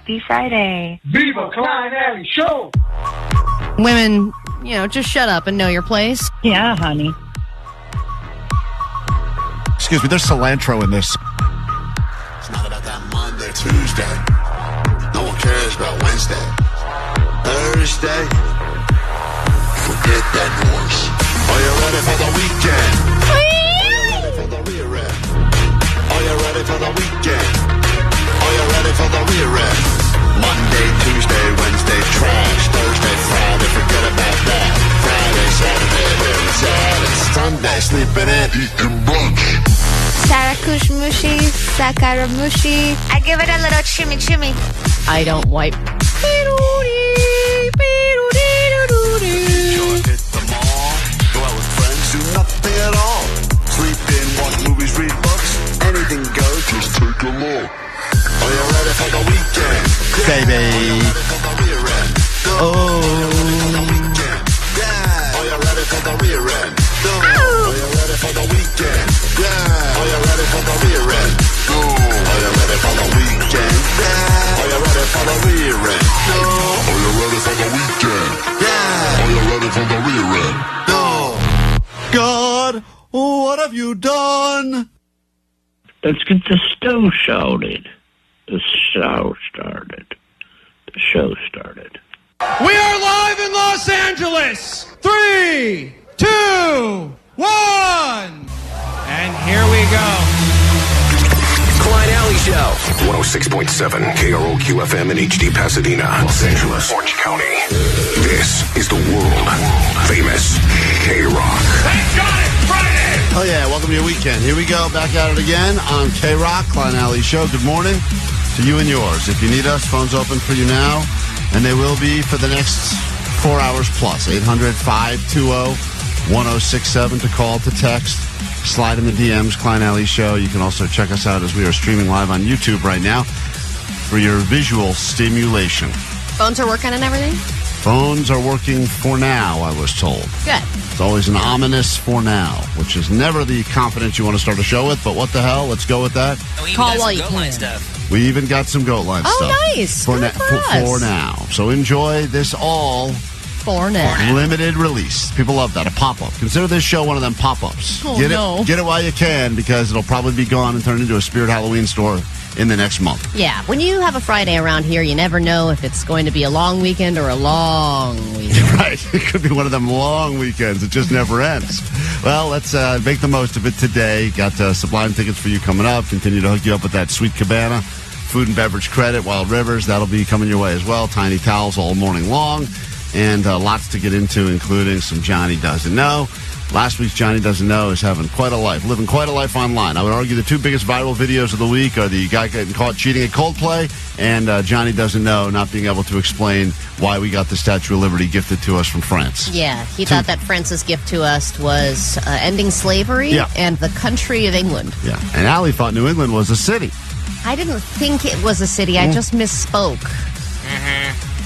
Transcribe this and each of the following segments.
Happy Friday. Viva Klein Alley Show! Women, just shut up and know your place. Yeah, honey. Excuse me, there's cilantro in this. It's not about that Monday, Tuesday. No one cares about Wednesday. Thursday. Forget that noise. Are you ready for the weekend? Are you ready for the rear end? Are you ready for the weekend? Are you ready for the rear end? Monday, Tuesday, Wednesday, trash. Thursday, Friday, forget about that. Friday, Saturday, where it's at. It's Sunday, sleeping in, eating brunch. Sarakushmushi, Sakaramushi. I give it a little chimmy. I don't wipe. Sure hit the mall, go out with friends, do nothing at all. Sleep in, watch movies, read books, anything goes, just take a look. Are you ready for the weekend? Baby. Are you ready for the rear end? Are you ready for the weekend? Yeah. Are you ready for the rear end? Are you ready for the weekend? Yeah. Are you ready for the rear end? Are you ready for the weekend? Yeah. Are you ready for the rear end? Are you ready for the weekend? Yeah. Are you ready for the rear end? God, what have you done? Let's get the show started. The show started. We are live in Los Angeles. 3, 2, 1. And here we go. Klein Alley Show. 106.7 KROQ FM in HD Pasadena, Los Angeles, Orange County. This is the world famous KROQ. Thank God it's Friday. Oh, yeah, welcome to your weekend. Here we go, back at it again on KROQ, Klein Alley Show. Good morning to you and yours. If you need us, phone's open for you now, and they will be for the next 4 hours plus. 800-520-1067 to call, to text. Slide in the DMs, Klein Alley Show. You can also check us out as we are streaming live on YouTube right now for your visual stimulation. Phones are working and everything? Phones are working for now, I was told. Good. It's always an ominous for now, which is never the confidence you want to start a show with, but what the hell? Let's go with that. Call while you can. We even got some goat line stuff. Oh, nice. For Good for us. for now. So enjoy this all For now. limited release. People love that. A pop-up. Consider this show one of them pop-ups. Oh, Get no. it while you can, because it'll probably be gone and turned into a Spirit Halloween store in the next month. Yeah, when you have a Friday around here, you never know if it's going to be a long weekend or a long weekend. Right. It could be one of them long weekends. It just never ends. Well, let's make the most of it today. Got Sublime tickets for you coming up. Continue to hook you up with that Sweet Cabana. Food and beverage credit, Wild Rivers. That'll be coming your way as well. Tiny towels all morning long. And lots to get into, including some Johnny Doesn't Know. Last week's Johnny Doesn't Know is having quite a life, living quite a life online. I would argue the two biggest viral videos of the week are the guy getting caught cheating at Coldplay and Johnny Doesn't Know not being able to explain why we got the Statue of Liberty gifted to us from France. Yeah, he thought that France's gift to us was ending slavery and the country of England. Yeah, and Allie thought New England was a city. I didn't think it was a city. I just misspoke.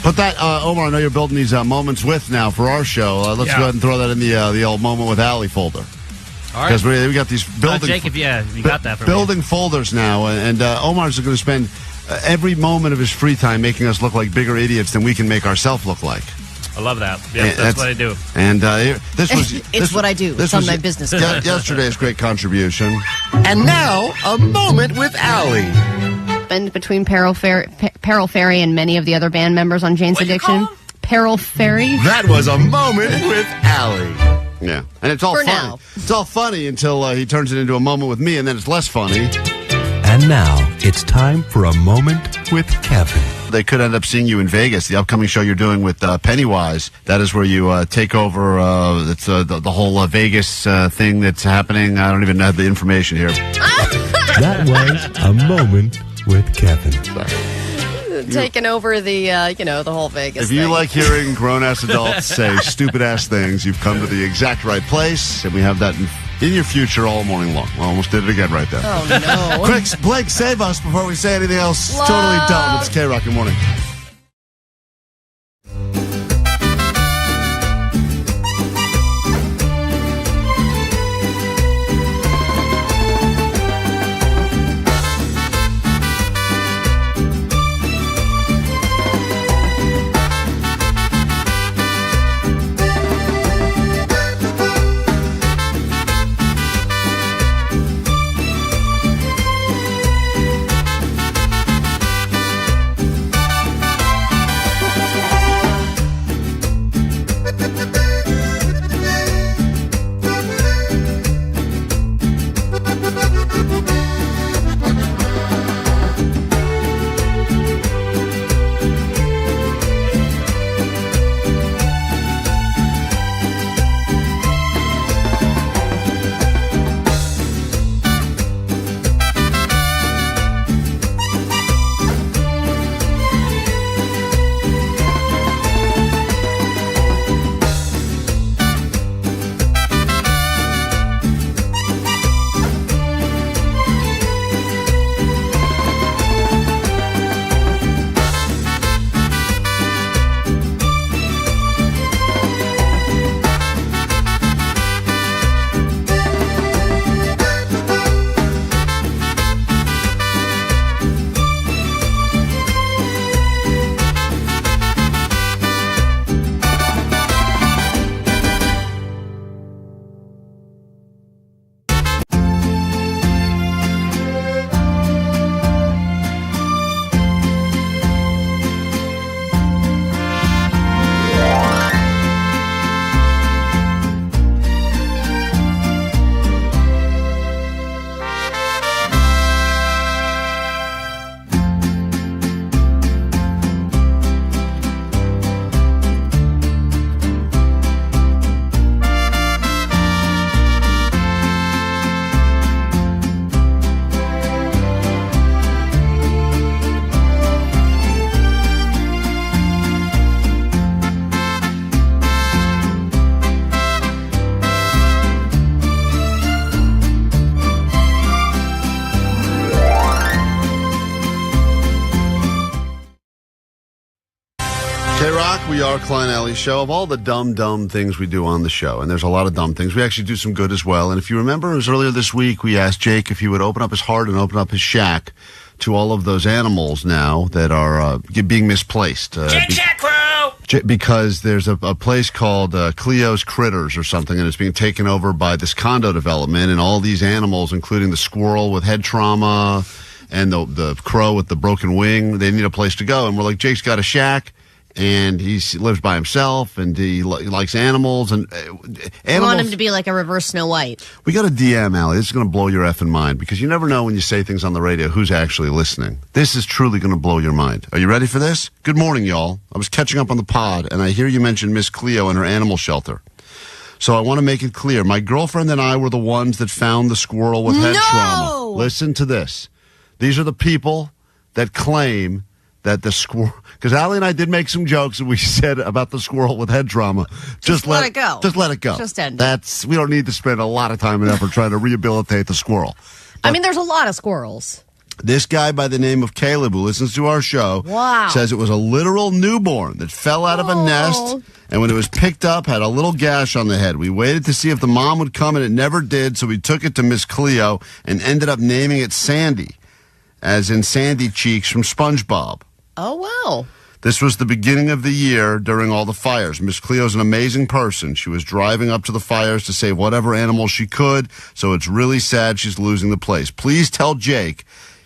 Put that, Omar, I know you're building these moments with now for our show. Let's go ahead and throw that in the old moment with Allie folder. All right. Because we got these building, Jacob, you got that for building folders now. And Omar's going to spend every moment of his free time making us look like bigger idiots than we can make ourselves look like. I love that. Yeah, that's what I do. And this was... It's what I do. It's on my business card. Yesterday's great contribution. And now, a moment with Allie. Between Peril Ferry and many of the other band members on Jane's Addiction. Peril Ferry. That was a moment with Allie. Yeah, and it's all For funny. now. It's all funny until he turns it into a moment with me, and then it's less funny. And now it's time for a moment with Kevin. They could end up seeing you in Vegas, the upcoming show you're doing with Pennywise. That is where you take over it's, the whole Vegas thing that's happening. I don't even have the information here. That was a moment with Kevin. Taking over the, the whole Vegas If you thing. like hearing grown-ass adults say stupid-ass things, you've come to the exact right place, and we have that in your future all morning long. I almost did it again right there. Oh, no. Quick, Blake, save us before we say anything else totally dumb. It's KROQ. Good morning. We are Klein Alley Show. Of all the dumb things we do on the show, and there's a lot of dumb things, we actually do some good as well. And if you remember, it was earlier this week, we asked Jake if he would open up his heart and open up his shack to all of those animals now that are being misplaced. Because there's a place called Cleo's Critters or something, and it's being taken over by this condo development, and all these animals, including the squirrel with head trauma and the crow with the broken wing, they need a place to go. And we're like, Jake's got a shack, and he lives by himself, and he likes animals. And animals, I want him to be like a reverse Snow White. We got a DM, Allie. This is going to blow your effing mind, because you never know when you say things on the radio who's actually listening. This is truly going to blow your mind. Are you ready for this? Good morning, y'all. I was catching up on the pod, and I hear you mention Miss Cleo and her animal shelter. So I want to make it clear. My girlfriend and I were the ones that found the squirrel with head trauma. Listen to this. These are the people that claim that the squirrel, because Allie and I did make some jokes and we said about the squirrel with head trauma. Just let it go. Just let it go. Just end it. We don't need to spend a lot of time and effort trying to rehabilitate the squirrel. But I mean, there's a lot of squirrels. This guy by the name of Caleb, who listens to our show, says it was a literal newborn that fell out of a nest, and when it was picked up, had a little gash on the head. We waited to see if the mom would come, and it never did, so we took it to Miss Cleo and ended up naming it Sandy, as in Sandy Cheeks from SpongeBob. Oh, wow. This was the beginning of the year during all the fires. Miss Cleo's an amazing person. She was driving up to the fires to save whatever animals she could, so it's really sad she's losing the place. Please tell Jake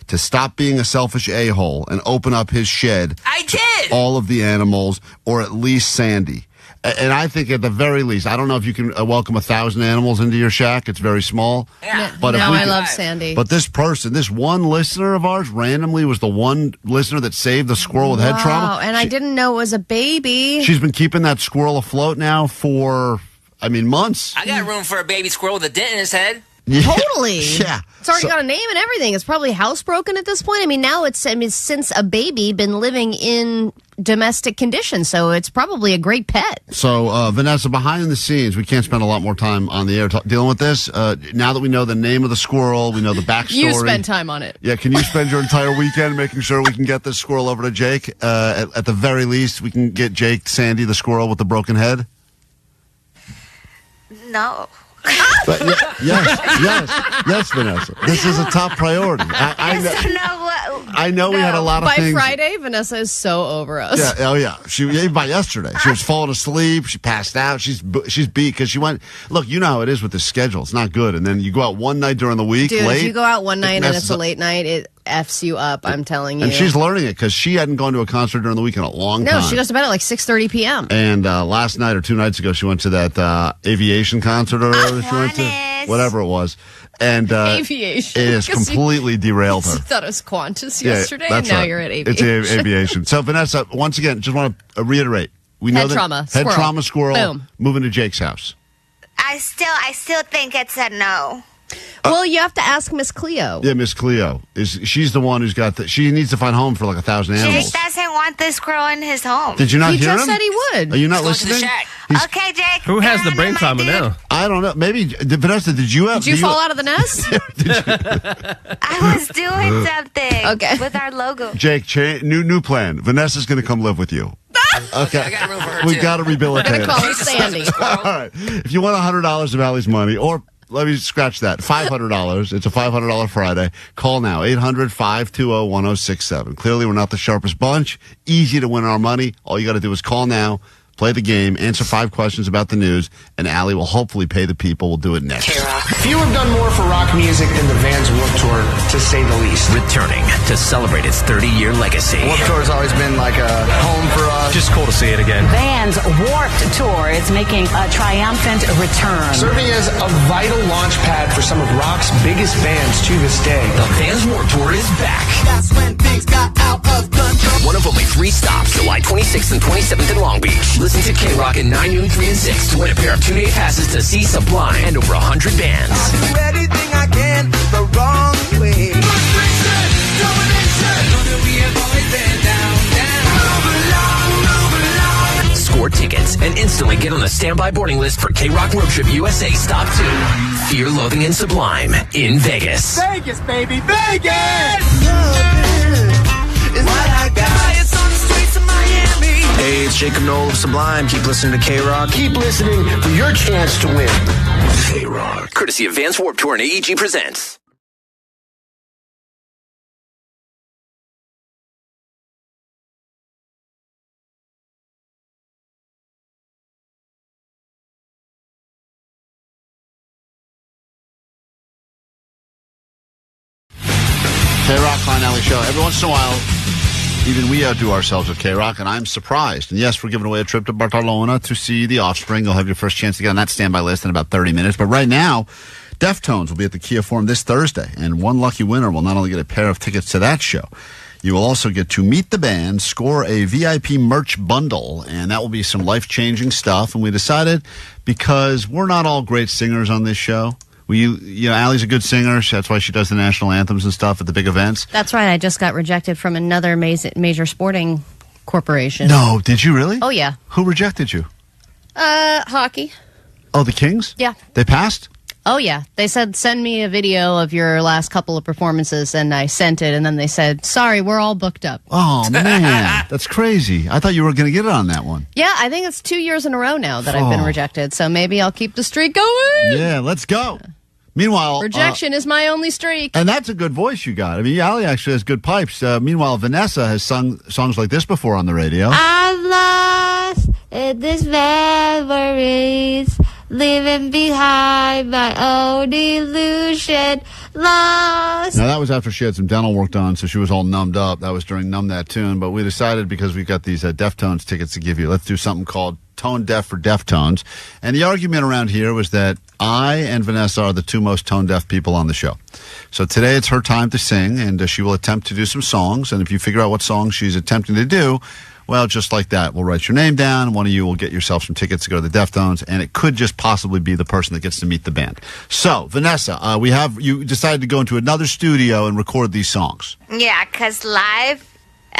to stop being a selfish a-hole and open up his shed. I did! All of the animals, or at least Sandy. And I think at the very least, I don't know if you can welcome 1,000 animals into your shack. It's very small. Yeah. But now I love Sandy. But this person, this one listener of ours, randomly was the one listener that saved the squirrel with head trauma. And I didn't know it was a baby. She's been keeping that squirrel afloat now for, months. I got room for a baby squirrel with a dent in his head. Yeah. Totally. Yeah. It's already got a name and everything. It's probably housebroken at this point. I mean, now it's since a baby been living in domestic conditions, so it's probably a great pet. So, Vanessa, behind the scenes, we can't spend a lot more time on the air dealing with this. Now that we know the name of the squirrel, we know the backstory. You spend time on it. Yeah, can you spend your entire weekend making sure we can get this squirrel over to Jake? At the very least, we can get Jake, Sandy, the squirrel with the broken head? No. But yes, Vanessa. This is a top priority. I know we had a lot of things. By Friday, Vanessa is so over us. Yeah, oh yeah. By yesterday, she was falling asleep. She passed out. She's beat because she went. Look, you know how it is with the schedule. It's not good. And then you go out one night during the week. Dude, late, if you go out one night and it's a late night, it F's you up. I'm telling you. And she's learning it because she hadn't gone to a concert during the week in a long time. No, she goes to bed at like 6:30 p.m. And last night or 2 nights ago, she went to that aviation concert or whatever she went to, whatever it was. And aviation. It has completely derailed her. You thought it was Qantas yesterday, and now you're at aviation. It's aviation. So, Vanessa, once again, just want to reiterate. We know head trauma squirrel. Boom. Moving to Jake's house. I still think it's a no. Well, you have to ask Miss Cleo. Yeah, Miss Cleo. She's the one who's got she needs to find home for like 1,000 animals. Jake doesn't want this squirrel in his home. Did you not hear him? He just said he would. Are you not listening? Okay, Jake. Who has the brain trauma now? I don't know. Maybe, Vanessa, did you fall out of the nest? I was doing something with our logo. Jake, new plan. Vanessa's going to come live with you. Okay. I got room for her We too. got to rehabilitate I'm going to call her Sandy. All right. If you want $100 of Allie's money, or let me scratch that, $500. It's a $500 Friday. Call now, 800-520-1067. Clearly, we're not the sharpest bunch. Easy to win our money. All you got to do is call now, play the game, answer 5 questions about the news, and Allie will hopefully pay the people. We'll do it next. Few have done more for rock music than the Vans Warped Tour, to say the least. Returning to celebrate its 30-year legacy. Warped Tour has always been like a home for us. Just cool to see it again. Vans Warped Tour is making a triumphant return. Serving as a vital launch pad for some of rock's biggest bands to this day. The Vans Warped Tour is back. That's when things got out of control. One of only 3 stops, July 26th and 27th in Long Beach. Listen to KROQ at 9, noon, 3, and 6 to win a pair of 2-day passes to see Sublime and over 100 bands. I'll do anything I can the wrong way. Score tickets and instantly get on the standby boarding list for KROQ Road Trip USA Stop 2. Fear, Loathing, and Sublime in Vegas. Vegas, baby, Vegas! Love is what I got. It's on the street. streets of Miami. Hey, it's Jacob Noel of Sublime. Keep listening to KROQ. Keep listening for your chance to win. KROQ. Courtesy of Vans Warped Tour and AEG presents. KROQ, Klein Alley Show. Every once in a while, even we outdo ourselves at KROQ, and I'm surprised. And yes, we're giving away a trip to Barcelona to see The Offspring. You'll have your first chance to get on that standby list in about 30 minutes. But right now, Deftones will be at the Kia Forum this Thursday, and one lucky winner will not only get a pair of tickets to that show, you will also get to meet the band, score a VIP merch bundle, and that will be some life-changing stuff. And we decided, because we're not all great singers on this show, Allie's a good singer. That's why she does the national anthems and stuff at the big events. That's right. I just got rejected from another major sporting corporation. No, did you really? Oh, yeah. Who rejected you? Hockey. Oh, the Kings? Yeah. They passed? Oh, yeah. They said, send me a video of your last couple of performances, and I sent it, and then they said, sorry, we're all booked up. Oh, man. That's crazy. I thought you were going to get it on that one. Yeah, I think it's 2 years in a row now that I've been rejected, so maybe I'll keep the streak going. Yeah, let's go. Meanwhile, rejection is my only streak. And that's a good voice you got. I mean, Allie actually has good pipes. Meanwhile, Vanessa has sung songs like this before on the radio. I'm lost in this memories, leaving behind my own illusion. Lost. Now, that was after she had some dental work done, so she was all numbed up. That was during Numb That Tune. But we decided, because we've got these Deftones tickets to give you, let's do something called Tonedeaf for Deftones. And the argument around here was that I and Vanessa are the two most tone-deaf people on the show. So today it's her time to sing, and she will attempt to do some songs. And if you figure out what song she's attempting to do, well, just like that, we'll write your name down. One of you will get yourself some tickets to go to the Deftones, and it could just possibly be the person that gets to meet the band. So, Vanessa, you decided to go into another studio and record these songs. Yeah, because live,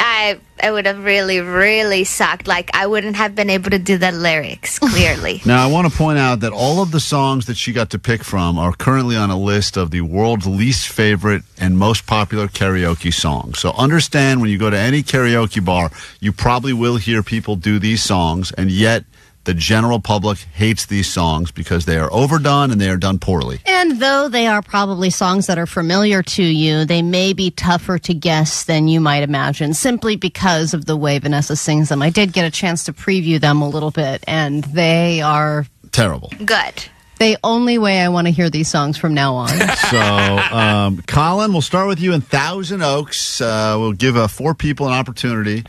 I would have really, really sucked. Like, I wouldn't have been able to do the lyrics clearly. Now, I want to point out that all of the songs that she got to pick from are currently on a list of the world's least favorite and most popular karaoke songs. So understand, when you go to any karaoke bar, you probably will hear people do these songs, and yet the general public hates these songs because they are overdone and they are done poorly. And though they are probably songs that are familiar to you, they may be tougher to guess than you might imagine, simply because of the way Vanessa sings them. I did get a chance to preview them a little bit, and they are terrible. Good. The only way I want to hear these songs from now on. So, Colin, we'll start with you in Thousand Oaks. We'll give 4 people an opportunity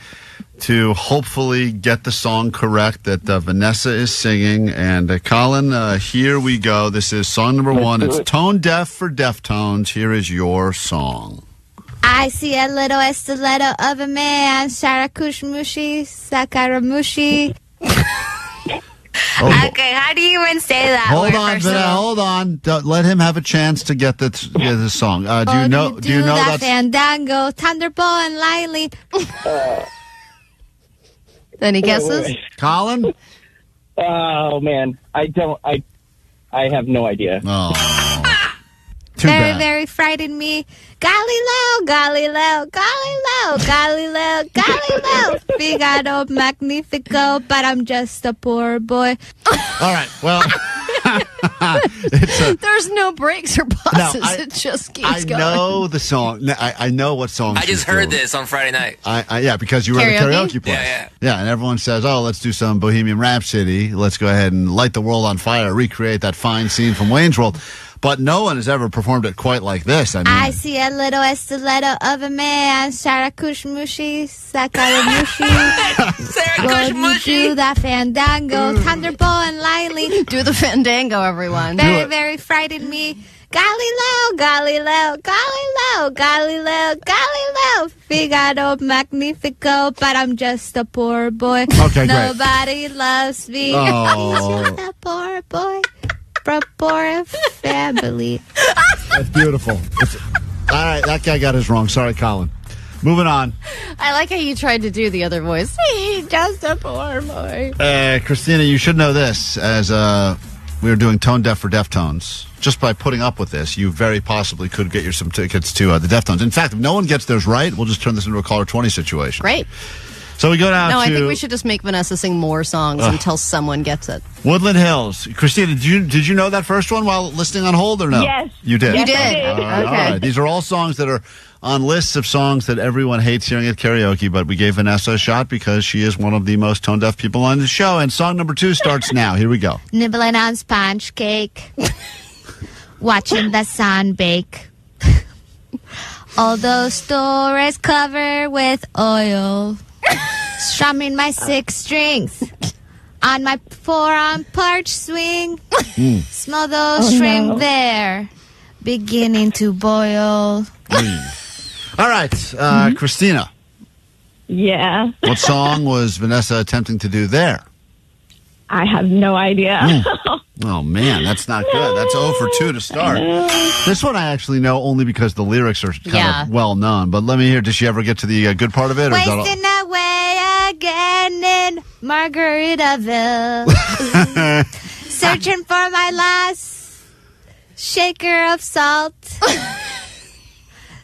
to hopefully get the song correct that Vanessa is singing. And Colin, here we go. This is song number 1. It's Tonedeaf for Deftones. Here is your song. I see a little stiletto of a man, Sharakushmushi, Sakaramushi. Okay, how do you even say that? Hold on. Don't let him have a chance to get the song. Do you know that fandango, Thunderbolt and Lily? Any guesses? Colin? Oh, man. I have no idea. Oh. Very, very frightened me. Galileo, Galileo, Galileo, Galileo, Galileo. Figaro Magnifico, but I'm just a poor boy. All right, well. There's no breaks or pauses. It just keeps going. I know the song. I know what song. I just heard this on Friday night. Yeah, because you were at a karaoke place. Yeah, and everyone says, oh, let's do some Bohemian Rhapsody. Let's go ahead and light the world on fire, recreate that fine scene from Wayne's World. But no one has ever performed it quite like this. I see a little stiletto of a man, Sharakushmushi, Sakaramushi. Sarakushmushi. Do that fandango, Thunderbolt and Lily. Do the fandango, everyone. Very, very frightened me. Galileo, Galileo, Galileo, Galileo, Galileo. Figaro Magnifico, but I'm just a poor boy. Okay, Nobody loves me. Oh. He's just a poor boy. From poor family. That's beautiful. All right, that guy got us wrong. Sorry, Colin. Moving on. I like how you tried to do the other voice. He's just a poor boy. Christina, you should know this. As we were doing Tonedeaf for Deftones, just by putting up with this, you very possibly could get some tickets to the Deftones. In fact, if no one gets theirs right, we'll just turn this into a Caller 20 situation. Great. So we go down to... No, I think we should just make Vanessa sing more songs until someone gets it. Woodland Hills. Christina, did you know that first one while listening on hold or no? Yes. You did? You did. I did. Okay. All right. These are all songs that are on lists of songs that everyone hates hearing at karaoke, but we gave Vanessa a shot because she is one of the most tone-deaf people on the show. And song number 2 starts now. Here we go. Nibbling on sponge cake. Watching the sun bake. All those stores covered with oil. Strumming my 6 strings. On my forearm porch swing. Smell those shrimp there. Beginning to boil. All right. Christina. Yeah. What song was Vanessa attempting to do there? I have no idea. Oh, man, that's not good. That's 0 for 2 to start. This one I actually know only because the lyrics are kind of well known. But let me hear, did she ever get to the good part of it? Or Wasting away again in Margaritaville. Searching for my last shaker of salt.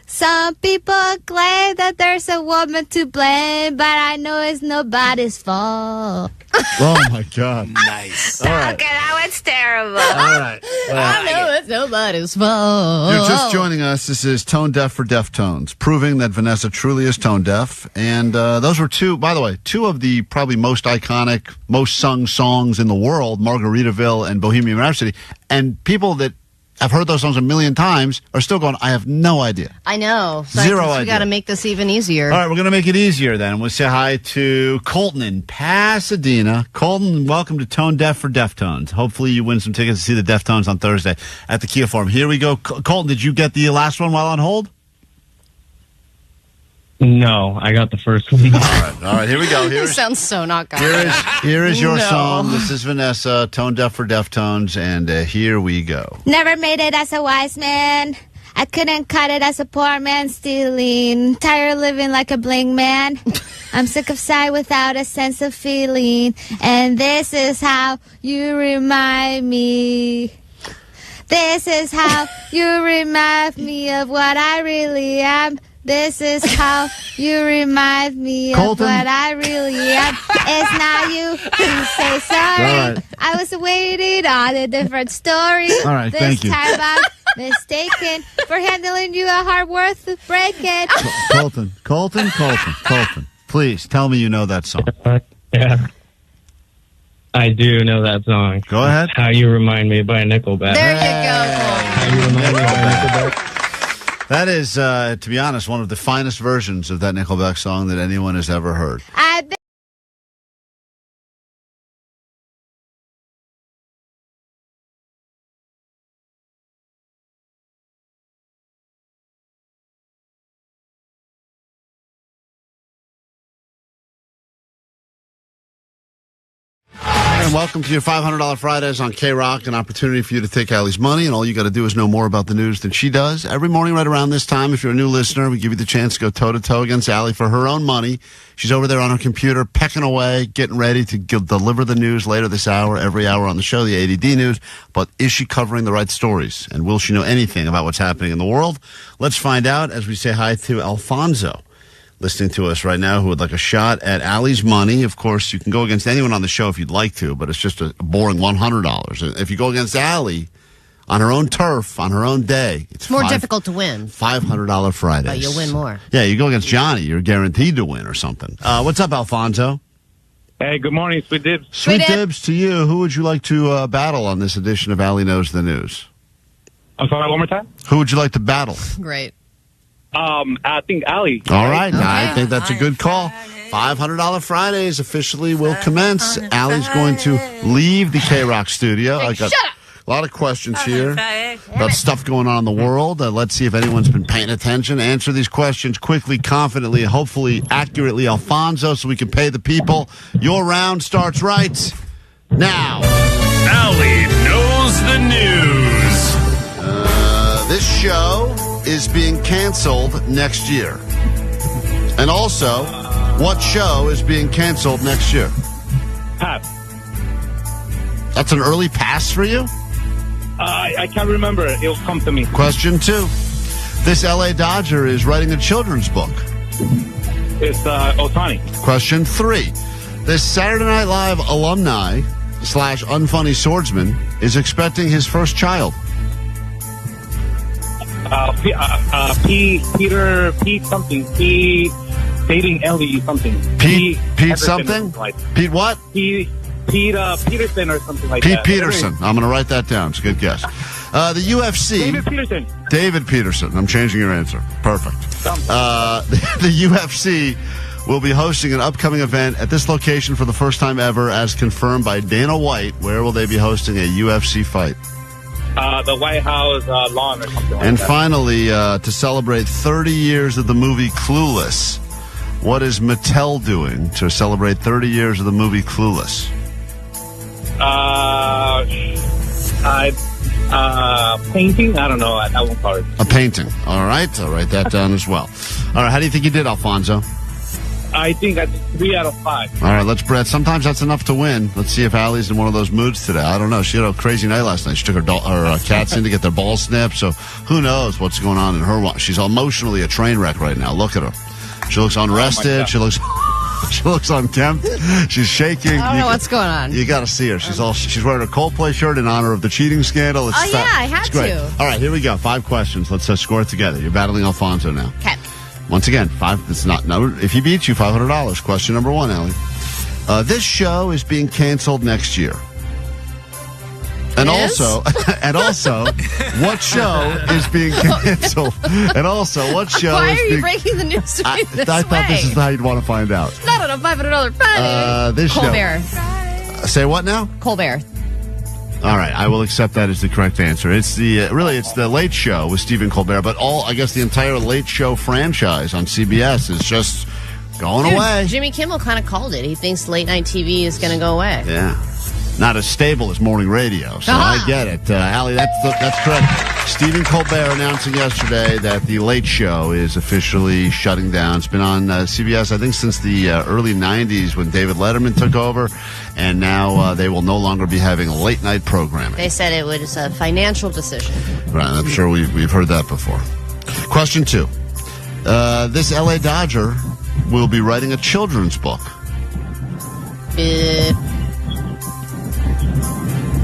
Some people claim that there's a woman to blame, but I know it's nobody's fault. Oh, my God. Nice. All right. Okay, that was terrible. All right. I know it's nobody's fault. You're just joining us. This is Tone Deaf for Deftones, proving that Vanessa truly is tone deaf. And those were two of the probably most iconic, most sung songs in the world, Margaritaville and Bohemian Rhapsody. And people that have heard those songs a million times are still going, I have no idea. I know. So Zero I guess we idea. got to make this even easier. All right, we're going to make it easier then. We'll say hi to Colton in Pasadena. Colton, welcome to Tone Deaf for Deftones. Hopefully you win some tickets to see the Deftones on Thursday at the Kia Forum. Here we go. Colton, did you get the last one while on hold? No, I got the first one. All right, here we go. This sounds so not good. Here is your song. This is Vanessa, Tone Deaf for Deftones, and here we go. Never made it as a wise man. I couldn't cut it as a poor man stealing. Tired of living like a bling man. I'm sick of sight without a sense of feeling. And this is how you remind me. This is how you remind me of what I really am. This is how you remind me of what I really am. It's not you who say sorry. Right. I was waiting on a different story. All right, this thank you. time I'm mistaken for handling you a heart worth of breaking. Colton, please tell me you know that song. Yeah. I do know that song. Go ahead. How You Remind Me by Nickelback. There you go, Colton. How You Remind Me by Nickelback. That is, to be honest, one of the finest versions of that Nickelback song that anyone has ever heard. And welcome to your $500 Fridays on KROQ, an opportunity for you to take Allie's money, and all you got to do is know more about the news than she does. Every morning right around this time, if you're a new listener, we give you the chance to go toe-to-toe against Allie for her own money. She's over there on her computer, pecking away, getting ready to deliver the news later this hour, every hour on the show, the ADD News. But is she covering the right stories? And will she know anything about what's happening in the world? Let's find out as we say hi to Alfonso, listening to us right now, who would like a shot at Allie's money. Of course, you can go against anyone on the show if you'd like to, but it's just a boring $100. If you go against Allie on her own turf, on her own day, it's more difficult to win. $500 Fridays. But you'll win more. Yeah, you go against Johnny, you're guaranteed to win or something. What's up, Alfonso? Hey, good morning, Sweet Dibs. Sweet Dibs to you. Who would you like to battle on this edition of Allie Knows the News? I'm sorry, one more time? Who would you like to battle? Great. I think Allie. All right. Okay. I think that's a good call. $500 Fridays officially will commence. Allie's going to leave the KROQ studio. I got a lot of questions here about stuff going on in the world. Let's see if anyone's been paying attention. Answer these questions quickly, confidently, hopefully accurately, Alfonso, so we can pay the people. Your round starts right now. Allie Knows the News. This show is being canceled next year. And also, what show is being canceled next year? Pass. That's an early pass for you? I can't remember. It'll come to me. Question 2. This LA Dodger is writing a children's book. It's Otani. Question 3. This Saturday Night Live alumni / unfunny swordsman is expecting his first child. Pete something. Dating Ellie something. Pete Everton something? Like Pete what? Pete Peterson or something like Pete that. Peterson. I'm going to write that down. It's a good guess. The UFC. David Peterson. David Peterson. I'm changing your answer. Perfect. The UFC will be hosting an upcoming event at this location for the first time ever, as confirmed by Dana White. Where will they be hosting a UFC fight? The White House lawn or something like And that. finally, to celebrate 30 years of the movie Clueless, what is Mattel doing to celebrate 30 years of the movie Clueless? Painting? I don't know. I won't call it. A painting. All right. I'll write that down as well. All right. How do you think you did, Alfonso? I think I did 3 out of 5. All right. Let's bet. Sometimes that's enough to win. Let's see if Allie's in one of those moods today. I don't know. She had a crazy night last night. She took her cats in to get their balls snipped. So who knows what's going on in her. She's emotionally a train wreck right now. Look at her. She looks unrested. She looks unkempt. She's shaking. I don't know what's going on. You got to see her. She's wearing a Coldplay shirt in honor of the cheating scandal. I had to. All right, here we go. 5 questions. Let's score it together. You're battling Alfonso now. Okay. Once again, 5. It's not. No. If he beats you, $500. Question number 1, Allie. This show is being canceled next year. And also, what show is being canceled? And also, what show Why is are you being... breaking the news to me this I thought this is how you'd want to find out. Not on a $500 Friday. This Colbert. show. Say what now? Colbert. All right, I will accept that as the correct answer. It's the it's the Late Show with Stephen Colbert, but I guess the entire Late Show franchise on CBS is just going away. Jimmy Kimmel kind of called it. He thinks late night TV is going to go away. Yeah. Not as stable as morning radio, so I get it. Allie, that's correct. Stephen Colbert announcing yesterday that the Late Show is officially shutting down. It's been on CBS, I think, since the early 90s when David Letterman took over, and now they will no longer be having late night programming. They said it was a financial decision. Right, I'm sure we've heard that before. Question 2. This LA Dodger will be writing a children's book.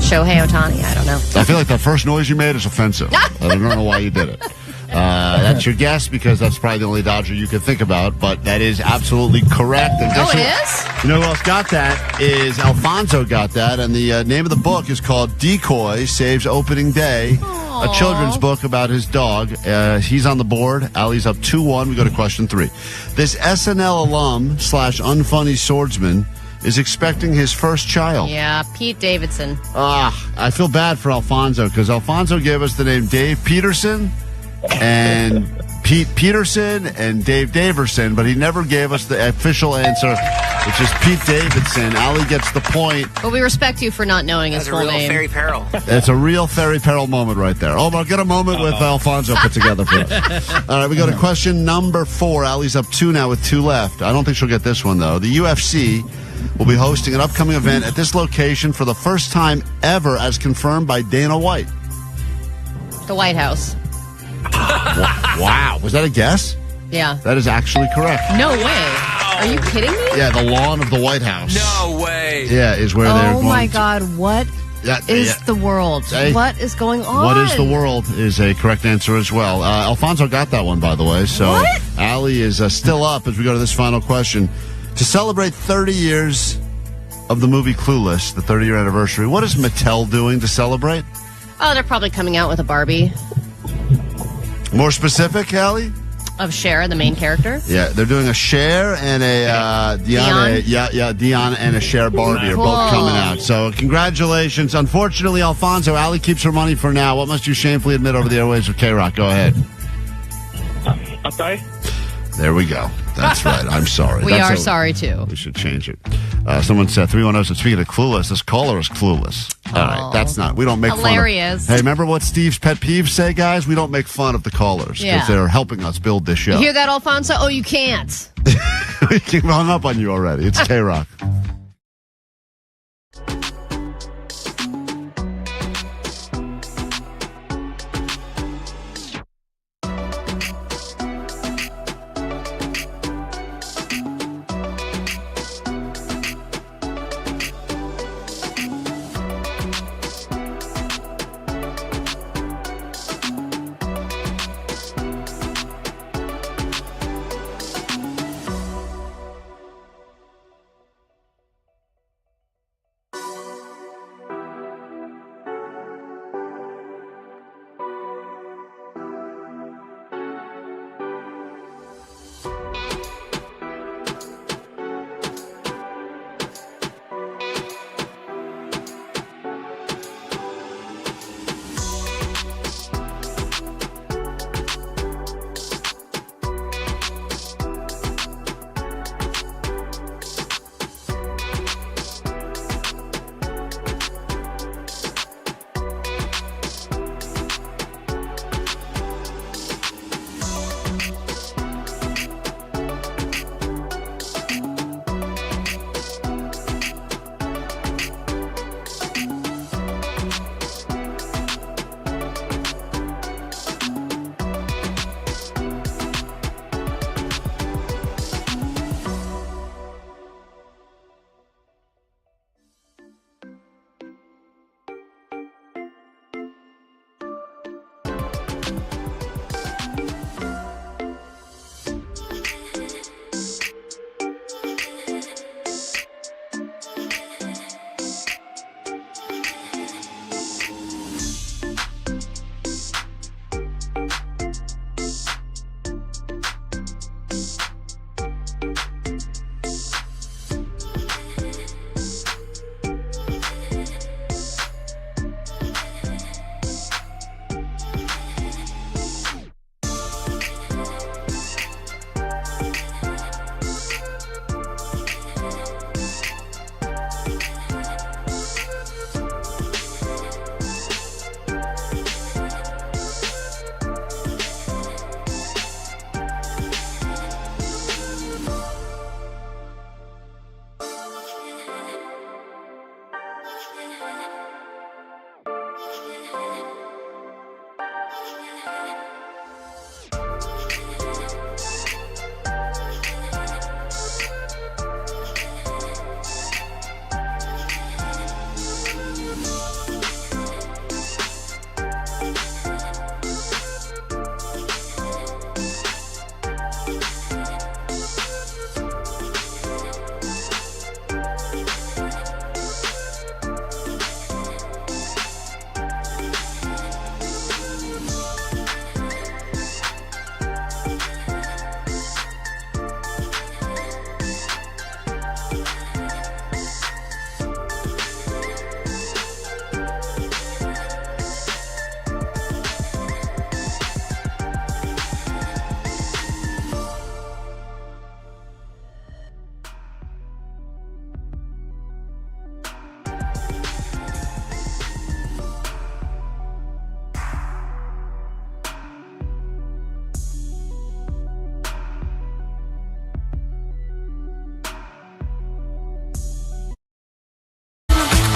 Shohei Ohtani, I don't know. I feel like the first noise you made is offensive. I don't know why you did it. That's your guess because that's probably the only Dodger you can think about, but that is absolutely correct. And it is? You know who else got that is Alfonso got that, and the name of the book is called Decoy Saves Opening Day, a children's book about his dog. He's on the board. Allie's up 2-1. We go to question 3. This SNL alum / unfunny swordsman is expecting his first child. Yeah, Pete Davidson. I feel bad for Alfonso because Alfonso gave us the name Dave Peterson and Pete Peterson and Dave Daverson, but he never gave us the official answer, which is Pete Davidson. Allie gets the point. But we respect you for not knowing his full name. That's a real Ferry Peril. It's a real Ferry Peril moment right there. Oh, I'll get a moment with Alfonso put together for us. All right, we go to question number 4. Allie's up 2 now with 2 left. I don't think she'll get this one, though. The UFC will be hosting an upcoming event at this location for the first time ever, as confirmed by Dana White. The White House. Wow. Was that a guess? Yeah. That is actually correct. No way. Are you kidding me? Yeah, the lawn of the White House. No way. Yeah, is where they're going. Oh, my God. What is the world? Hey, what is going on? What is the world is a correct answer as well. Alfonso got that one, by the way. So what? Allie is still up as we go to this final question. To celebrate 30 years of the movie Clueless, the 30-year anniversary, what is Mattel doing to celebrate? Oh, they're probably coming out with a Barbie. More specific, Allie? Of Cher, the main character. Yeah, they're doing a Cher and a Dion. Dion and a Cher Barbie are both coming out. So congratulations. Unfortunately, Alfonso, Allie keeps her money for now. What must you shamefully admit over the airwaves of KROQ? Go ahead. I'm sorry? There we go. That's right. I'm sorry. We are sorry, too. We should change it. Someone said, 310 said, speaking of clueless, this caller is clueless. All right. That's not. We don't make hilarious. fun of. Hey, remember what Steve's pet peeves say, guys? We don't make fun of the callers because they're helping us build this show. You hear that, Alfonso? Oh, you can't. We hung up on you already. It's KROQ.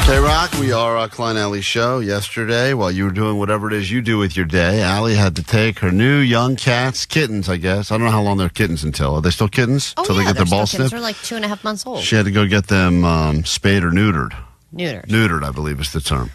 KROQ, we are Klein Alley's show. Yesterday, while you were doing whatever it is you do with your day, Allie had to take her new young kittens, I guess. I don't know how long they're kittens until. Are they still kittens? Oh, Till yeah, they get they're their ball still kittens. snipped? They're like 2.5 months old. She had to go get them spayed or neutered. Neutered, I believe is the term.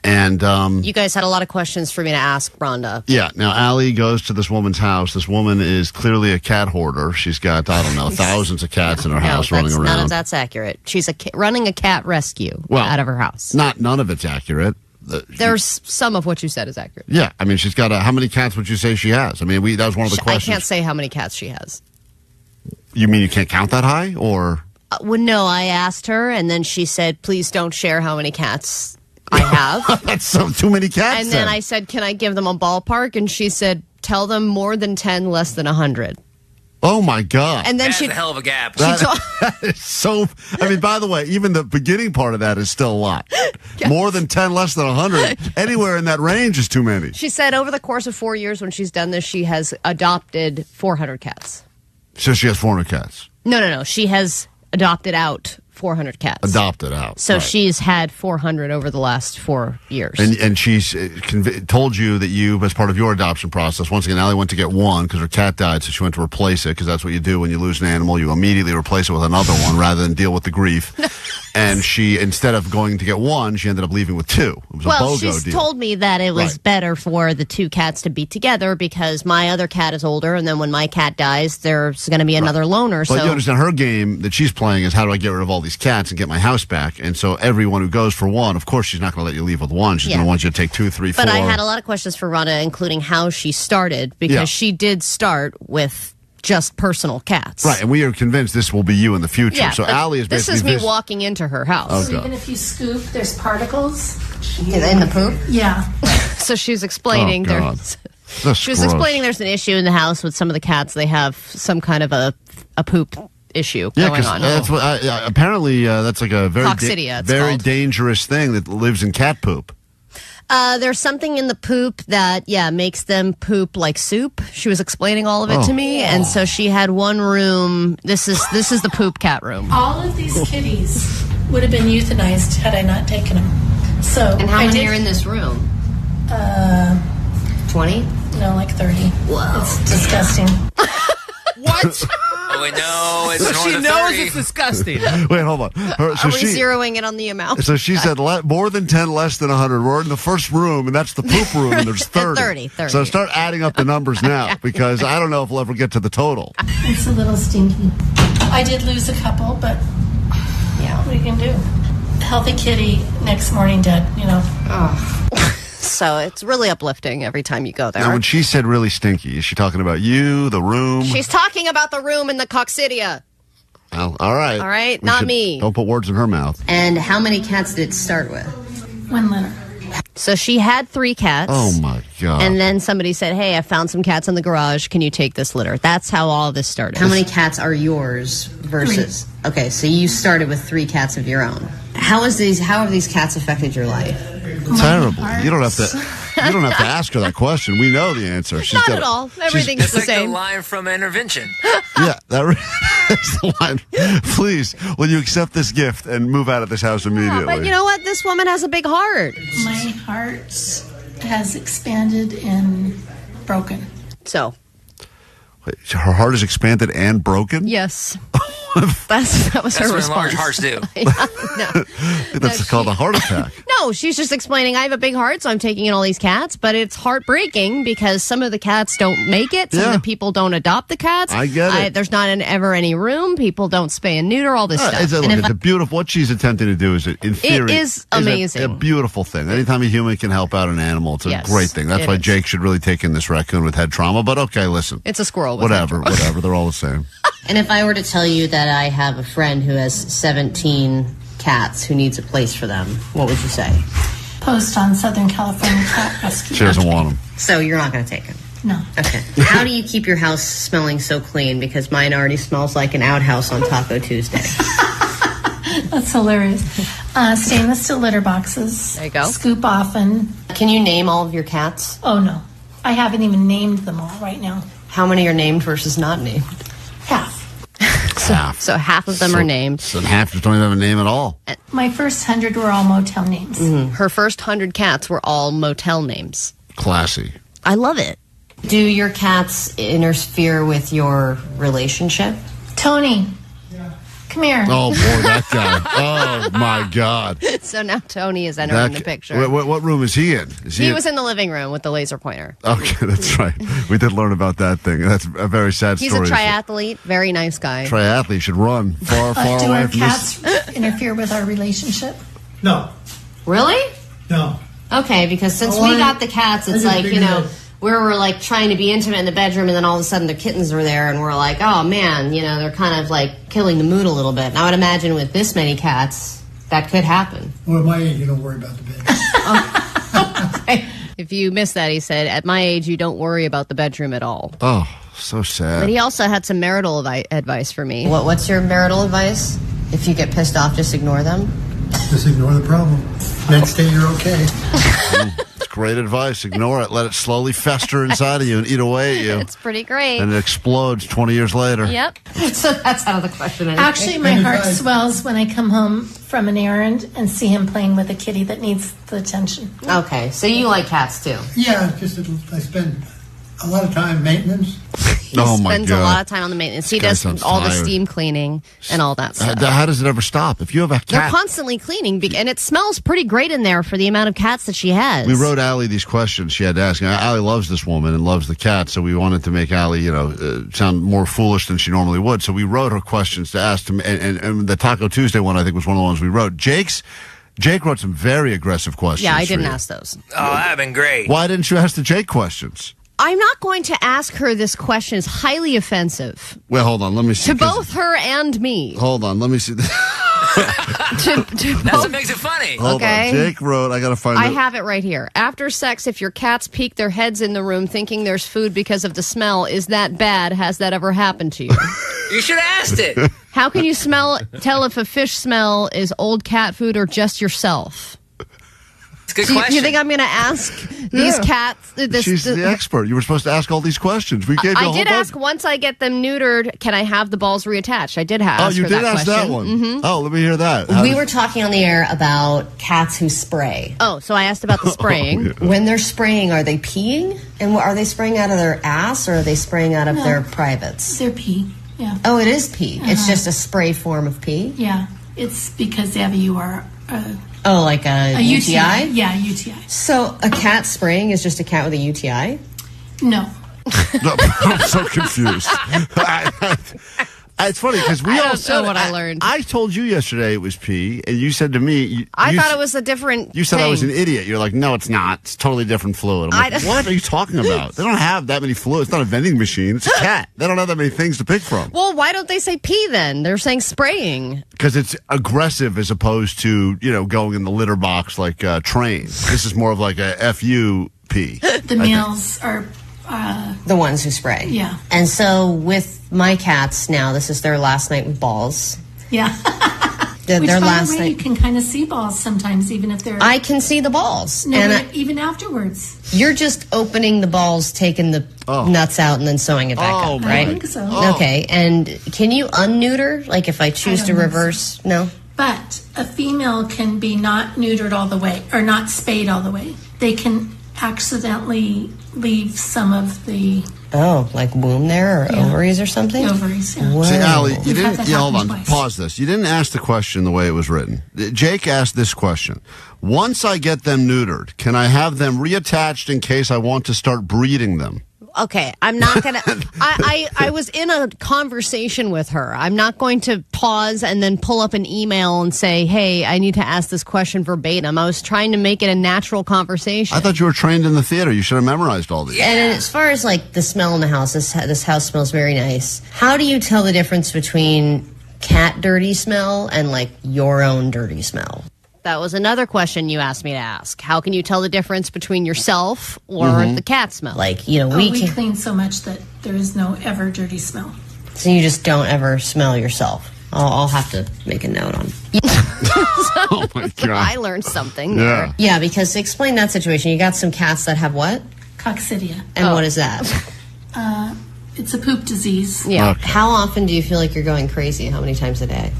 And you guys had a lot of questions for me to ask, Rhonda. yeah, now Allie goes to this woman's house. This woman is clearly a cat hoarder. She's got, I don't know, thousands of cats in her house running around. None of that's accurate. She's running a cat rescue out of her house. None of it's accurate. There's some of what you said is accurate. Yeah, I mean, she's got how many cats would you say she has? I mean, that was one of the questions. I can't say how many cats she has. You mean you can't count that high, or? Well, no, I asked her, and then she said, please don't share how many cats I have. That's too many cats. And then I said, can I give them a ballpark? And she said, tell them more than 10, less than 100. Oh, my God. And then That's a hell of a gap. That is so, I mean, by the way, even the beginning part of that is still a lot. Yes. More than 10, less than 100. Anywhere in that range is too many. She said over the course of 4 years when she's done this, she has adopted 400 cats. So she has 400 cats? No. She has adopted out 400 cats. Adopted out. So right. she's had 400 over the last 4 years. And she's told you that you, as part of your adoption process, once again, Allie went to get one because her cat died, so she went to replace it, because that's what you do when you lose an animal. You immediately replace it with another one rather than deal with the grief. And she, instead of going to get one, she ended up leaving with two. It was a BOGO she's deal. Told me that it was better for the two cats to be together because my other cat is older, and then when my cat dies, there's going to be another loner. But you understand, her game that she's playing is how do I get rid of all these cats and get my house back? And so everyone who goes for one, of course, she's not going to let you leave with one. She's going to want you to take 2, 3, 4. But I had a lot of questions for Rhonda, including how she started, because she did start with just personal cats. Right, and we are convinced this will be you in the future. Yeah, so Allie is basically... This is me walking into her house. Oh, so even if you scoop, there's particles. In the poop? Yeah. So she's explaining there's an issue in the house with some of the cats. They have some kind of a poop issue going on. That's what, apparently that's like a very dangerous thing that lives in cat poop. There's something in the poop that, makes them poop like soup. She was explaining all of it to me, and so she had one room. This is the poop cat room. All of these kitties would have been euthanized had I not taken them. So, and how many are in this room? 20? No, like 30. Wow, it's disgusting. What? Oh, wait, no, it's so she knows it's disgusting. Wait, hold on. Are we zeroing it on the amount? So she said more than 10, less than 100. We're in the first room, and that's the poop room, and there's 30. 30. So start adding up the numbers now, because I don't know if we'll ever get to the total. It's a little stinky. I did lose a couple, but what you can do. Healthy kitty, next morning dead, So it's really uplifting every time you go there. Now, when she said really stinky, is she talking about you, the room? She's talking about the room in the coccydia. Well, all right. All right, not me. Don't put words in her mouth. And how many cats did it start with? 1 litter. So she had 3 cats. Oh, my God. And then somebody said, hey, I found some cats in the garage. Can you take this litter? That's how all this started. How many cats are yours versus... 3. Okay, so you started with 3 cats of your own. How have these cats affected your life? Terrible. You don't have to ask her that question. We know the answer. Not at all. Everything's the same. That's like the line from Intervention. Yeah, that's the line. Please, will you accept this gift and move out of this house immediately? Yeah, but you know what? This woman has a big heart. My heart has expanded and broken. So. Wait, her heart is expanded and broken? Yes. That was her response. That's what large hearts do. That's called a heart attack. No, she's just explaining, I have a big heart, so I'm taking in all these cats, but it's heartbreaking because some of the cats don't make it. Some of the people don't adopt the cats. I get it. There's not ever any room. People don't spay and neuter, all this stuff. It's a beautiful, what she's attempting to do is, in theory, it is amazing. A beautiful thing. Anytime a human can help out an animal, it's a great thing. That's why Jake should really take in this raccoon with head trauma, but okay, listen. It's a squirrel with whatever, they're all the same. And if I were to tell you that I have a friend who has 17 cats who needs a place for them, what would you say? Post on Southern California Cat Rescue. She doesn't want them. So you're not going to take them? No. Okay. How do you keep your house smelling so clean? Because mine already smells like an outhouse on Taco Tuesday. That's hilarious. Stainless steel litter boxes. There you go. Scoop often. Can you name all of your cats? Oh, no. I haven't even named them all right now. How many are named versus not named? Half. Half. So half of them are named. So half just don't even have a name at all. My first 100 were all motel names. Her first 100 cats were all motel names. Classy. I love it. Do your cats interfere with your relationship? Tony, come here. Oh, boy, that guy. Oh, my God. So now Tony is entering the picture. What room is he in? He was in the living room with the laser pointer. Okay, that's right. We did learn about that thing. That's a very sad He's story. a triathlete, very nice guy. Triathlete should run far Do away our from this. cats interfere with our relationship? No. Really? No. Okay, because since we got the cats, it's like, we were like trying to be intimate in the bedroom, and then all of a sudden the kittens were there, and we're like, oh man, they're kind of like killing the mood a little bit. And I would imagine with this many cats, that could happen. Well, at my age, you don't worry about the bedroom. If you missed that, he said, at my age, you don't worry about the bedroom at all. Oh, so sad. But he also had some marital advice for me. What's your marital advice? If you get pissed off, just ignore them? Just ignore the problem. Next day, you're okay. It's great advice. Ignore it. Let it slowly fester inside of you and eat away at you. It's pretty great. And it explodes 20 years later. Yep. So that's out of the question. Actually, my heart swells when I come home from an errand and see him playing with a kitty that needs the attention. Okay, so you like cats too? Yeah, just I spend a lot of time maintenance. He spends a lot of time on the maintenance. He does all the steam cleaning and all that stuff. How does it ever stop? If you have a cat... They're constantly cleaning, and it smells pretty great in there for the amount of cats that she has. We wrote Allie these questions she had to ask. Allie loves this woman and loves the cat, so we wanted to make Allie, sound more foolish than she normally would. So we wrote her questions to ask them, and the Taco Tuesday one, I think, was one of the ones we wrote. Jake wrote some very aggressive questions. Yeah, I didn't ask those. Oh, that'd been great. Why didn't you ask the Jake questions? I'm not going to ask her this question. It's highly offensive. Well, hold on. Let me see. To both her and me. Hold on. Let me see. That's what makes it funny. Hold on. Jake wrote, I got to find it. I have it right here. After sex, if your cats peek their heads in the room thinking there's food because of the smell, is that bad? Has that ever happened to you? You should have asked it. How can you tell if a fish smell is old cat food or just yourself? It's a good question. You think I'm going to ask these cats? She's the expert. You were supposed to ask all these questions. We gave you a whole I did bunch. ask once I get them neutered, can I have the balls reattached? I did ask Oh, you her did that ask question. that one. Mm-hmm. Oh, let me hear that. We were talking on the air about cats who spray. Oh, so I asked about the spraying. When they're spraying, are they peeing? And are they spraying out of their ass, or are they spraying out of their privates? They're pee, yeah. Oh, it is pee. It's just a spray form of pee? Yeah, it's because they have a UR. Oh, like a UTI? Yeah, UTI. So a cat spraying is just a cat with a UTI? No. No, I'm so confused. It's funny because we all said what I learned. I told you yesterday it was pee, and you said to me, I thought it was a different. You said thing. I was an idiot. You're like, no, it's not. It's totally different fluid. I'm like, what are you talking about? They don't have that many fluids. It's not a vending machine. It's a cat. They don't have that many things to pick from. Well, why don't they say pee then? They're saying spraying. Because it's aggressive as opposed to going in the litter box like train. This is more of like a FU pee. The males are. The ones who spray. Yeah. And so with my cats now, this is their last night with balls. Yeah. Their Which, by last the way, night. you can kind of see balls sometimes, even if they're. I can see the balls. No, and but even afterwards. You're just opening the balls, taking the nuts out, and then sewing it back up, right? I think so. Okay. And can you unneuter? Like if I choose to reverse? No? But a female can be not neutered all the way, or not spayed all the way. They can accidentally leave some of the like womb there or ovaries or something? Ovaries, yeah. Whoa. See, Allie, you We've had didn't. that Yeah, hold happen on. twice. Pause this. You didn't ask the question the way it was written. Jake asked this question: once I get them neutered, can I have them reattached in case I want to start breeding them? Okay, I'm not going to... I was in a conversation with her. I'm not going to pause and then pull up an email and say, hey, I need to ask this question verbatim. I was trying to make it a natural conversation. I thought you were trained in the theater. You should have memorized all these. And as far as like the smell in the house, this house smells very nice. How do you tell the difference between cat dirty smell and like your own dirty smell? That was another question you asked me to ask. How can you tell the difference between yourself or the cat smell? Like, we clean so much that there is no ever dirty smell. So you just don't ever smell yourself. I'll have to make a note on. Oh my God. I learned something there. Yeah, because explain that situation. You got some cats that have what? Coccidia. And what is that? It's a poop disease. Yeah. Okay. How often do you feel like you're going crazy? How many times a day?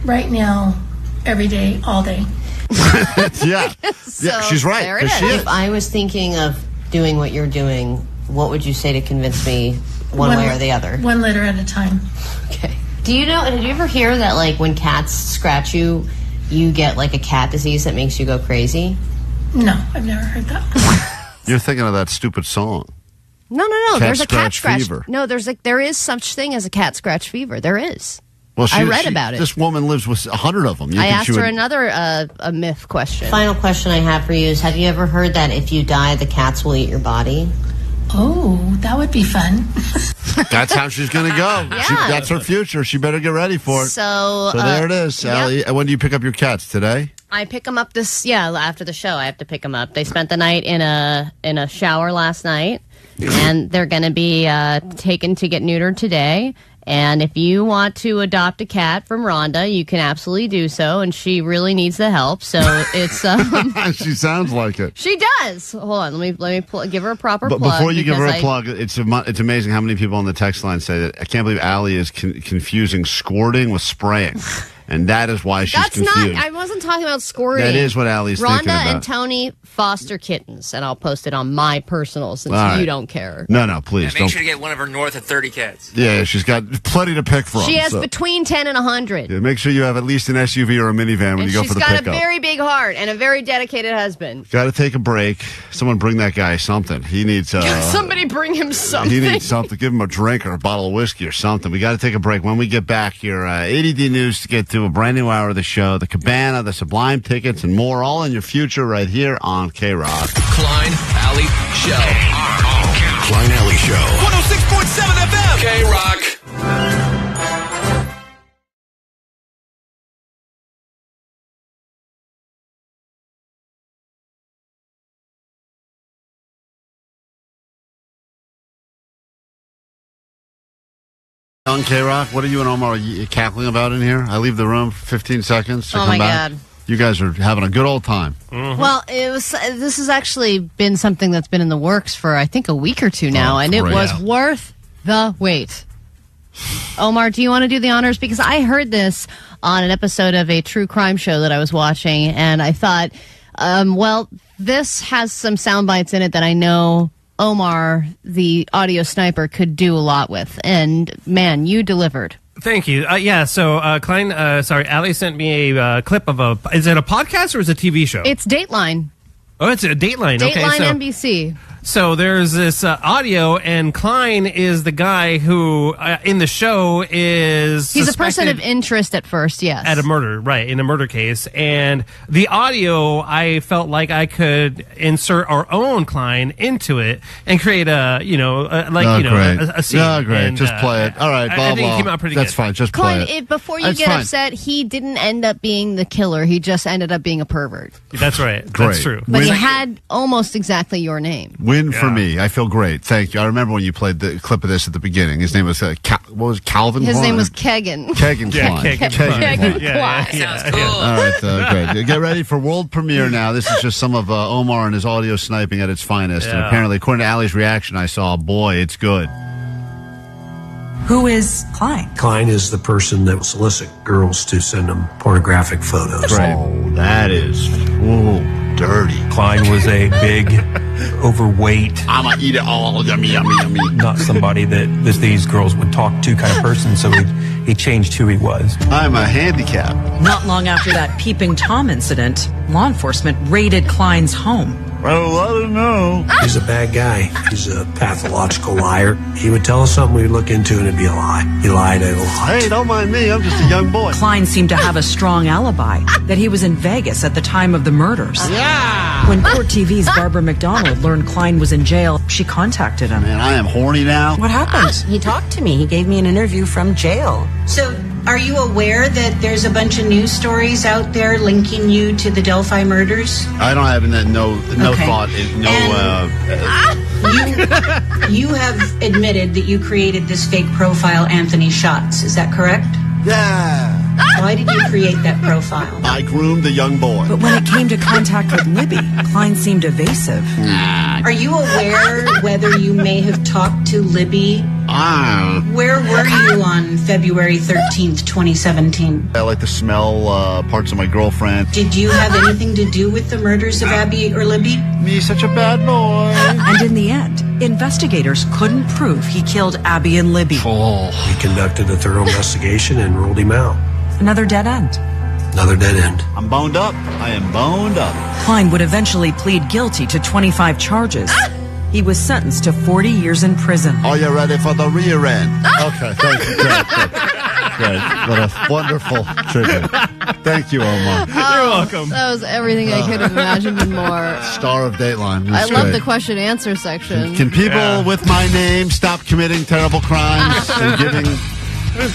Right now, every day, all day. Yeah, she's right. There it 'cause is. she If I was thinking of doing what you're doing, what would you say to convince me one way or the other? 1 liter at a time. Okay. Did you ever hear that, like, when cats scratch you, you get, like, a cat disease that makes you go crazy? No, I've never heard that. You're thinking of that stupid song. No. Cat There's a cat scratch scratch fever. No, there is such thing as a cat scratch fever. There is. Well, I read about it. This woman lives with 100 of them. I asked her another a myth question. Final question I have for you is, have you ever heard that if you die, the cats will eat your body? Oh, that would be fun. That's how she's going to go. Yeah. That's her future. She better get ready for it. So there it is. Allie, when do you pick up your cats? Today? I pick them up after the show. I have to pick them up. They spent the night in a shower last night, and they're going to be taken to get neutered today. And if you want to adopt a cat from Rhonda, you can absolutely do so. And she really needs the help. So it's she sounds like it. She does. Hold on, let me give her a proper But plug. before you give her a plug, it's amazing how many people on the text line say that I can't believe Allie is confusing squirting with spraying. And that is why she's confused. I wasn't talking about squirting. That is what Allie's thinking about. Rhonda and Tony foster kittens, and I'll post it on my personal since you don't care. No, please. Make sure to get one of her north of 30 cats. Yeah, she's got plenty to pick from. She has between 10 and 100. Yeah, make sure you have at least an SUV or a minivan when you go for the pickup. She's got a very big heart and a very dedicated husband. Got to take a break. Someone bring that guy something. He needs... somebody bring him something. He needs something. Give him a drink or a bottle of whiskey or something. We got to take a break. When we get back here, ADD News to get to a brand new hour of the show, the Cabana, the Sublime tickets, and more, all in your future right here on KROQ. Klein Alley Show. Klein Alley Show. 106.7 FM. KROQ. On KROQ, what are you and Omar cackling about in here? I leave the room for 15 seconds to Oh come my back. God. You guys are having a good old time. Mm-hmm. Well, this has actually been something that's been in the works for, I think, a week or two now, and it was worth the wait. Omar, do you want to do the honors? Because I heard this on an episode of a true crime show that I was watching, and I thought, this has some sound bites in it that I know Omar, the audio sniper, could do a lot with. And, man, you delivered. Thank you. So Klein, Allie sent me a clip of is it a podcast or is it a TV show? It's Dateline. Oh, it's a Dateline. Dateline NBC. So there's this audio, and Klein is the guy who, in the show, is He's a person of interest at first, yes. At a murder, right, in a murder case. And the audio, I felt like I could insert our own Klein into it and create a scene. Yeah, great. And, just play it. All right, blah, I think blah. it came out pretty That's good. fine. Just play Klein, it. Before you get upset, he didn't end up being the killer. He just ended up being a pervert. That's right. Great. That's true. But he had almost exactly your name. Win for me. I feel great. Thank you. I remember when you played the clip of this at the beginning. His name was Calvin His Klein? name was Kegan. Kegan Klein. Kegan Klein. Sounds cool. All right, great. Get ready for world premiere now. This is just some of Omar and his audio sniping at its finest. And apparently, according to Allie's reaction, I saw, boy, it's good. Who is Klein? Klein is the person that will solicit girls to send them pornographic photos. Right. Oh, that is dirty. Klein was a big, overweight. I'ma eat it all. Yummy, yummy, yummy. Not somebody that these girls would talk to kind of person, so he changed who he was. I'm a handicap. Not long after that Peeping Tom incident, law enforcement raided Klein's home. Well, I don't know. He's a bad guy. He's a pathological liar. He would tell us something we'd look into and it'd be a lie. He lied a lot. Hey, don't mind me. I'm just a young boy. Klein seemed to have a strong alibi that he was in Vegas at the time of the murders. Yeah. When Court TV's Barbara McDonald learned Klein was in jail, she contacted him. Man, I am horny now. What happened? He talked to me. He gave me an interview from jail. So, are you aware that there's a bunch of news stories out there linking you to the Delphi murders? I don't have no Okay. thought. You have admitted that you created this fake profile, Anthony Schatz. Is that correct? Yeah. Why did you create that profile? I groomed a young boy. But when it came to contact with Libby, Klein seemed evasive. Are you aware whether you may have talked to Libby Where were you on February 13th, 2017? I like to smell parts of my girlfriend. Did you have anything to do with the murders of Abby or Libby? Me, such a bad boy. And in the end, investigators couldn't prove he killed Abby and Libby. We conducted a thorough investigation and ruled him out. Another dead end. Another dead end. I'm boned up. I am boned up. Klein would eventually plead guilty to 25 charges. He was sentenced to 40 years in prison. Are you ready for the rear end? Okay, thank you. Great. What a wonderful tribute. Thank you, Omar. You're welcome. That was everything I could have imagined and more. Star of Dateline. I love the question answer section. Can people with my name stop committing terrible crimes and giving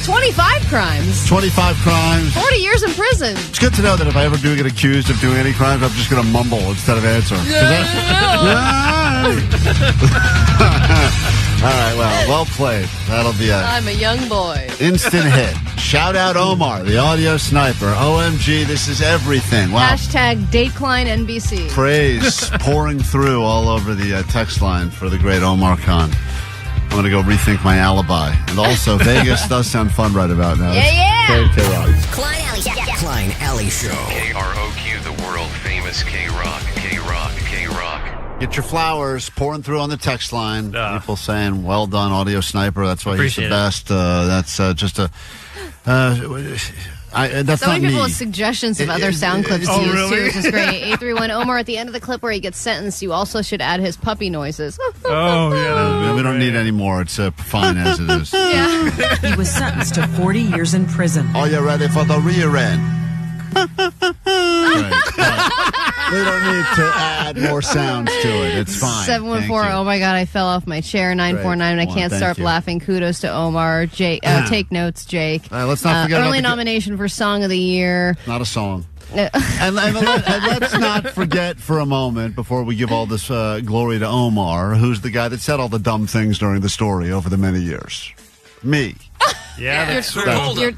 25 crimes. 25 crimes. 40 years in prison. It's good to know that if I ever do get accused of doing any crimes, I'm just going to mumble instead of answer. All right, well played. That'll be I'm a young boy. Instant hit. Shout out Omar, the audio sniper. OMG, this is everything. Wow. Hashtag Dateline NBC. Praise pouring through all over the text line for the great Omar Khan. I'm going to go rethink my alibi. And also, Vegas does sound fun right about now. Yeah. K-Rock. Klein Alley Show. Klein Alley Show. KROQ, the world famous KROQ. KROQ. Get your flowers pouring through on the text line. People saying, well done, audio sniper. That's why he's the best. That's just a... that's so not many people me. with suggestions of other sound clips to use, really? too, which is great. 831 Omar, at the end of the clip where he gets sentenced, you also should add his puppy noises. Oh, yeah. We don't need any more. It's fine as it is. Yeah. He was sentenced to 40 years in prison. Are you ready for the rear end? Right. We don't need to add more sounds to it. It's fine. 714, oh my God, I fell off my chair. 949, I can't stop laughing. Kudos to Omar. Jake, take notes, Jake. Let's not forget early nomination for Song of the Year. Not a song. and let's not forget for a moment, before we give all this glory to Omar, who's the guy that said all the dumb things during the story over the many years. Me. Yeah, that's true. You're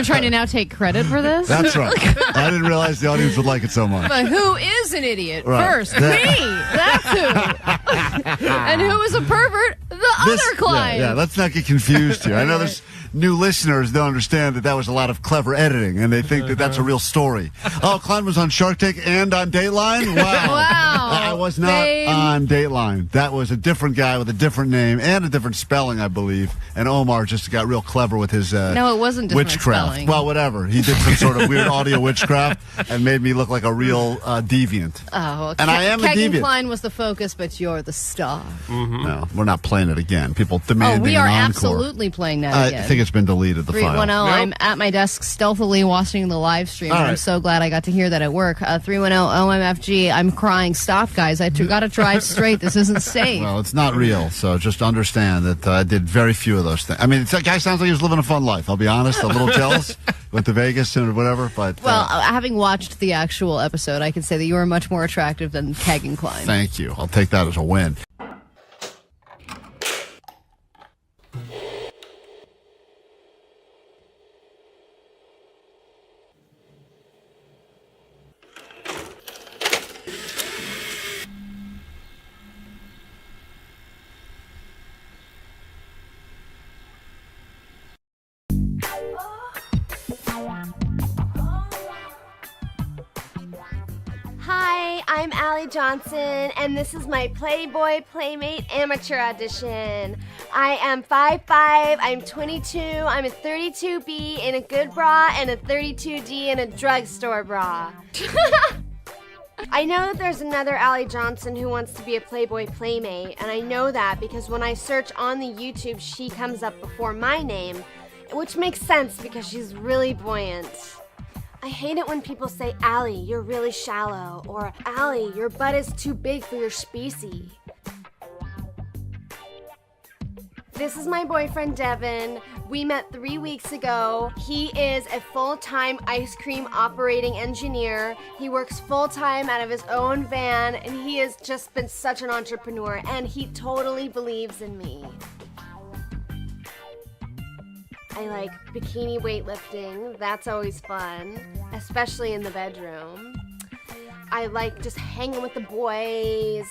trying to now take credit for this? That's right. I didn't realize the audience would like it so much. But who is an idiot first? Me. That's who. And who is a pervert? The other Klein. Yeah, let's not get confused here. I know there's new listeners don't understand that was a lot of clever editing, and they think that that's a real story. Oh, Klein was on Shark Tank and on Dateline? Wow. I was not on Dateline. That was a different guy with a different name and a different spelling, I believe. And Omar just got real clever with his no, it wasn't different witchcraft. Spelling. Well, whatever. He did some sort of weird audio witchcraft and made me look like a real deviant. Oh, well, and I am a deviant. Klein was the focus, but you're the star. Mm-hmm. No, we're not playing it again. People demanding we are an encore. absolutely playing that again. I think it's been deleted, the file. 310, I'm at my desk stealthily watching the live stream. Right. I'm so glad I got to hear that at work. 310, OMFG, I'm crying. Stop, guys. I got to drive straight. This isn't safe. Well, it's not real, so just understand that I did very few of those things. I mean, that guy sounds like he was living a fun life. I'll be honest, a little jealous. Went to Vegas and whatever, but... Well, having watched the actual episode, I can say that you are much more attractive than Keg and Klein. Thank you. I'll take that as a win. Hi, I'm Allie Johnson, and this is my Playboy Playmate amateur audition. I am 5'5", I'm 22, I'm a 32B in a good bra and a 32D in a drugstore bra. I know that there's another Allie Johnson who wants to be a Playboy Playmate, and I know that because when I search on the YouTube, she comes up before my name, which makes sense because she's really buoyant. I hate it when people say, Allie, you're really shallow, or Allie, your butt is too big for your species. This is my boyfriend, Devin. We met 3 weeks ago. He is a full-time ice cream operating engineer. He works full-time out of his own van, and he has just been such an entrepreneur, and he totally believes in me. I like bikini weightlifting. That's always fun, especially in the bedroom. I like just hanging with the boys,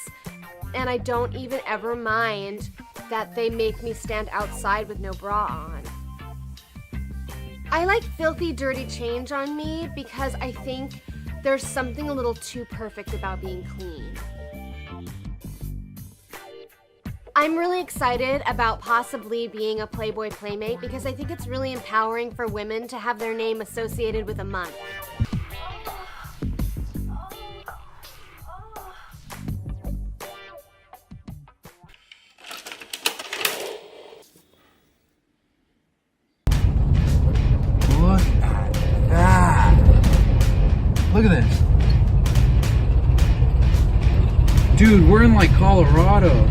and I don't even ever mind that they make me stand outside with no bra on. I like filthy, dirty change on me because I think there's something a little too perfect about being clean. I'm really excited about possibly being a Playboy Playmate because I think it's really empowering for women to have their name associated with a month. Look at that. Look at this. Dude, we're in like Colorado.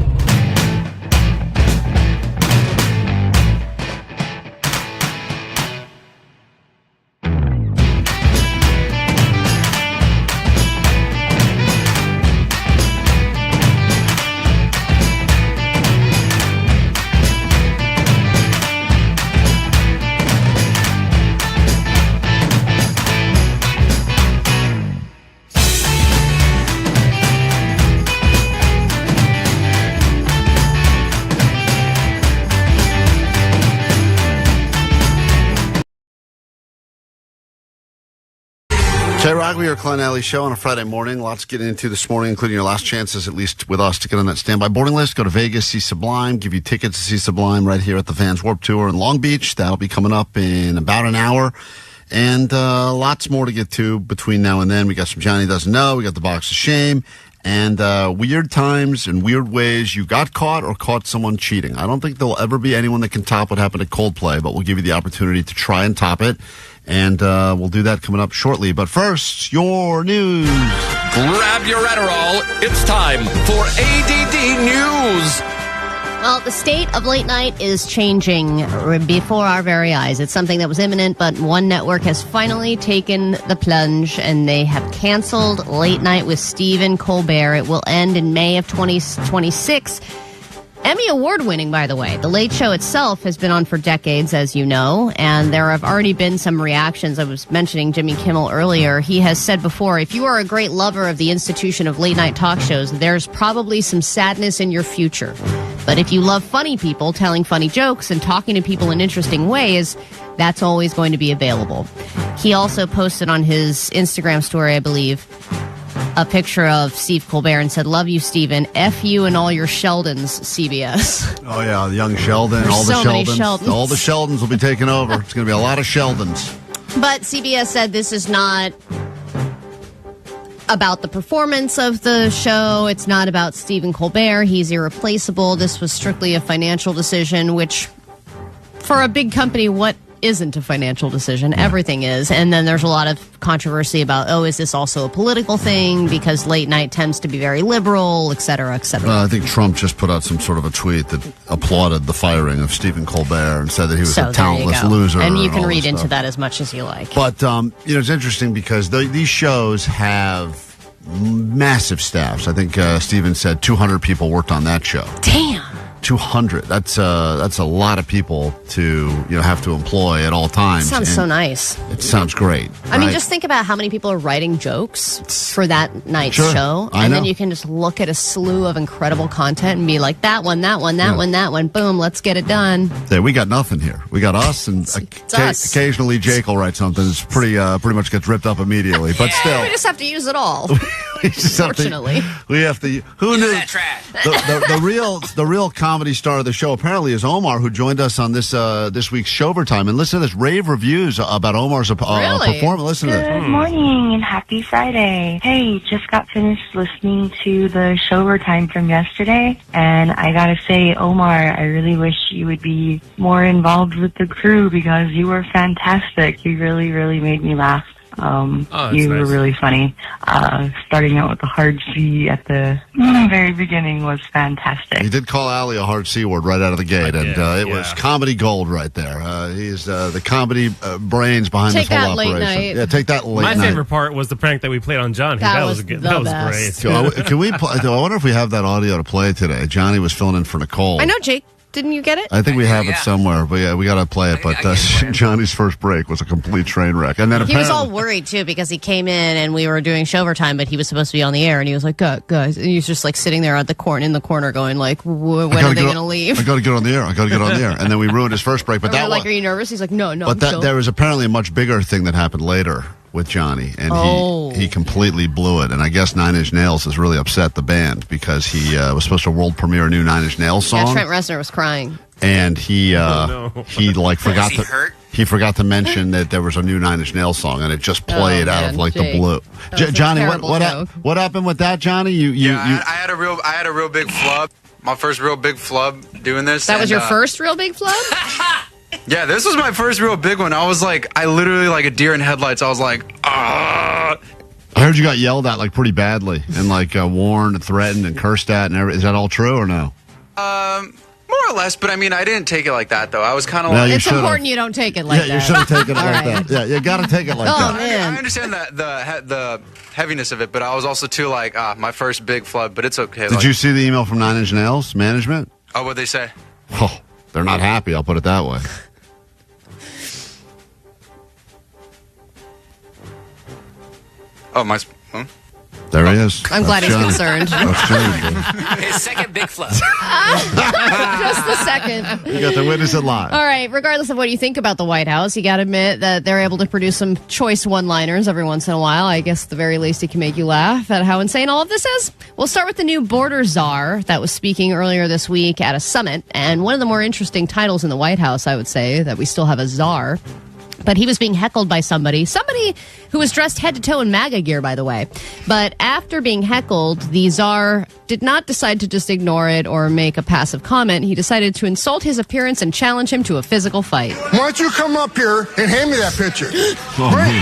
KROQ, we are Klein Alley Show on a Friday morning. Lots to get into this morning, including your last chances, at least with us, to get on that standby boarding list. Go to Vegas, see Sublime, give you tickets to see Sublime right here at the Vans Warped Tour in Long Beach. That'll be coming up in about an hour. And lots more to get to between now and then. We got some Johnny Doesn't Know. We got the Box of Shame. And weird times and weird ways you got caught or caught someone cheating. I don't think there'll ever be anyone that can top what happened at Coldplay, but we'll give you the opportunity to try and top it. And we'll do that coming up shortly. But first, your news. Grab your Adderall. It's time for ADD News. Well, the state of late night is changing before our very eyes. It's something that was imminent, but one network has finally taken the plunge, and they have canceled Late Night with Stephen Colbert. It will end in May of 2026. Emmy Award-winning, by the way. The Late Show itself has been on for decades, as you know, and there have already been some reactions. I was mentioning Jimmy Kimmel earlier. He has said before, if you are a great lover of the institution of late-night talk shows, there's probably some sadness in your future. But if you love funny people telling funny jokes and talking to people in interesting ways, that's always going to be available. He also posted on his Instagram story, I believe, a picture of Steve Colbert and said, "Love you, Stephen. F you and all your Sheldons, CBS." Oh, yeah, the young Sheldon, There's all the so many Sheldons. Sheldons. All the Sheldons will be taken over. It's going to be a lot of Sheldons. But CBS said this is not about the performance of the show. It's not about Stephen Colbert. He's irreplaceable. This was strictly a financial decision, which for a big company, what isn't a financial decision? Everything is. And then there's a lot of controversy about, is this also a political thing? Because late night tends to be very liberal, et cetera, et cetera. I think Trump just put out some sort of a tweet that applauded the firing of Stephen Colbert and said that he was a talentless loser. And you can read into that as much as you like. But, it's interesting because these shows have massive staffs. I think Stephen said 200 people worked on that show. Damn. 200. That's a lot of people to have to employ at all times. Sounds so nice. It sounds great. I mean, just think about how many people are writing jokes for that night's show, and then you can just look at a slew of incredible content and be like, that one, that one, that one, that one. Boom, let's get it done. Yeah, we got nothing here. We got us, and occasionally Jake will write something. It's pretty much gets ripped up immediately. But still, we just have to use it all. Unfortunately, we have to. Who knew? The real comedy star of the show apparently is Omar, who joined us on this week's Showvertime. And listen to this rave reviews about Omar's performance. Listen to this. Good morning and happy Friday. Hey, just got finished listening to the Showvertime from yesterday, and I gotta say, Omar, I really wish you would be more involved with the crew because you were fantastic. You really, really made me laugh. You were really funny. Starting out with the hard C at the very beginning was fantastic. He did call Allie a hard C word right out of the gate, and it was comedy gold right there. He's the comedy brains behind this whole operation. Night. Yeah, take that late My night. favorite part was the prank that we played on John. That was good. That was great. Can we? I wonder if we have that audio to play today. Johnny was filling in for Nicole. I know Jake Didn't you get it? I think we have it somewhere, but yeah, we got to play it. But Johnny's first break was a complete train wreck, and then he was all worried too because he came in and we were doing show overtime, but he was supposed to be on the air, and he was like, "Guys," and he was just like sitting there at the corner, going like, "When are they going to leave?" I got to get on the air. And then we ruined his first break. But that like, "Are you nervous?" He's like, "No." But there was apparently a much bigger thing that happened later with Johnny, and he completely blew it. And I guess Nine Inch Nails has really upset the band because he was supposed to world premiere a new Nine Inch Nails song. Yeah, Trent Reznor was crying. And he forgot to mention that there was a new Nine Inch Nails song, and it just played out of like the blue. Johnny, what happened with that, Johnny? I had a real big flub. My first real big flub doing this. That was your first real big flub? Yeah, this was my first real big one. I was like, I literally like a deer in headlights. I was like, ah. I heard you got yelled at like pretty badly and like warned and threatened and cursed at and everything. Is that all true or no? More or less, but I mean, I didn't take it like that, though. I was kind of like... It's important you don't take it like that. Yeah, you shouldn't take it like that. Yeah, you got to take it like that. Man. I understand the heaviness of it, but I was also, too, like, my first big flub, but it's okay. Did you see the email from Nine Inch Nails management? Oh, what'd they say? Oh, they're not happy, I'll put it that way. Oh, my... Huh? There he is. I'm glad he's concerned. That's Johnny. His second big flub. Just the second. You got to witness it live. All right, regardless of what you think about the White House, you got to admit that they're able to produce some choice one-liners every once in a while. I guess the very least it can make you laugh at how insane all of this is. We'll start with the new border czar that was speaking earlier this week at a summit. And one of the more interesting titles in the White House, I would say, that we still have a czar. But he was being heckled by somebody who was dressed head to toe in MAGA gear, by the way. But after being heckled, the czar did not decide to just ignore it or make a passive comment. He decided to insult his appearance and challenge him to a physical fight. Why don't you come up here and hand me that picture? Bring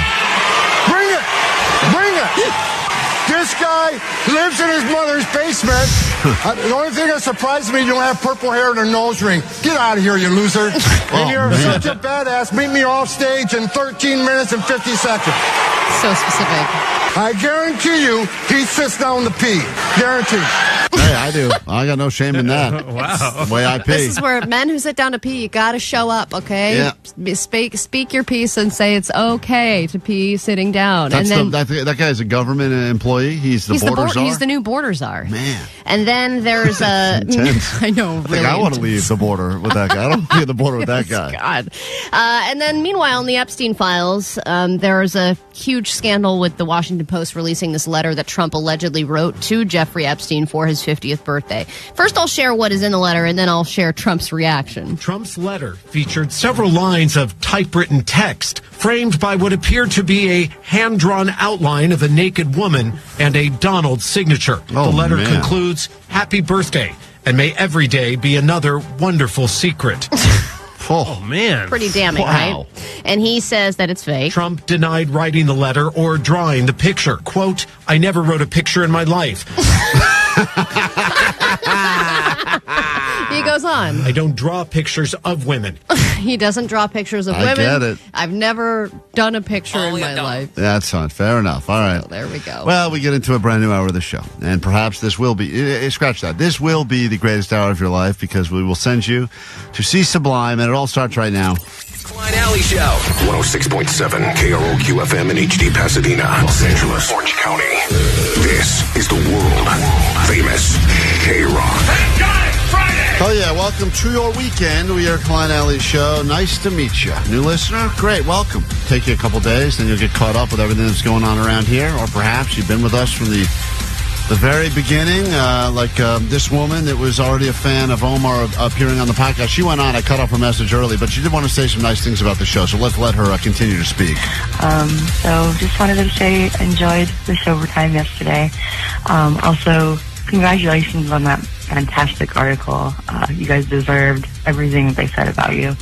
it! This guy lives in his mother's basement. The only thing that surprises me, you don't have purple hair and a nose ring. Get out of here, you loser. And you're such a badass. Meet me off stage in 13 minutes and 50 seconds. So specific. I guarantee you, he sits down to pee. Guarantee. Hey, I do. I got no shame in that. Wow. That's the way I pee. This is where men who sit down to pee, you got to show up, okay? Yeah. Speak your piece and say it's okay to pee sitting down. That guy's a government employee. He's the border czar. He's the new border czar. Man. And then there's a... I know, really. I think I want to leave the border with that guy. I don't want to be at the border with that guy. God. And then meanwhile, in the Epstein files, there's a huge scandal with the Washington Post releasing this letter that Trump allegedly wrote to Jeffrey Epstein for his 50th birthday. First, I'll share what is in the letter, and then I'll share Trump's reaction. Trump's letter featured several lines of typewritten text framed by what appeared to be a hand-drawn outline of a naked woman and a Donald signature. The letter concludes, "Happy birthday, and may every day be another wonderful secret." Oh, man. Pretty damning, right? And he says that it's fake. Trump denied writing the letter or drawing the picture. Quote, "I never wrote a picture in my life." He goes on. "I don't draw pictures of women." He doesn't draw pictures of women. I get it. I've never done a picture in my life. That's fine. Fair enough. All right. So there we go. Well, we get into a brand new hour of the show. And perhaps this will be, scratch that. This will be the greatest hour of your life because we will send you to see Sublime. And it all starts right now. Klein Alley Show. 106.7 KROQ FM in HD Pasadena, Los Angeles, Orange County. This is the world famous KROQ. Oh, yeah. Welcome to your weekend. We are Klein Alley Show. Nice to meet you. New listener? Great. Welcome. Take you a couple days, then you'll get caught up with everything that's going on around here. Or perhaps you've been with us from the very beginning, this woman that was already a fan of Omar appearing on the podcast. She went on. I cut off her message early, but she did want to say some nice things about the show, so let's let her continue to speak. So just wanted to say enjoyed the show time yesterday. Also, congratulations on that fantastic article. You guys deserved everything that they said about you.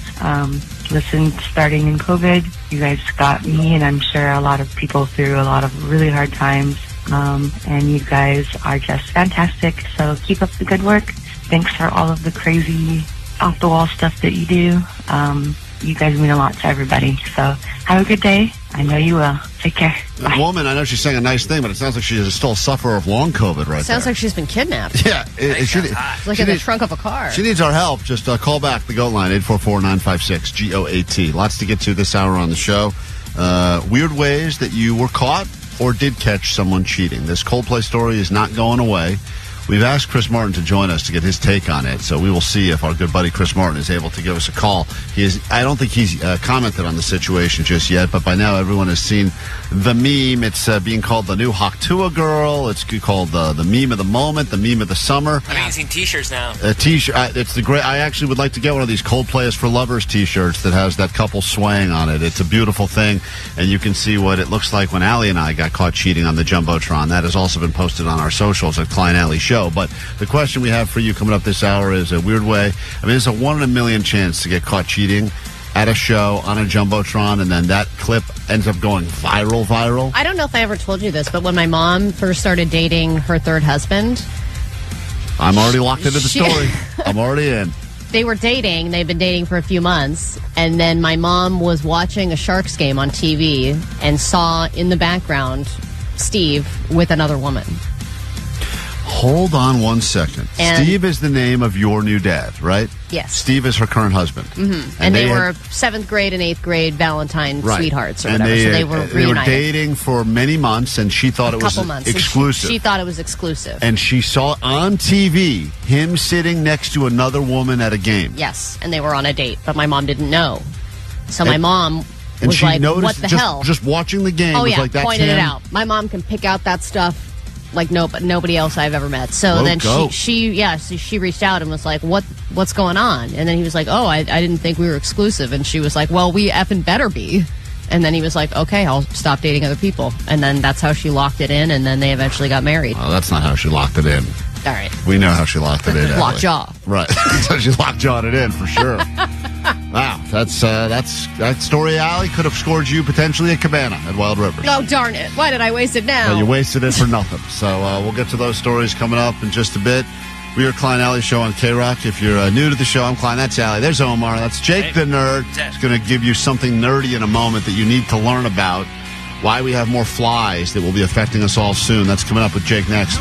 Listen, starting in COVID, you guys got me, and I'm sure a lot of people through a lot of really hard times. And you guys are just fantastic. So keep up the good work. Thanks for all of the crazy off-the-wall stuff that you do. You guys mean a lot to everybody. So have a good day. I know you will. Take care. That woman, I know she's saying a nice thing, but it sounds like she is still a sufferer of long COVID right Sounds there. like she's been kidnapped. Yeah. Like in the trunk of a car. She needs our help. Just call back the GOAT line, 844-956-GOAT. Lots to get to this hour on the show. Weird ways that you were caught or did catch someone cheating. This Coldplay story is not going away. We've asked Chris Martin to join us to get his take on it, so we will see if our good buddy Chris Martin is able to give us a call. I don't think he's commented on the situation just yet, but by now everyone has seen the meme. It's being called the new Haktua girl. It's called the meme of the moment, the meme of the summer. I'm using T-shirts now. T-shirt. It's the great. I actually would like to get one of these Coldplay is for Lovers T-shirts that has that couple swaying on it. It's a beautiful thing, and you can see what it looks like when Allie and I got caught cheating on the Jumbotron. That has also been posted on our socials at Klein Alley Show. But the question we have for you coming up this hour is a weird way. I mean, it's a 1 in a million chance to get caught cheating at a show on a Jumbotron, and then that clip ends up going viral. I don't know if I ever told you this, but when my mom first started dating her third husband, I'm already locked into the story. I'm already in. They were dating. They'd been dating for a few months. And then my mom was watching a Sharks game on TV and saw in the background Steve with another woman. Hold on one second. And Steve is the name of your new dad, right? Yes. Steve is her current husband. Mm-hmm. And they were 7th grade and 8th grade Valentine sweethearts or and whatever. So they were They were reunited. dating for many months, and she thought it was exclusive. She thought it was exclusive. And she saw on TV him sitting next to another woman at a game. Yes, and they were on a date, but my mom didn't know. So my mom and was she like, noticed, what the hell? Just watching the game Oh, was yeah, like, that's pointed him. it out. My mom can pick out that stuff like nobody else I've ever met. So then she reached out and was like, what's going on? And then he was like, oh, I didn't think we were exclusive. And she was like, well, we effing better be. And then he was like, okay, I'll stop dating other people. And then that's how she locked it in, and then they eventually got married. Oh, that's not how she locked it in. All right. We know how she locked it in. Lockjaw. Right. So she lockjawed it in for sure. Wow. That story, Allie, could have scored you potentially a cabana at Wild Rivers. Oh, darn it. Why did I waste it now? Well, you wasted it for nothing. So we'll get to those stories coming up in just a bit. We are Klein Alley Show on KROQ. If you're new to the show, I'm Klein. That's Allie. There's Omar. That's Jake the Nerd. He's going to give you something nerdy in a moment that you need to learn about. Why we have more flies that will be affecting us all soon. That's coming up with Jake next.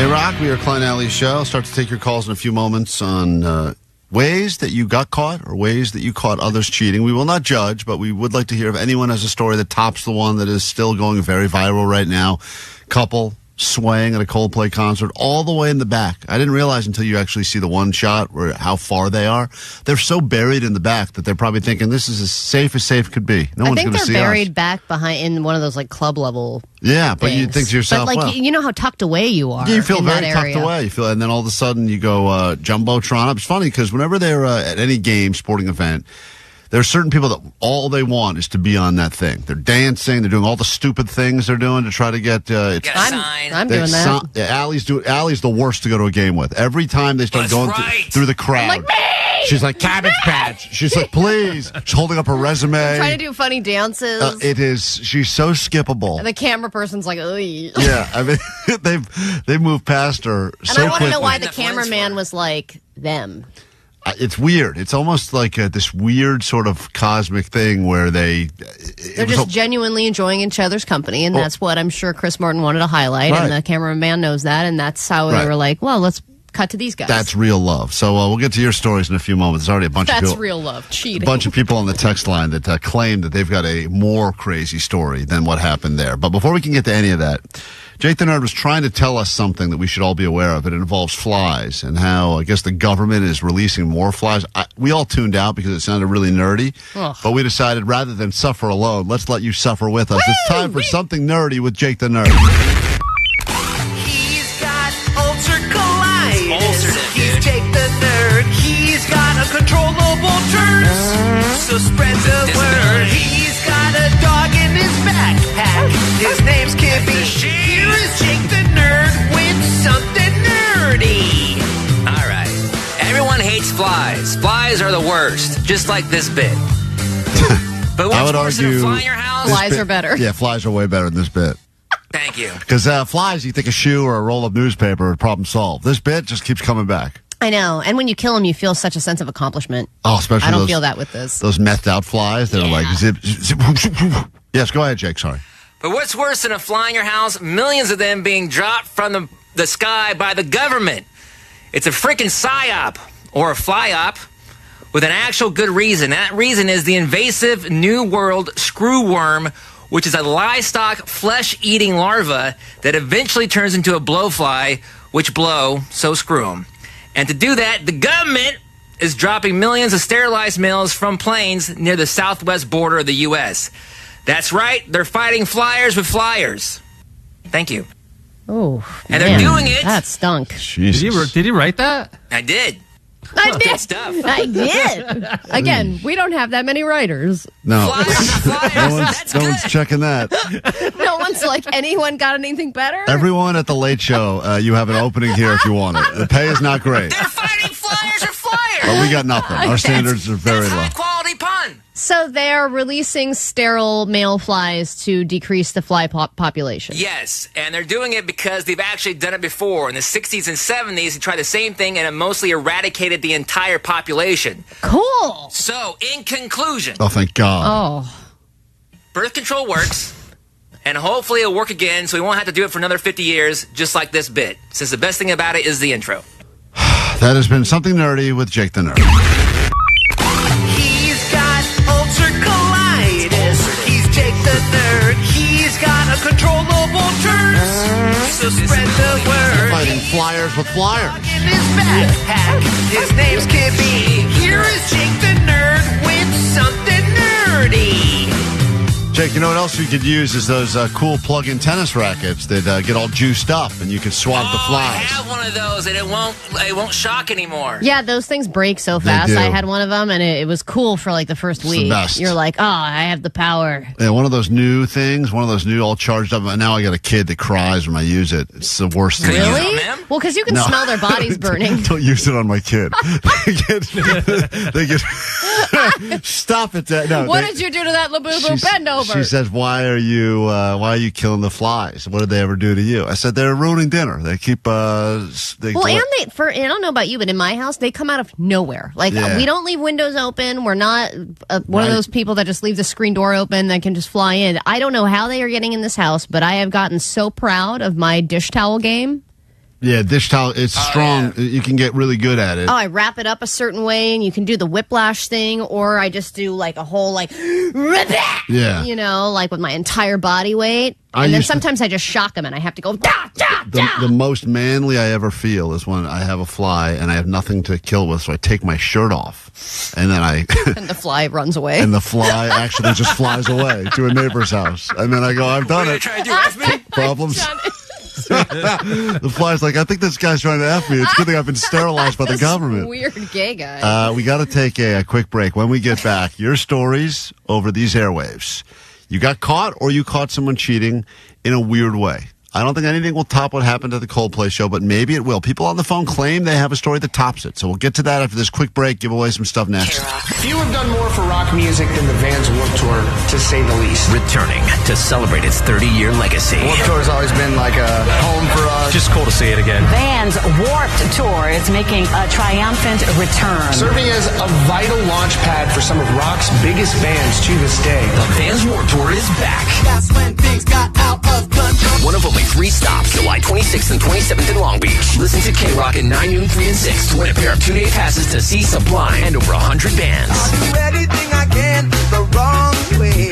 K-Rock, we are Klein Alley's show. I'll start to take your calls in a few moments on ways that you got caught or ways that you caught others cheating. We will not judge, but we would like to hear if anyone has a story that tops the one that is still going very viral right now. Couple swaying at a Coldplay concert all the way in the back. I didn't realize until you actually see the one shot where how far they are. They're so buried in the back that they're probably thinking this is as safe could be. No one's going to see us. I think they're buried back behind in one of those like club level. Yeah, but you think to yourself, but like well, you know how tucked away you are. Yeah, you feel in very that tucked area. away. You feel, and then all of a sudden you go jumbotron up. It's funny because whenever they're at any game, sporting event, there are certain people that all they want is to be on that thing.Ey're dancing. They're doing all the stupid things they're doing to try to get. I'm doing that. Allie's the worst to go to a game with. Every time they start going through the crowd, I'm like, me! She's like, Cabbage Patch. She's like, please. She's holding up her resume. Trying to do funny dances. She's so skippable. And the camera person's like, ugh. Yeah, I mean, they've moved past her And so I want to know quickly. why the cameraman was like them. It's weird. It's almost like this weird sort of cosmic thing where they're just genuinely enjoying each other's company, and that's what I'm sure Chris Martin wanted to highlight, Right. and the cameraman knows that, and that's how they were like, well, let's cut to these guys. That's real love. So we'll get to your stories in a few moments. There's already a bunch of That's people. real love. Cheating. A bunch of people on the text line that claim that they've got a more crazy story than what happened there. But before we can get to any of that, Jake the Nerd was trying to tell us something that we should all be aware of. It involves flies and how, I guess, the government is releasing more flies. We all tuned out because it sounded really nerdy. Ugh. But we decided rather than suffer alone, let's let you suffer with us. It's time for something nerdy with Jake the Nerd. He's got ulcer colitis. He's Jake the Nerd. He's got uncontrollable turns. So spread the word. He's got a dog in his backpack. His name's Kippy. Here is Jake the Nerd with something nerdy. All right. Everyone hates flies. Flies are the worst, just like this bit. But I what's would worse than argue a fly in your house? Flies are better. Yeah, flies are way better than this bit. Thank you. Because flies, you think a shoe or a roll of newspaper, problem solved. This bit just keeps coming back. I know. And when you kill them, you feel such a sense of accomplishment. Oh, especially I don't those, feel that with this. Those methed out flies. They're like zip, zip. Yes, go ahead, Jake. Sorry. But what's worse than a fly in your house? Millions of them being dropped from the sky by the government. It's a freaking psyop or a flyop with an actual good reason. That reason is the invasive New World screwworm, which is a livestock flesh-eating larva that eventually turns into a blowfly, which blow, so screw 'em. And to do that, the government is dropping millions of sterilized males from planes near the southwest border of the U.S. That's right, they're fighting flyers with flyers. Thank you. Oh, And they're doing it. That stunk. Did he write that? I did. I did. Good stuff. I did. Again, we don't have that many writers. No. No one's checking that. No one's like, anyone got anything better? Everyone at the Late Show, you have an opening here if you want it. The pay is not great. They're fighting flyers with flyers. But we got nothing. Our standards are very low. Quality pun. So they're releasing sterile male flies to decrease the fly population. Yes, and they're doing it because they've actually done it before. In the 60s and 70s, they tried the same thing and it mostly eradicated the entire population. Cool. So, in conclusion, Oh, thank God. Oh. birth control works, and hopefully it'll work again so we won't have to do it for another 50 years, just like this bit, since the best thing about it is the intro. That has been something nerdy with Jake the Nerd. He's got ulcer colitis. He's Jake the Nerd. He's got uncontrollable turns. So spread the word. Fighting flyers with flyers. In his backpack. His name's Kippy. Here is Jake the Nerd with something nerdy. Jake, you know what else we could use is those cool plug-in tennis rackets that get all juiced up and you can swat the I flies. have one of those, and it won't shock anymore. Yeah, those things break so They fast. do. I had one of them, and it was cool for like the first the week. best. You're like, oh, I have the power. Yeah, one of those new things, one of those new all charged up. And now I got a kid that cries when I use it. It's the worst thing. Really? Well, because you can No. smell their bodies burning. Don't use it on my kid. they get stop it. No, What did you do to that Labubu? Bend over. She says, why are you killing the flies? What did they ever do to you? I said, they're ruining dinner. They keep, Well, and I don't know about you, but in my house, they come out of nowhere. Like, Yeah. we don't leave windows open. We're not one Right. of those people that just leave the screen door open that can just fly in. I don't know how they are getting in this house, but I have gotten so proud of my dish towel game Yeah, dish towel, it's strong. Yeah. You can get really good at it. Oh, I wrap it up a certain way, and you can do the whiplash thing, or I just do like a whole yeah. You know, like with my entire body weight. And then sometimes I just shock them, and I have to go, The most manly I ever feel is when I have a fly, and I have nothing to kill with, so I take my shirt off, and then and the fly runs away. And the fly actually just flies away to a neighbor's house. And then I go, I've done it. Try to do F me? Problems. The fly's like, I think this guy's trying to F me. It's a good thing I've been sterilized by the government. Weird gay guy. We got to take a quick break. When we get back, your stories over these airwaves. You got caught, or you caught someone cheating in a weird way. I don't think anything will top what happened at the Coldplay show, but maybe it will. People on the phone claim they have a story that tops it. So we'll get to that after this quick break. Give away some stuff next. Few have done more for rock music than the Vans Warped Tour, to say the least. Returning to celebrate its 30-year legacy. Warped Tour has always been like a home for us. Just cool to see it again. Vans Warped Tour is making a triumphant return. Serving as a vital launch pad for some of rock's biggest bands to this day. The Vans Warped Tour is back. That's when things got out of control. One of only 3 stops, July 26th and 27th in Long Beach. Listen to KROQ at 9, noon, 3, and 6 to win a pair of 2-day passes to see Sublime and over 100 bands. I'll do anything I can the wrong way.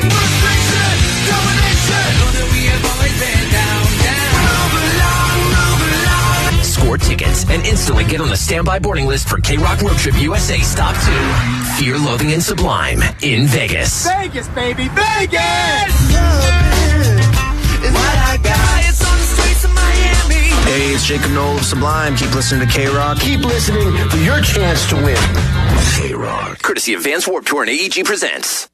Score tickets and instantly get on the standby boarding list for KROQ Road Trip USA Stop 2. Fear, Loathing, and Sublime in Vegas. Vegas, baby, Vegas! Is what I got. It's on the streets of Miami. Hey, it's Jacob Noel of Sublime. Keep listening to KROQ. Keep listening for your chance to win. KROQ. Courtesy of Vans Warped Tour and AEG presents.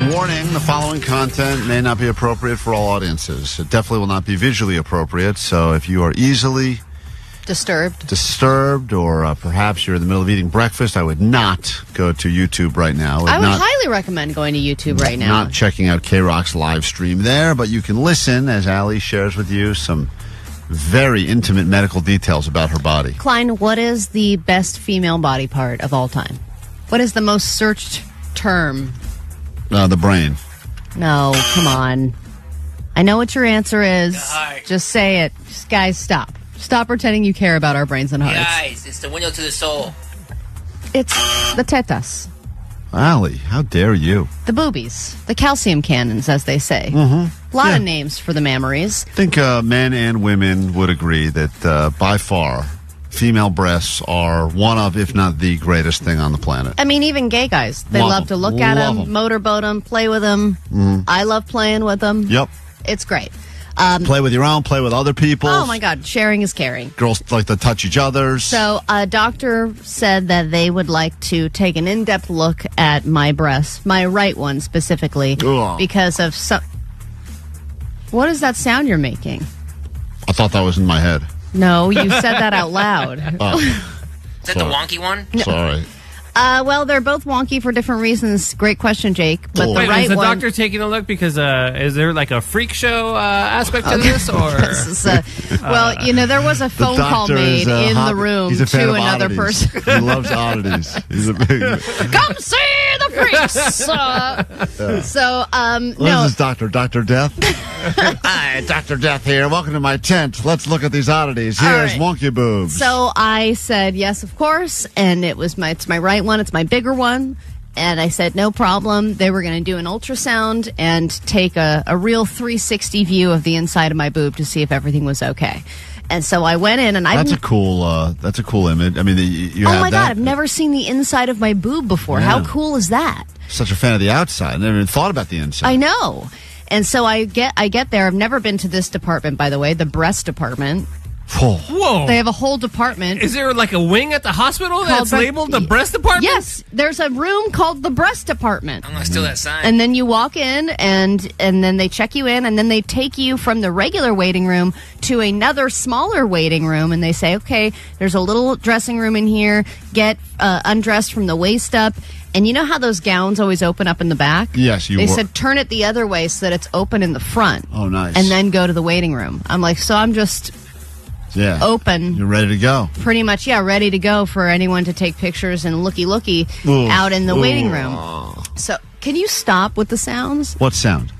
Warning, the following content may not be appropriate for all audiences. It definitely will not be visually appropriate, so if you are easily disturbed, or perhaps you're in the middle of eating breakfast, I would not go to YouTube right now. I would highly recommend going to YouTube right now. Not checking out KROQ's live stream there, but you can listen as Allie shares with you some very intimate medical details about her body. Klein, what is the best female body part of all time? What is the most searched term? The brain. No, come on. I know what your answer is. Just say it. Just, guys, stop. Stop pretending you care about our brains and hearts. Guys, it's the window to the soul. It's the tetas. Allie, how dare you? The boobies. The calcium cannons, as they say. Mm-hmm. A lot of names for the mammaries. I think men and women would agree that by far, female breasts are one of, if not the greatest thing on the planet. I mean, even gay guys. They love to look at them, motorboat them, play with them. I love playing with them. Yep. It's great. Play with your own, play with other people's. Oh, my God. Sharing is caring. Girls like to touch each other's. So a doctor said that they would like to take an in-depth look at my breasts, my right one specifically, because of some... What is that sound you're making? I thought that was in my head. No, you said that out loud. Is that the wonky one? No. Sorry. Well, they're both wonky for different reasons. Great question, Jake. But the Wait, right is the one... doctor taking a look because is there like a freak show aspect to this, or? Well, you know, there was a phone call made in the room to another person. He loves oddities. He's a big... Come see the freaks. What is this, Dr. Death? Hi, Dr. Death here. Welcome to my tent. Let's look at these oddities. Here's wonky boobs. So I said yes, of course, and it's my right one. It's my bigger one. And I said, no problem. They were going to do an ultrasound and take a real 360 view of the inside of my boob to see if everything was okay. And so I went in, and that's a cool image. I mean, you have my that. God, I've never seen the inside of my boob before. Yeah. How cool is that? Such a fan of the outside. I never even thought about the inside. I know. And so I get there. I've never been to this department, by the way, the breast department. Whoa. They have a whole department. Is there like a wing at the hospital that's labeled the breast department? Yes, there's a room called the breast department. I'm going to steal that sign. And then you walk in, and then they check you in, and then they take you from the regular waiting room to another smaller waiting room, and they say, okay, there's a little dressing room in here. Get undressed from the waist up. And you know how those gowns always open up in the back? Yes, They said turn it the other way so that it's open in the front. Oh, nice. And then go to the waiting room. I'm like, so I'm just... open. You're ready to go. Pretty much, ready to go for anyone to take pictures and looky out in the waiting room. So, can you stop with the sounds? What sound?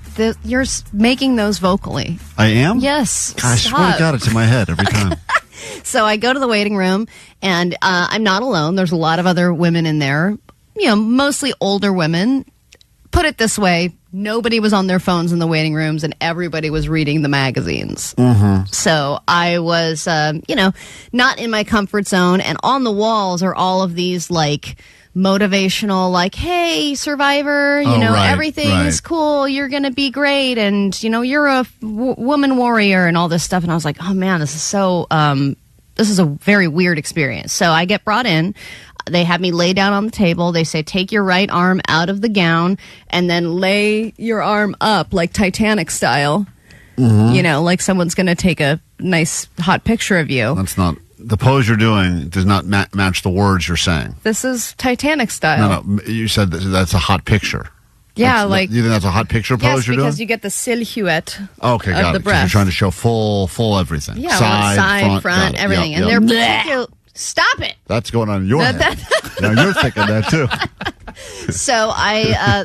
You're making those vocally. I am? Yes. I swear to God, it's in my head every time. So I go to the waiting room, and I'm not alone. There's a lot of other women in there, mostly older women. Put it this way, nobody was on their phones in the waiting rooms, and everybody was reading the magazines. Mm-hmm. So I was, not in my comfort zone, and on the walls are all of these, motivational, hey, survivor, everything is cool, you're gonna be great, and you're a woman warrior and all this stuff. And I was like, oh man, this is a very weird experience. So I get brought in. They have me lay down on the table. They say, take your right arm out of the gown and then lay your arm up like Titanic style. Mm-hmm. Like someone's going to take a nice hot picture of you. That's not... The pose you're doing does not match the words you're saying. This is Titanic style. No. You said that's a hot picture. Yeah, you think that's a hot picture pose you're doing? Yes, because you get the silhouette okay, got of the it. breast. You're trying to show full everything. Yeah, side, front everything. Yep, and they're... Stop it! That's going on in your head. Now you're thinking that too. So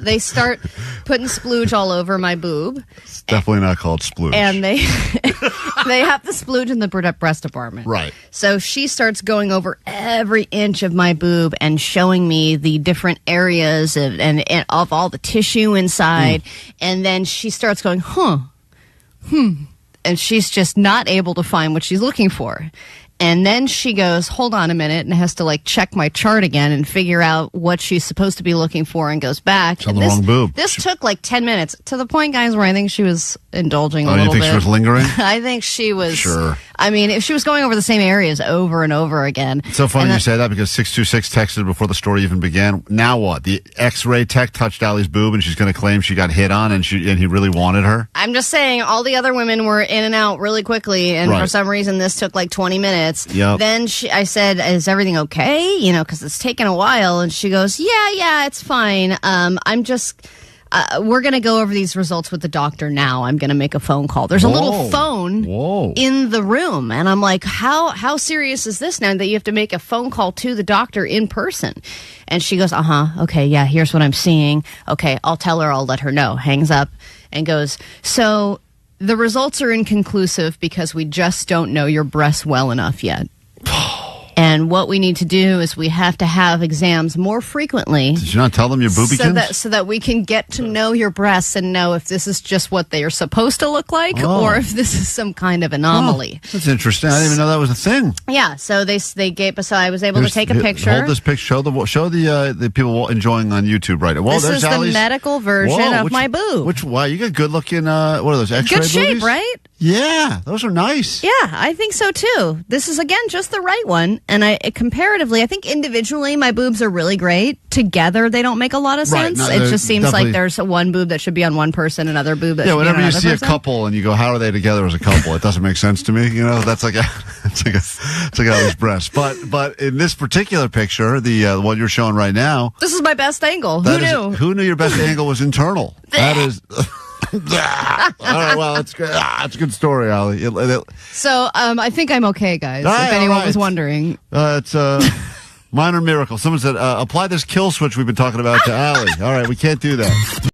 they start putting splooge all over my boob. It's definitely not called splooge. And they have the splooge in the breast department. Right. So she starts going over every inch of my boob and showing me the different areas and of all the tissue inside. And then she starts going, and she's just not able to find what she's looking for. And then she goes, hold on a minute, and has to check my chart again and figure out what she's supposed to be looking for, and goes back. It's on the wrong boob. This took 10 minutes, to the point, guys, where I think she was indulging a little bit. Oh, you think she was lingering? I think she was. Sure. I mean, if she was going over the same areas over and over again. It's so funny you say that, because 626 texted before the story even began. Now what? The X-ray tech touched Allie's boob, and she's going to claim she got hit on, and he really wanted her? I'm just saying, all the other women were in and out really quickly, and for some reason this took 20 minutes. Yep. Then I said, is everything okay? Because it's taken a while. And she goes, yeah, it's fine. I'm just... we're going to go over these results with the doctor now. I'm going to make a phone call. There's a little phone in the room. And I'm like, how serious is this now that you have to make a phone call to the doctor in person? And she goes, okay, yeah, here's what I'm seeing. Okay, I'll tell her, I'll let her know. Hangs up and goes, so the results are inconclusive because we just don't know your breasts well enough yet. And what we need to do is we have to have exams more frequently. Did you not tell them your boobykins? So that we can get to know your breasts and know if this is just what they are supposed to look like or if this is some kind of anomaly. That's interesting. I didn't even know that was a thing. Yeah, so they gave. So I was able to take a picture. Hold this picture. Show the people enjoying on YouTube right now. Well, this is Allie's, the medical version of my boob. Wow, you got good looking. What are those? X-ray good shape, boobies? right? Yeah, those are nice. Yeah, I think so too. This is again just the right one, and comparatively, I think individually my boobs are really great. Together, they don't make a lot of sense. No, it just seems like there's one boob that should be on one person, another boob that should be on another person. Whenever you see a couple and you go, "How are they together as a couple?" It doesn't make sense to me. That's like Allie's breast. But in this particular picture, the one you're showing right now, this is my best angle. Who knew? Who knew your best angle was internal? That is. All right, well, that's good. That's a good story, Allie. So I think I'm okay, guys. If anyone was wondering, it's a minor miracle. Someone said, apply this kill switch we've been talking about to Allie. All right, we can't do that.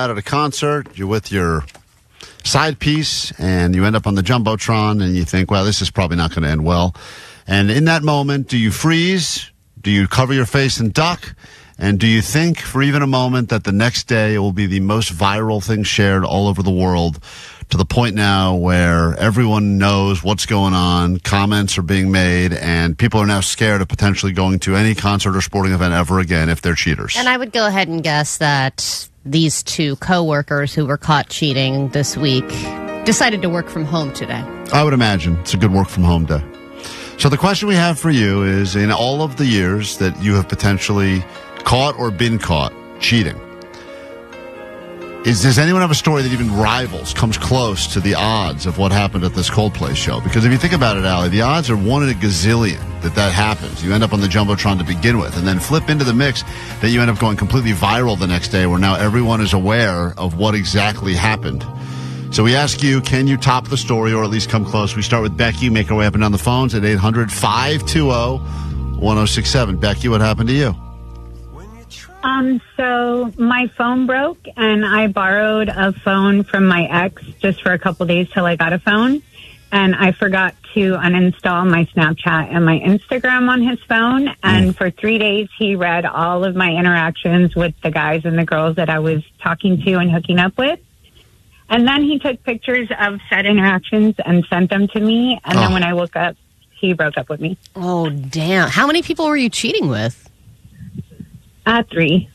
out at a concert. You're with your side piece, and you end up on the Jumbotron, and you think, well, this is probably not going to end well. And in that moment, do you freeze? Do you cover your face and duck? And do you think for even a moment that the next day it will be the most viral thing shared all over the world, to the point now where everyone knows what's going on, comments are being made, and people are now scared of potentially going to any concert or sporting event ever again if they're cheaters? And I would go ahead and guess that these two coworkers who were caught cheating this week decided to work from home today. I would imagine it's a good work from home day. So the question we have for you is, in all of the years that you have potentially caught or been caught cheating, does anyone have a story that even rivals, comes close to the odds of what happened at this Coldplay show? Because if you think about it, Allie, the odds are 1 in a gazillion that happens. You end up on the Jumbotron to begin with, and then flip into the mix that you end up going completely viral the next day, where now everyone is aware of what exactly happened. So we ask you, can you top the story or at least come close? We start with Becky, make our way up and down the phones at 800-520-1067. Becky, what happened to you? So my phone broke, and I borrowed a phone from my ex just for a couple days till I got a phone. And I forgot to uninstall my Snapchat and my Instagram on his phone. And for 3 days, he read all of my interactions with the guys and the girls that I was talking to and hooking up with. And then he took pictures of said interactions and sent them to me. And then when I woke up, he broke up with me. Oh, damn. How many people were you cheating with? 3.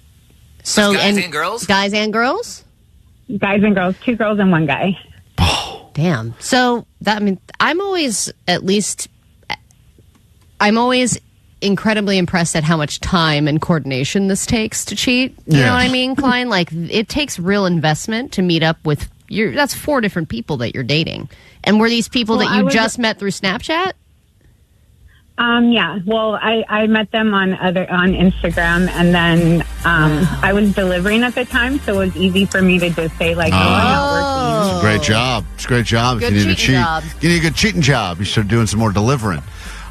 So guys and girls? Guys and girls? Guys and girls. 2 girls and 1 guy. Oh, damn. So I'm always incredibly impressed at how much time and coordination this takes to cheat. You know what I mean, Klein? Like, it takes real investment to meet up with that's 4 different people that you're dating. And were these people that you just met through Snapchat? Yeah. Well, I met them on Instagram, and then I was delivering at the time, so it was easy for me to just say, like, I'm not working. It's a great job. It's a great job. Good if you need to cheating cheat, job. you need a good cheating job. You start doing some more delivering.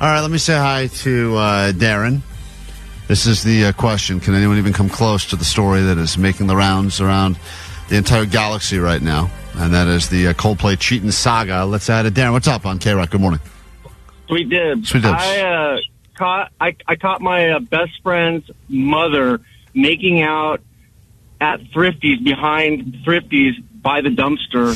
All right, let me say hi to Darren. This is the question. Can anyone even come close to the story that is making the rounds around the entire galaxy right now? And that is the Coldplay cheating saga. Let's add it. Darren, what's up on KROQ? Good morning. Sweet dibs. Sweet dibs. I caught my best friend's mother making out at Thrifty's, behind Thrifty's by the dumpster.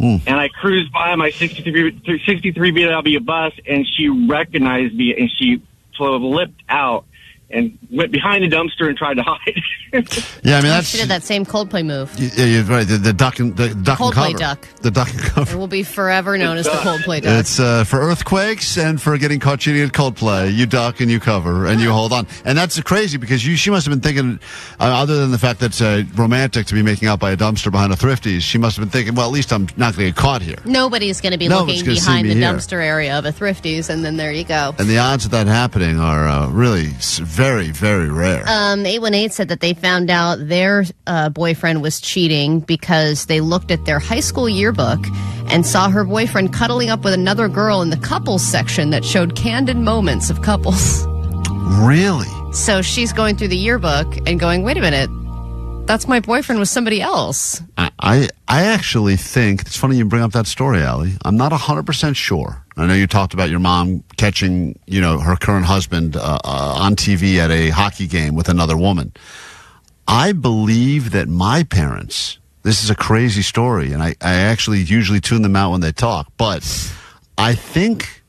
And I cruised by my 63 BMW bus, and she recognized me, and she flipped out and went behind the dumpster and tried to hide. Yeah, I mean, that's... She did that same Coldplay move. Yeah, you're right. The duck and Coldplay cover. duck. The duck and cover. It will be forever known as the Coldplay duck. It's for earthquakes and for getting caught cheating at Coldplay. You duck and you cover and you hold on. And that's crazy because she must have been thinking, other than the fact that it's romantic to be making out by a dumpster behind a Thrifty's, she must have been thinking, well, at least I'm not going to get caught here. Nobody's going to be looking behind the dumpster area of a Thrifty's, and then there you go. And the odds of that happening are really very, very rare. 818 said that they found out their boyfriend was cheating because they looked at their high school yearbook and saw her boyfriend cuddling up with another girl in the couples section that showed candid moments of couples. Really? So she's going through the yearbook and going, wait a minute, that's my boyfriend with somebody else. I actually think, it's funny you bring up that story, Allie. I'm not 100% sure. I know you talked about your mom catching, her current husband on TV at a hockey game with another woman. I believe that my parents, this is a crazy story, and I actually usually tune them out when they talk, but I think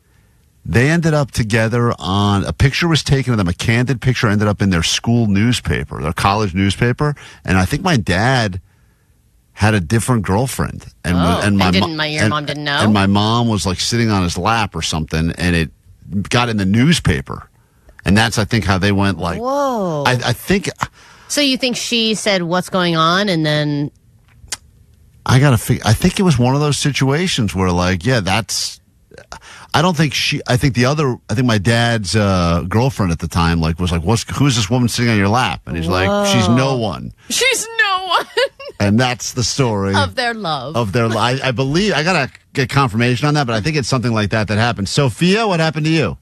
they ended up together on, a picture was taken of them, a candid picture ended up in their school newspaper, their college newspaper, and I think my dad had a different girlfriend. And your mom didn't know? And my mom was like sitting on his lap or something, and it got in the newspaper. And that's, I think, how they went like, whoa. I think... So you think she said, what's going on, and then... I think it was one of those situations where, like, yeah, that's... I think my dad's girlfriend at the time, like, was like, who's this woman sitting on your lap? And he's like, she's no one. She's no one. And that's the story. Of their love. I believe, I got to get confirmation on that, but I think it's something like that happened. Sophia, what happened to you?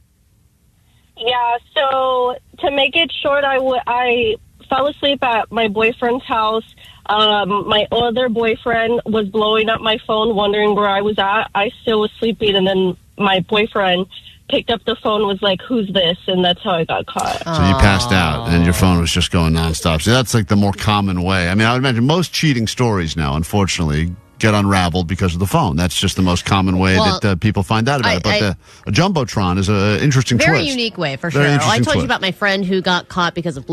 Yeah, so to make it short, I fell asleep at my boyfriend's house. My other boyfriend was blowing up my phone, wondering where I was at. I still was sleeping, and then my boyfriend picked up the phone, was like, "Who's this?" And that's how I got caught. So you passed out, and your phone was just going nonstop. So that's like the more common way. I mean, I would imagine most cheating stories now, unfortunately, get unraveled because of the phone. That's just the most common way that people find out about it. But a Jumbotron is an interesting very twist. unique way, for sure. Very Well, I interesting told you twist. about my friend who got caught because of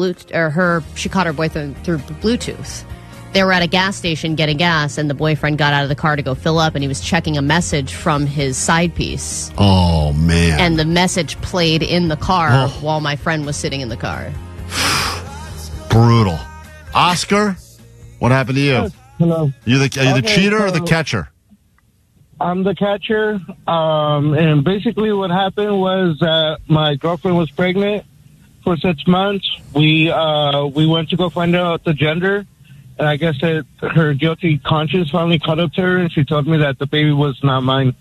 she caught her boyfriend through Bluetooth. They were at a gas station getting gas, and the boyfriend got out of the car to go fill up, and he was checking a message from his side piece. Oh, man. And the message played in the car while my friend was sitting in the car. Brutal. Oscar, what happened to you? Hello. Are you the cheater or the catcher? I'm the catcher. And basically what happened was that my girlfriend was pregnant for 6 months. We went to go find out the gender. And I guess that her guilty conscience finally caught up to her, and she told me that the baby was not mine.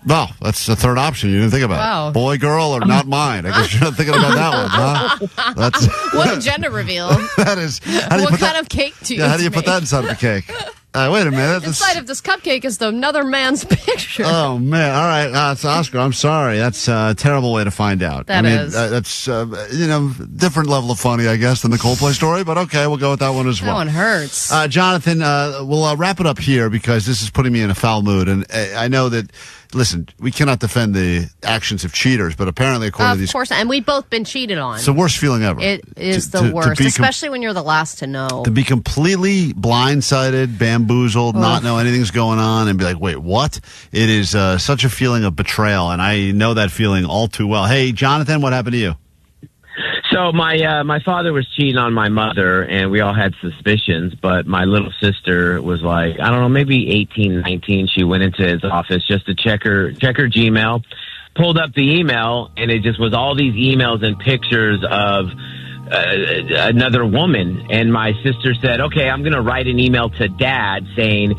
Well, that's the third option you didn't think about. Wow. Boy, girl, or not mine. I guess you're not thinking about that one, huh? That's What a gender reveal. that is. What kind of cake do you how do you make? put that inside of a cake? Wait a minute. Inside of this cupcake is another man's picture. Oh, man. All right. That's Oscar. I'm sorry. That's a terrible way to find out. That is. That's, different level of funny, I guess, than the Coldplay story. But okay, we'll go with that one as well. That one hurts. Jonathan, we'll wrap it up here because this is putting me in a foul mood. And I know that, listen, we cannot defend the actions of cheaters, but apparently, according to these. Of course, and we've both been cheated on. It's the worst feeling ever. It is the worst, especially when you're the last to know. To be completely blindsided, bamboozled, not know anything's going on, and be like, wait, what? It is such a feeling of betrayal, and I know that feeling all too well. Hey, Jonathan, what happened to you? So my father was cheating on my mother, and we all had suspicions, but my little sister was like, I don't know, maybe 18, 19. She went into his office just to check her Gmail, pulled up the email, and it just was all these emails and pictures of another woman. And my sister said, okay, I'm going to write an email to Dad saying,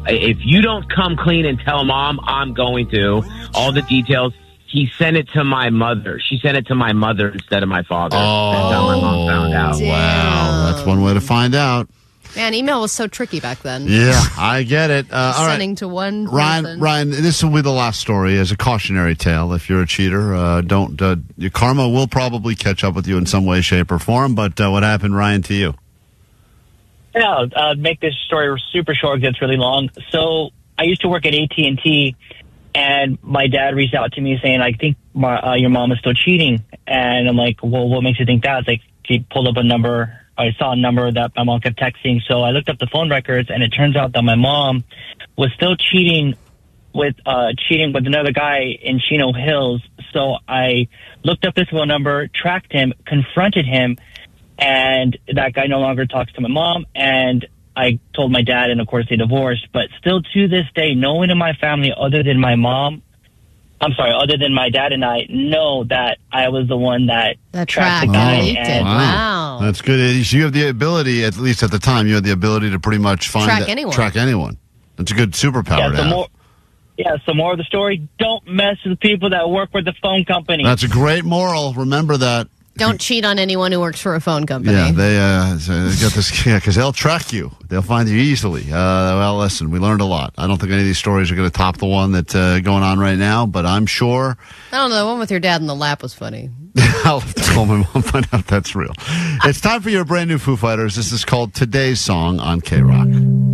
if you don't come clean and tell Mom, I'm going to. All the details. He sent it to my mother. She sent it to my mother instead of my father. That's how my mom found out. Wow, that's one way to find out. Man, email was so tricky back then. Yeah, I get it. All right. Sending to one person. Ryan, this will be the last story as a cautionary tale. If you're a cheater, your karma will probably catch up with you in some way, shape, or form. But what happened, Ryan, to you? Yeah, I'll make this story super short because it's really long. So I used to work at AT&T, and my dad reached out to me saying, I think your mom is still cheating. And I'm like, well, what makes you think that? It's like, he pulled up a number. I saw a number that my mom kept texting. So I looked up the phone records, and it turns out that my mom was still cheating with another guy in Chino Hills. So I looked up his phone number, tracked him, confronted him, and that guy no longer talks to my mom. And I told my dad, and of course they divorced. But still to this day, no one in my family other than my dad and I know that I was the one that tracked the guy. And Wow. That's good. You have the ability, at least at the time, you had the ability to pretty much track anyone. That's a good superpower to have. So more of the story, don't mess with people that work for the phone company. That's a great moral. Remember that. Don't cheat on anyone who works for a phone company. Yeah, they got this, because they'll track you. They'll find you easily. Well, listen, we learned a lot. I don't think any of these stories are going to top the one that's going on right now, but I'm sure. I don't know, the one with your dad in the lap was funny. I'll have to call my mom and find out if that's real. It's time for your brand new Foo Fighters. This is called Today's Song on KROQ.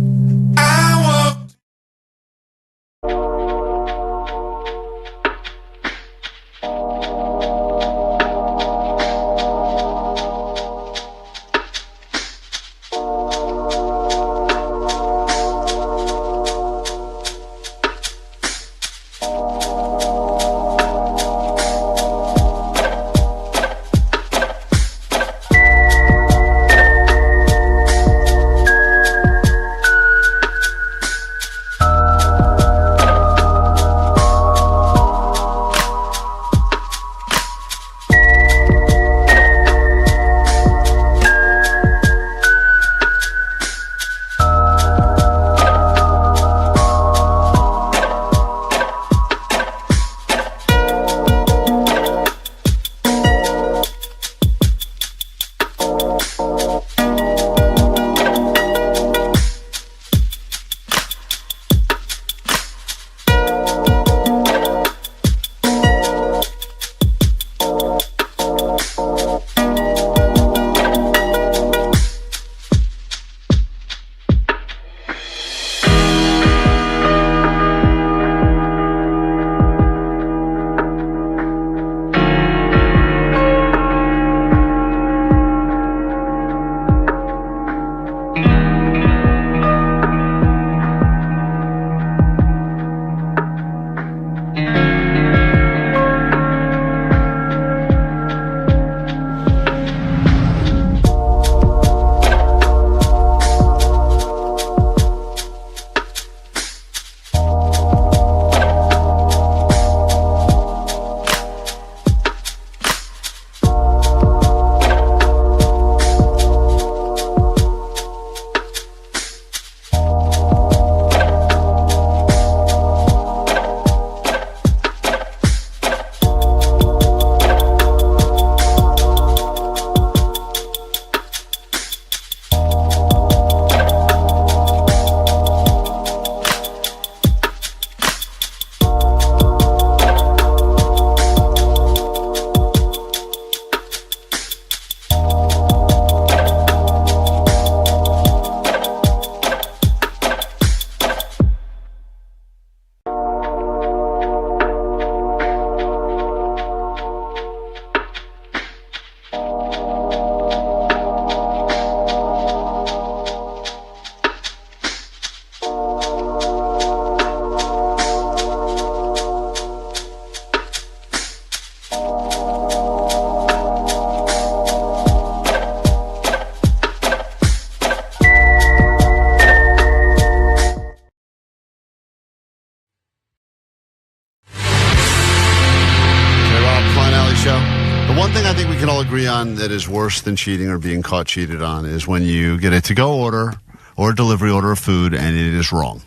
thing I think we can all agree on that is worse than cheating or being caught cheated on is when you get a to-go order or a delivery order of food and it is wrong.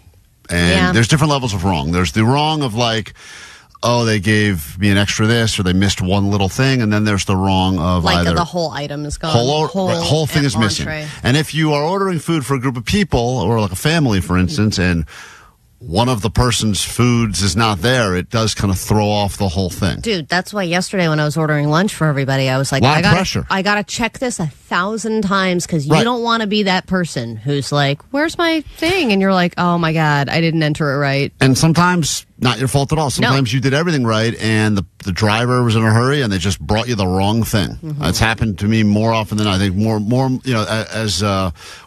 And there's different levels of wrong. There's the wrong of like, oh, they gave me an extra this or they missed one little thing. And then there's the wrong of like either the whole item is gone. Whole thing is missing. And if you are ordering food for a group of people or like a family, for instance, and one of the person's foods is not there, it does kind of throw off the whole thing. Dude, that's why yesterday when I was ordering lunch for everybody, I was like, I got to check this 1,000 times because you don't want to be that person who's like, where's my thing? And you're like, oh my God, I didn't enter it right. And sometimes not your fault at all. Sometimes you did everything right and the driver was in a hurry and they just brought you the wrong thing. Mm-hmm. It's happened to me more often than I think. More, as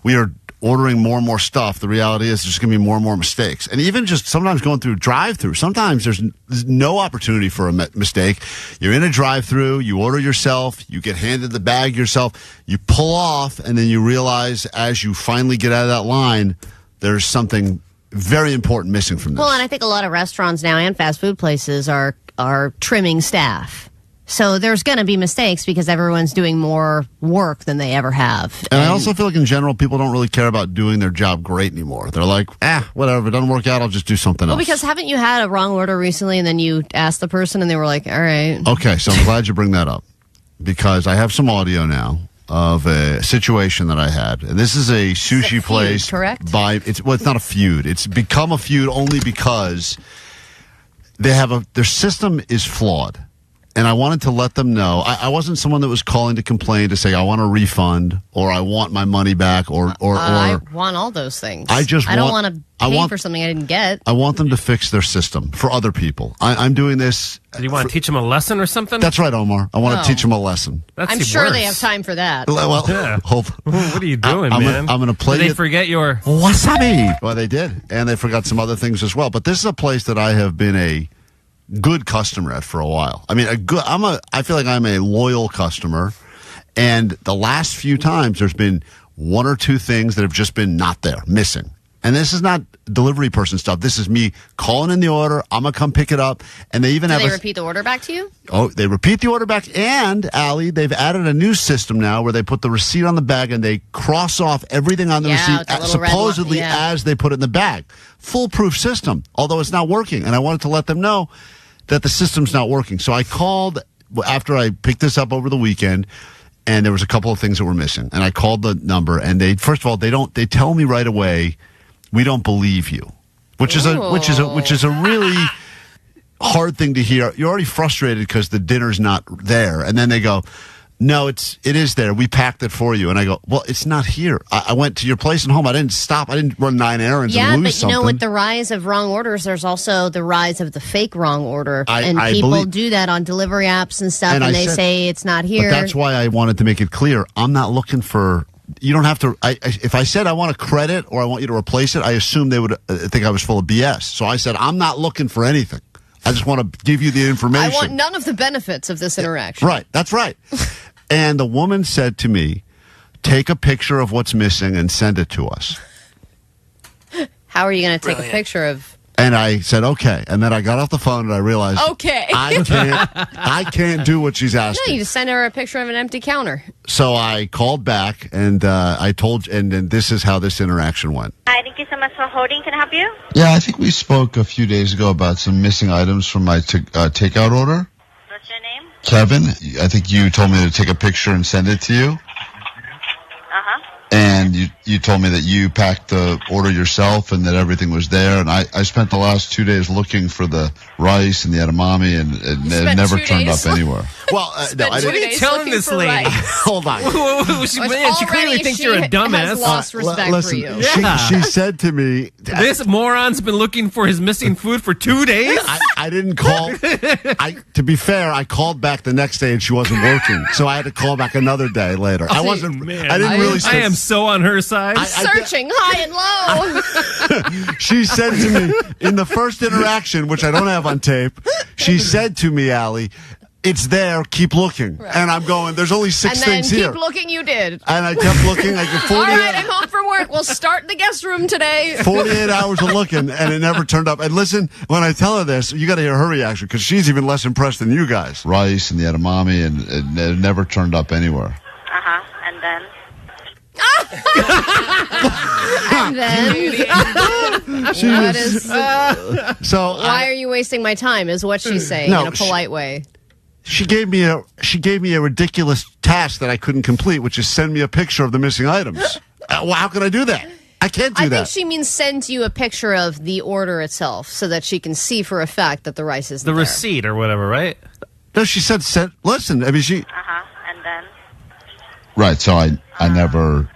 we are ordering more and more stuff, the reality is there's going to be more and more mistakes. And even just sometimes going through drive-through, sometimes there's no opportunity for a mistake. You're in a drive-through, you order yourself, you get handed the bag yourself, you pull off, and then you realize as you finally get out of that line, there's something very important missing from this. Well, and I think a lot of restaurants now and fast food places are trimming staff. So there's going to be mistakes because everyone's doing more work than they ever have. And I also feel like in general, people don't really care about doing their job great anymore. They're like, whatever, if it doesn't work out, I'll just do something else. Well, because haven't you had a wrong order recently and then you asked the person and they were like, all right. Okay, so I'm glad you bring that up because I have some audio now of a situation that I had. And this is a sushi place. Feud, correct? It's not a feud. It's become a feud only because their system is flawed. And I wanted to let them know. I wasn't someone that was calling to complain to say I want a refund or I want my money back or I want all those things. I don't want to pay for something I didn't get. I want them to fix their system for other people. I'm doing this. Do you want to teach them a lesson or something? That's right, Omar. I want to teach them a lesson. I'm sure they have time for that. Well, what are you doing, man? I'm going to play. Did they forget your wasabi? Well, they did, and they forgot some other things as well. But this is a place that I have been a good customer at for a while. I mean, I feel like I'm a loyal customer, and the last few times there's been one or two things that have just been not there, missing. And this is not delivery person stuff. This is me calling in the order. I'm going to come pick it up. And they even repeat the order back to you? Oh, they repeat the order back. And, Allie, they've added a new system now where they put the receipt on the bag and they cross off everything on the receipt supposedly as they put it in the bag. Foolproof system, although it's not working. And I wanted to let them know that the system's not working. So I called after I picked this up over the weekend, and there was a couple of things that were missing. And I called the number, and they tell me right away, we don't believe you, which is a really hard thing to hear. You're already frustrated because the dinner's not there, and then they go, no, it is there. We packed it for you. And I go, well, it's not here. I went to your place and home. I didn't stop. I didn't run 9 errands and lose something. Yeah, but with the rise of wrong orders, there's also the rise of the fake wrong order. People do that on delivery apps and stuff, and they say it's not here. But that's why I wanted to make it clear. I'm not looking for... You don't have to... if I said I want a credit or I want you to replace it, I assume they would think I was full of BS. So I said, I'm not looking for anything. I just want to give you the information. I want none of the benefits of this interaction. Right, that's right. And the woman said to me, take a picture of what's missing and send it to us. How are you going to take a picture of... And I said, okay. And then I got off the phone and I realized, okay, I can't do what she's asking. No, you just send her a picture of an empty counter. So I called back and I told, and this is how this interaction went. Hi, thank you so much for holding. Can I help you? Yeah, I think we spoke a few days ago about some missing items from my takeout order. What's your name? Kevin. I think you told me to take a picture and send it to you. And you told me that you packed the order yourself and that everything was there. And I spent the last 2 days looking for the rice and the edamame, and it never turned up anywhere. Well, no, I didn't. What are you telling this lady? Hold on. She clearly thinks you're a dumbass. Has lost respect listen, for you. She said to me, this moron's been looking for his missing food for 2 days? I didn't call. To be fair, I called back the next day and she wasn't working. So I had to call back another day later. I didn't really say. I am so on her side. Searching high and low. She said to me in the first interaction, which I don't have on tape, she said to me, Allie, it's there, keep looking. Right. And I'm going, there's only 6 things here. And then keep looking, you did. And I kept looking. I could 48. All right, I'm home from work. We'll start in the guest room today. 48 hours of looking, and it never turned up. And listen, when I tell her this, you got to hear her reaction, because she's even less impressed than you guys. Rice and the edamame, and it never turned up anywhere. And then? And then? So why are you wasting my time, is what she's saying in a polite way. She gave me a ridiculous task that I couldn't complete, which is send me a picture of the missing items. Well, how can I do that? I can't do that. I think she means send you a picture of the order itself so that she can see for a fact that the rice is the receipt or whatever, right? No, she said, listen, I mean, she... And then? Right, so I never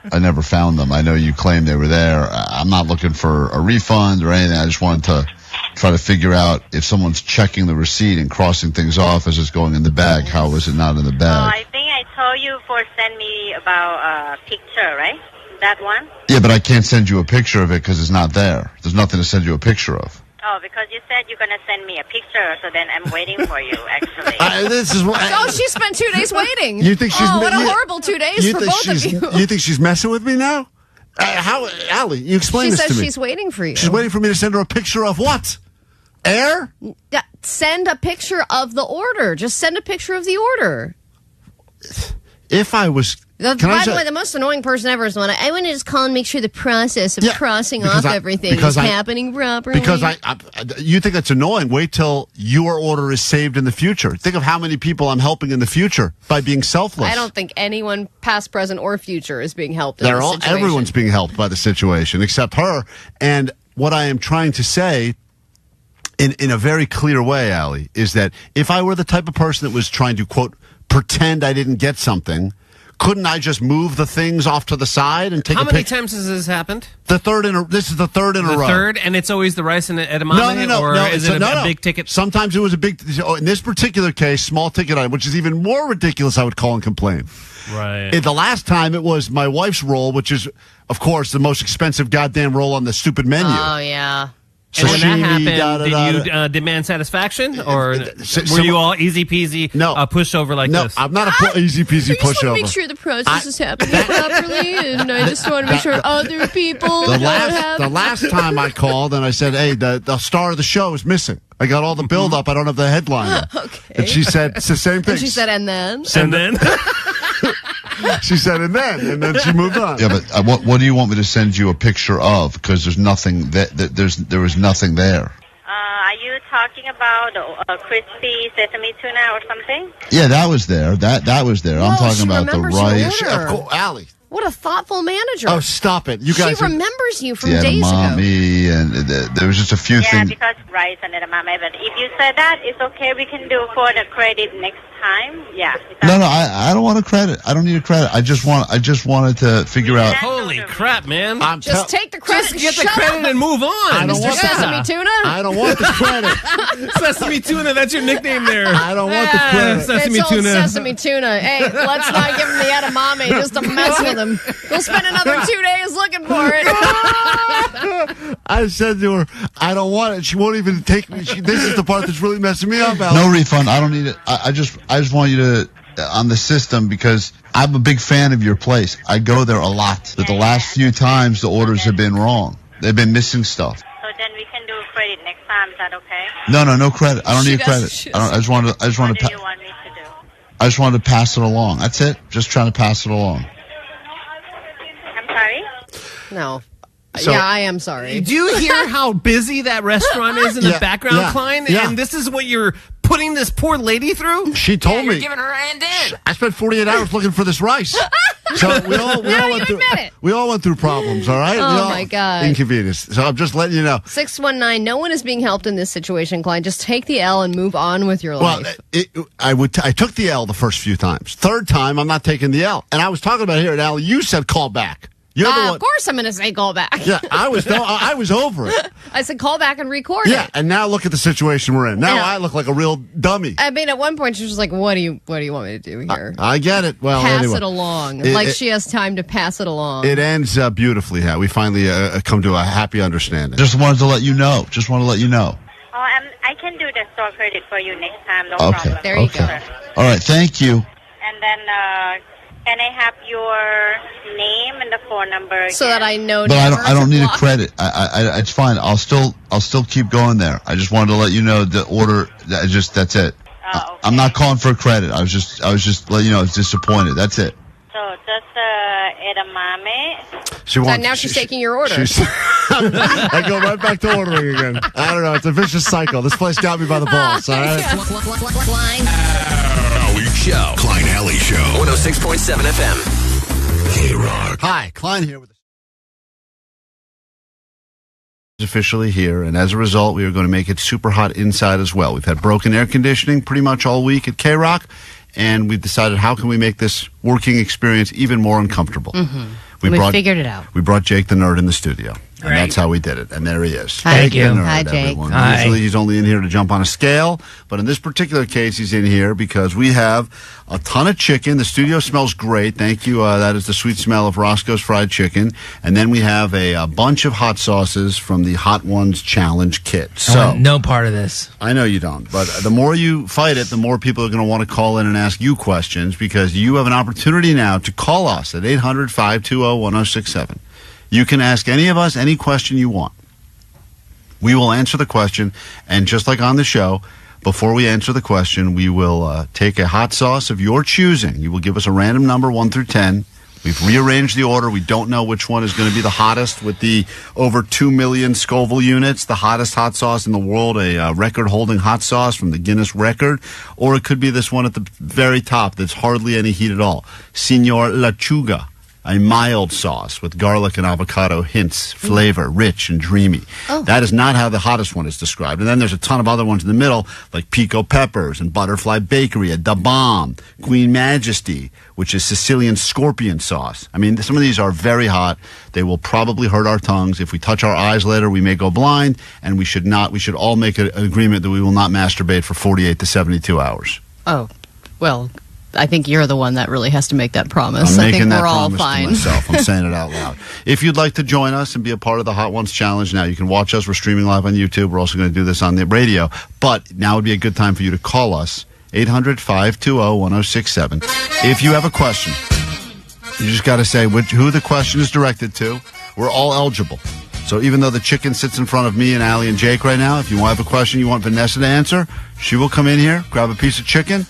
found them. I know you claimed they were there. I'm not looking for a refund or anything. I just wanted to try to figure out if someone's checking the receipt and crossing things off as it's going in the bag. How was it not in the bag? I think I told you for send me about a picture, right? That one? Yeah, but I can't send you a picture of it because it's not there. There's nothing to send you a picture of. Oh, because you said you're going to send me a picture, so then I'm waiting for you, actually. She spent 2 days waiting. You think she's... what a horrible 2 days for both of you. You think she's messing with me now? How, Allie, you explain this to me. She says she's waiting for you. She's waiting for me to send her a picture of what? Air? Send a picture of the order. Just send a picture of the order. If I was... By the way, the most annoying person ever is the one I want to just call and make sure the process of crossing off everything is happening properly. Because you think that's annoying. Wait till your order is saved in the future. Think of how many people I'm helping in the future by being selfless. I don't think anyone, past, present, or future, is being helped in this situation. Everyone's being helped by the situation, except her. And what I am trying to say, in a very clear way, Allie, is that if I were the type of person that was trying to, quote, pretend I didn't get something, couldn't I just move the things off to the side and take a picture? How many times has this happened? This is the third in a row. The third, and it's always the rice and edamame? No. Or is it a big ticket? Sometimes it was a big... in this particular case, small ticket item, which is even more ridiculous, I would call and complain. Right. The last time, it was my wife's roll, which is, of course, the most expensive goddamn roll on the stupid menu. Oh, yeah. And when that happened, did you demand satisfaction? Or were you all easy peasy pushover like this? No, I'm not a easy peasy pushover. I just want to make sure the process is happening properly, and I just want to make sure other people don't have... The last time I called and I said, hey, the star of the show is missing. I got all the build-up. I don't have the headline. Okay. And she said, it's the same thing. And she said, and then? And then? She said, and then she moved on. Yeah, but what do you want me to send you a picture of? Because there's nothing there was nothing there. Are you talking about a crispy sesame tuna or something? Yeah, that was there. That was there. I'm talking about the rice. Allie. What a thoughtful manager. Oh, stop it. You guys. She remembers you from the days ago. edamame, and there was just a few things. Yeah, because rice and edamame. But if you said that, it's okay. We can do for the credit next time. Yeah. No, I don't want a credit. I don't need a credit. I just wanted to figure out. Holy crap, man! Just take the credit. Just get the credit and move on. I don't want Sesame Tuna. I don't want the credit. Sesame Tuna. That's your nickname there. I don't want the credit. Sesame it's Tuna. Sesame Tuna. Hey, let's not give him the edamame just to mess with him. We'll spend another 2 days looking for it. I said to her, I don't want it. She won't even take me. This is the part that's really messing me up, Alex. No refund. I don't need it. I just want you to on the system because I'm a big fan of your place. I go there a lot. But the last few times the orders have been wrong. They've been missing stuff. So then we can do credit next time. Is that okay? No credit. I don't need credit. I just want to. What do you want me to do? I just wanted to pass it along. That's it. Just trying to pass it along. I'm sorry? No. So, yeah, I am sorry. Do you hear how busy that restaurant is in the background, Klein? Yeah. And this is what you're putting this poor lady through? She told me. You're giving her a hand in. I spent 48 hours looking for this rice. So we all went through problems, all right? Oh, my God. Inconvenience. So I'm just letting you know. 619, no one is being helped in this situation, Klein. Just take the L and move on with your life. I took the L the first few times. Third time, I'm not taking the L. And I was talking about here, and Al, you said call back. You're the one. Of course I'm going to say call back. Yeah, I was over it. I said call back and record it. Yeah, and now look at the situation we're in. Now I look like a real dummy. I mean, at one point she was like, what do you want me to do here? I get it. Well, pass anyway. it along. She has time to pass it along. It ends beautifully, we finally come to a happy understanding. Just wanted to let you know. Oh, I can do the store credit for you next time. No Okay. problem. There you Okay. go. All right. Thank you. And then, can I have your name and the phone number? So that I know. But never I don't to need a block. credit. It's fine. I'll still keep going there. I just wanted to let you know the order. That's it. Okay. I'm not calling for a credit. I was just letting you know I was disappointed. That's it. So just edamame. She wants, now she's taking your order. I go right back to ordering again. I don't know. It's a vicious cycle. This place got me by the balls. All right. Alley Show. Klein Alley Show. 106.7 FM. KROQ. Hi, Klein here with officially here, and as a result, we are going to make it super hot inside as well. We've had broken air conditioning pretty much all week at KROQ, and we've decided how can we make this working experience even more uncomfortable. Mm-hmm. We figured it out. We brought Jake the Nerd in the studio, and Great. that's how we did it. And there he is. Hi. Thank you. The Nerd, Hi, Jake. everyone. Hi. Usually he's only in here to jump on a scale, but in this particular case, he's in here because we have a ton of chicken. The studio smells great. Thank you. That is the sweet smell of Roscoe's Fried Chicken. And then we have a bunch of hot sauces from the Hot Ones Challenge kit. I So want no part of this. I know you don't, but the more you fight it, the more people are going to want to call in and ask you questions because you have an opportunity now to call us at 800-520-1067. You can ask any of us any question you want. We will answer the question, and just like on the show, before we answer the question, we will take a hot sauce of your choosing. You will give us a random number, 1 through 10. We've rearranged the order. We don't know which one is going to be the hottest with the over 2 million Scoville units, the hottest hot sauce in the world, a record-holding hot sauce from the Guinness record, or it could be this one at the very top that's hardly any heat at all, Señor Lechuga. A mild sauce with garlic and avocado hints, flavor, rich and dreamy. Oh. That is not how the hottest one is described. And then there's a ton of other ones in the middle, like pico peppers and butterfly bakery, a da bomb, Queen Majesty, which is Sicilian scorpion sauce. I mean, some of these are very hot. They will probably hurt our tongues. If we touch our eyes later, we may go blind, and we should not. We should all make an agreement that we will not masturbate for 48 to 72 hours. Oh, well, I think you're the one that really has to make that promise. I'm I making think that we're all promise fine. to myself. I'm saying it out loud. If you'd like to join us and be a part of the Hot Ones Challenge, now you can watch us. We're streaming live on YouTube. We're also going to do this on the radio. But now would be a good time for you to call us, 800-520-1067. If you have a question, you just got to say who the question is directed to. We're all eligible. So even though the chicken sits in front of me and Allie and Jake right now, if you have a question you want Vanessa to answer, she will come in here, grab a piece of chicken,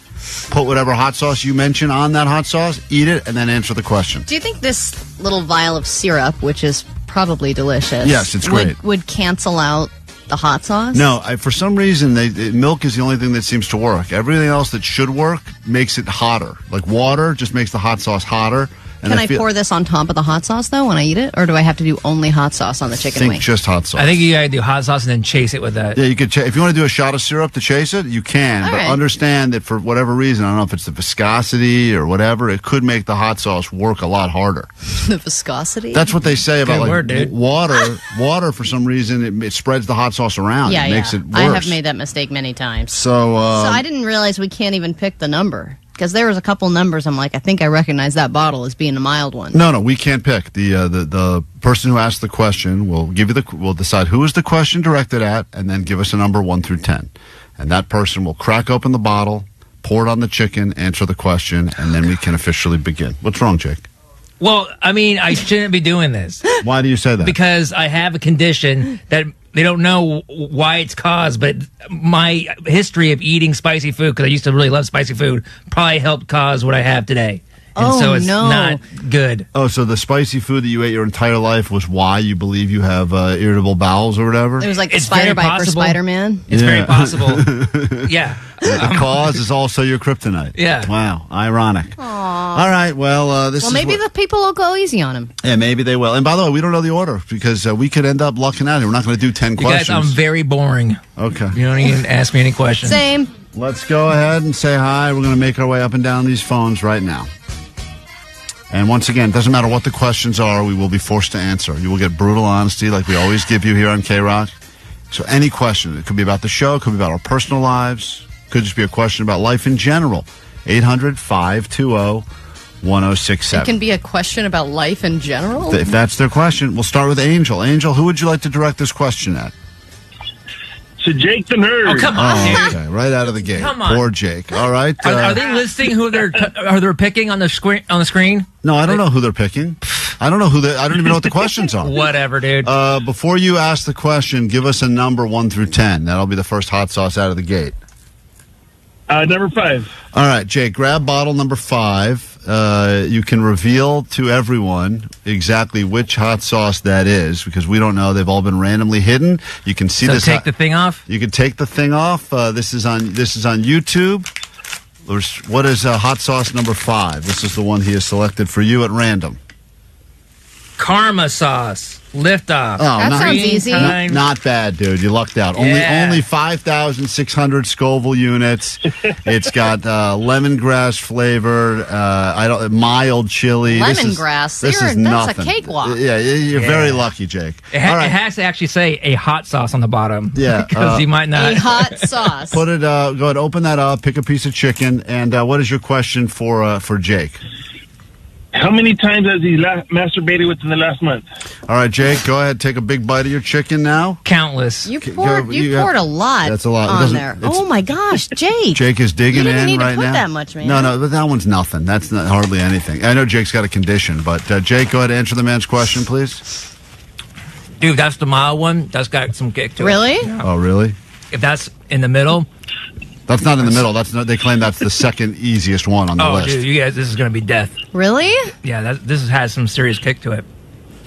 put whatever hot sauce you mention on that hot sauce, eat it, and then answer the question. Do you think this little vial of syrup, which is probably delicious, Yes, it's great. would cancel out the hot sauce? No, for some reason, milk is the only thing that seems to work. Everything else that should work makes it hotter. Like water just makes the hot sauce hotter. And Can I pour this on top of the hot sauce, though, when I eat it? Or do I have to do only hot sauce on the chicken wing? Just hot sauce. I think you gotta do hot sauce and then chase it with that. Yeah, you could. If you want to do a shot of syrup to chase it, you can. All but right. understand that for whatever reason, I don't know if it's the viscosity or whatever, it could make the hot sauce work a lot harder. The viscosity? That's what they say about Good word, dude. water. Water, for some reason, it spreads the hot sauce around. Yeah, it makes it worse. I have made that mistake many times. So I didn't realize we can't even pick the number. Because there was a couple numbers, I'm like, I think I recognize that bottle as being a mild one. No, we can't pick. The person who asked the question will we'll decide who is the question directed at, and then give us a number 1 through 10, and that person will crack open the bottle, pour it on the chicken, answer the question, and then we can officially begin. What's wrong, Jake? Well, I mean, I shouldn't be doing this. Why do you say that? Because I have a condition that they don't know why it's caused, but my history of eating spicy food, because I used to really love spicy food, probably helped cause what I have today. And so it's not good. Oh, so the spicy food that you ate your entire life was why you believe you have irritable bowels or whatever? It was like the It's spider very bite for possible. Spider-Man. It's very possible. Yeah. The cause is also your kryptonite. Yeah. Wow. Ironic. Aww. All right. Well, this is maybe the people will go easy on him. Yeah, maybe they will. And by the way, we don't know the order because we could end up lucking out here. We're not going to do 10 You questions. guys, I'm very boring. Okay. You don't even ask me any questions. Same. Let's go ahead and say hi. We're going to make our way up and down these phones right now. And once again, it doesn't matter what the questions are, we will be forced to answer. You will get brutal honesty like we always give you here on KROQ. So any question, it could be about the show, it could be about our personal lives, it could just be a question about life in general. 800-520-1067. It can be a question about life in general? If that's their question, we'll start with Angel. Angel, who would you like to direct this question at? to Jake the Nerd. Oh, come on, dude. Okay, right out of the gate. Come on. Poor Jake. All right. Are they listing who they're picking on the screen? No, I don't know who they're picking. I don't know I don't even know what the questions are. Whatever, dude. Before you ask the question, give us a number 1 through 10. That'll be the first hot sauce out of the gate. Number 5. All right, Jake, grab bottle number 5. You can reveal to everyone exactly which hot sauce that is because we don't know. They've all been randomly hidden. You can see this. Take the thing off. You can take the thing off. This is on YouTube. What is hot sauce number 5? This is the one he has selected for you at random. Karma sauce. Lift off. Oh, that sounds easy. Not bad, dude. You lucked out. Only 5,600 Scoville units. It's got lemongrass flavored, mild chili. Lemongrass. This is that's nothing. a cakewalk. Yeah, you're very lucky, Jake. It has to actually say a hot sauce on the bottom. Yeah, because you might not. A hot sauce. Put it. Go ahead, open that up. Pick a piece of chicken. And what is your question for Jake? How many times has he masturbated within the last month? All right, Jake, go ahead. Take a big bite of your chicken now. Countless. You poured a lot. That's a lot. On there. Oh my gosh, Jake. Jake is digging you didn't in need right to put now. That much, man. No, but that one's nothing. That's not hardly anything. I know Jake's got a condition, but Jake, go ahead and answer the man's question, please. Dude, that's the mild one. That's got some kick to it. Really? Yeah. Oh, really? If that's in the middle. That's not in the middle. They claim that's the second easiest one on the list. Oh, dude, you guys, this is going to be death. Really? Yeah, this has some serious kick to it.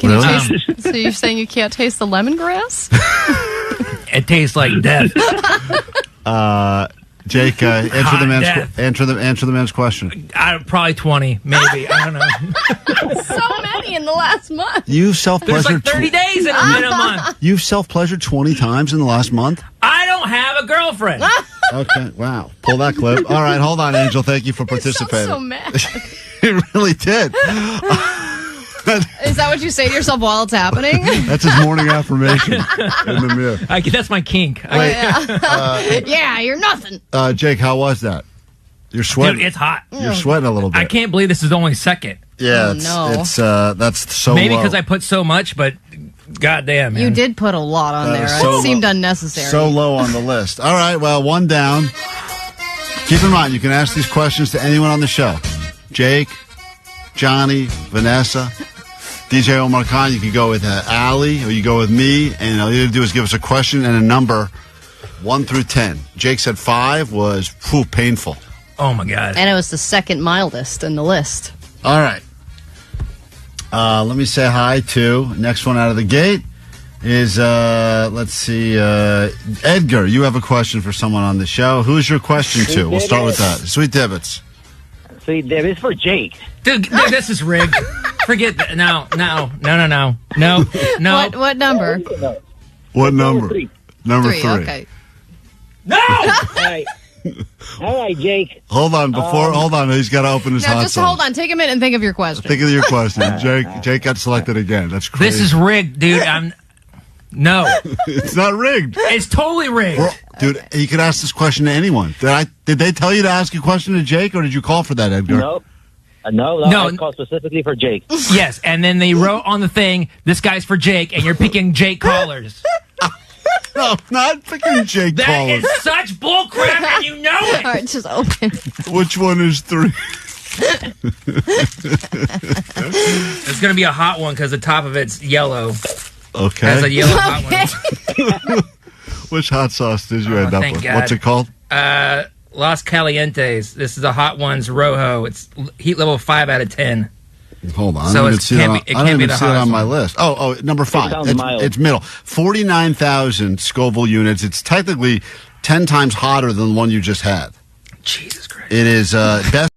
Can you taste? So you're saying you can't taste the lemongrass? It tastes like death. Jake, answer the man's question. Probably 20, maybe. I don't know. So many in the last month. You've self-pleasured. There's like 30 days in a month. You've self-pleasured 20 times in the last month? I don't have a girlfriend. Okay, wow. Pull that clip. All right, hold on, Angel. Thank you for participating. So mad. It really did. Is that what you say to yourself while it's happening? That's his morning affirmation in the mirror. That's my kink. Yeah, you're nothing. Jake, how was that? You're sweating. Dude, it's hot. You're sweating a little bit. I can't believe this is only second. Yeah, that's so maybe low. because I put so much, but goddamn, man. You did put a lot on there. So it seemed unnecessary. So low on the list. All right, well, one down. Keep in mind, you can ask these questions to anyone on the show. Jake, Johnny, Vanessa, DJ Omar Khan. You can go with Allie, or you go with me, and all you have to do is give us a question and a number, 1 through 10. Jake said 5 was painful. Oh, my God. And it was the second mildest in the list. All right. Let me say hi to, next one out of the gate is, let's see, Edgar, you have a question for someone on the show. Who's your question to? We'll start with that. Sweet Divots. Sweet Divots for Jake. Dude, this is rigged. Forget that. No. What number? What number? Number 3. Okay. No! All right, Jake. Hold on, he's got to open his hot Just sauce. hold on. Take a minute and think of your question. Think of your question. Jake got selected again. That's crazy. This is rigged, dude. No. It's not rigged. It's totally rigged. Dude, you could ask this question to anyone. Did they tell you to ask a question to Jake, or did you call for that, Edgar? Nope. No, I called specifically for Jake. Yes, and then they wrote on the thing, this guy's for Jake, and you're picking Jake callers. No, not picking Jake callers. That is such bullcrap, and you know it. All right, just open. Which one is 3? It's going to be a hot one because the top of it's yellow. Okay. It has a yellow hot one. Which hot sauce did you end up with? God. What's it called? Los Calientes. This is a hot one's Rojo. It's heat level 5 out of 10. Hold on. So I it can't be see it on my list. Oh, number 5. It's middle. 49,000 Scoville units. It's technically 10 times hotter than the one you just had. Jesus Christ. It is best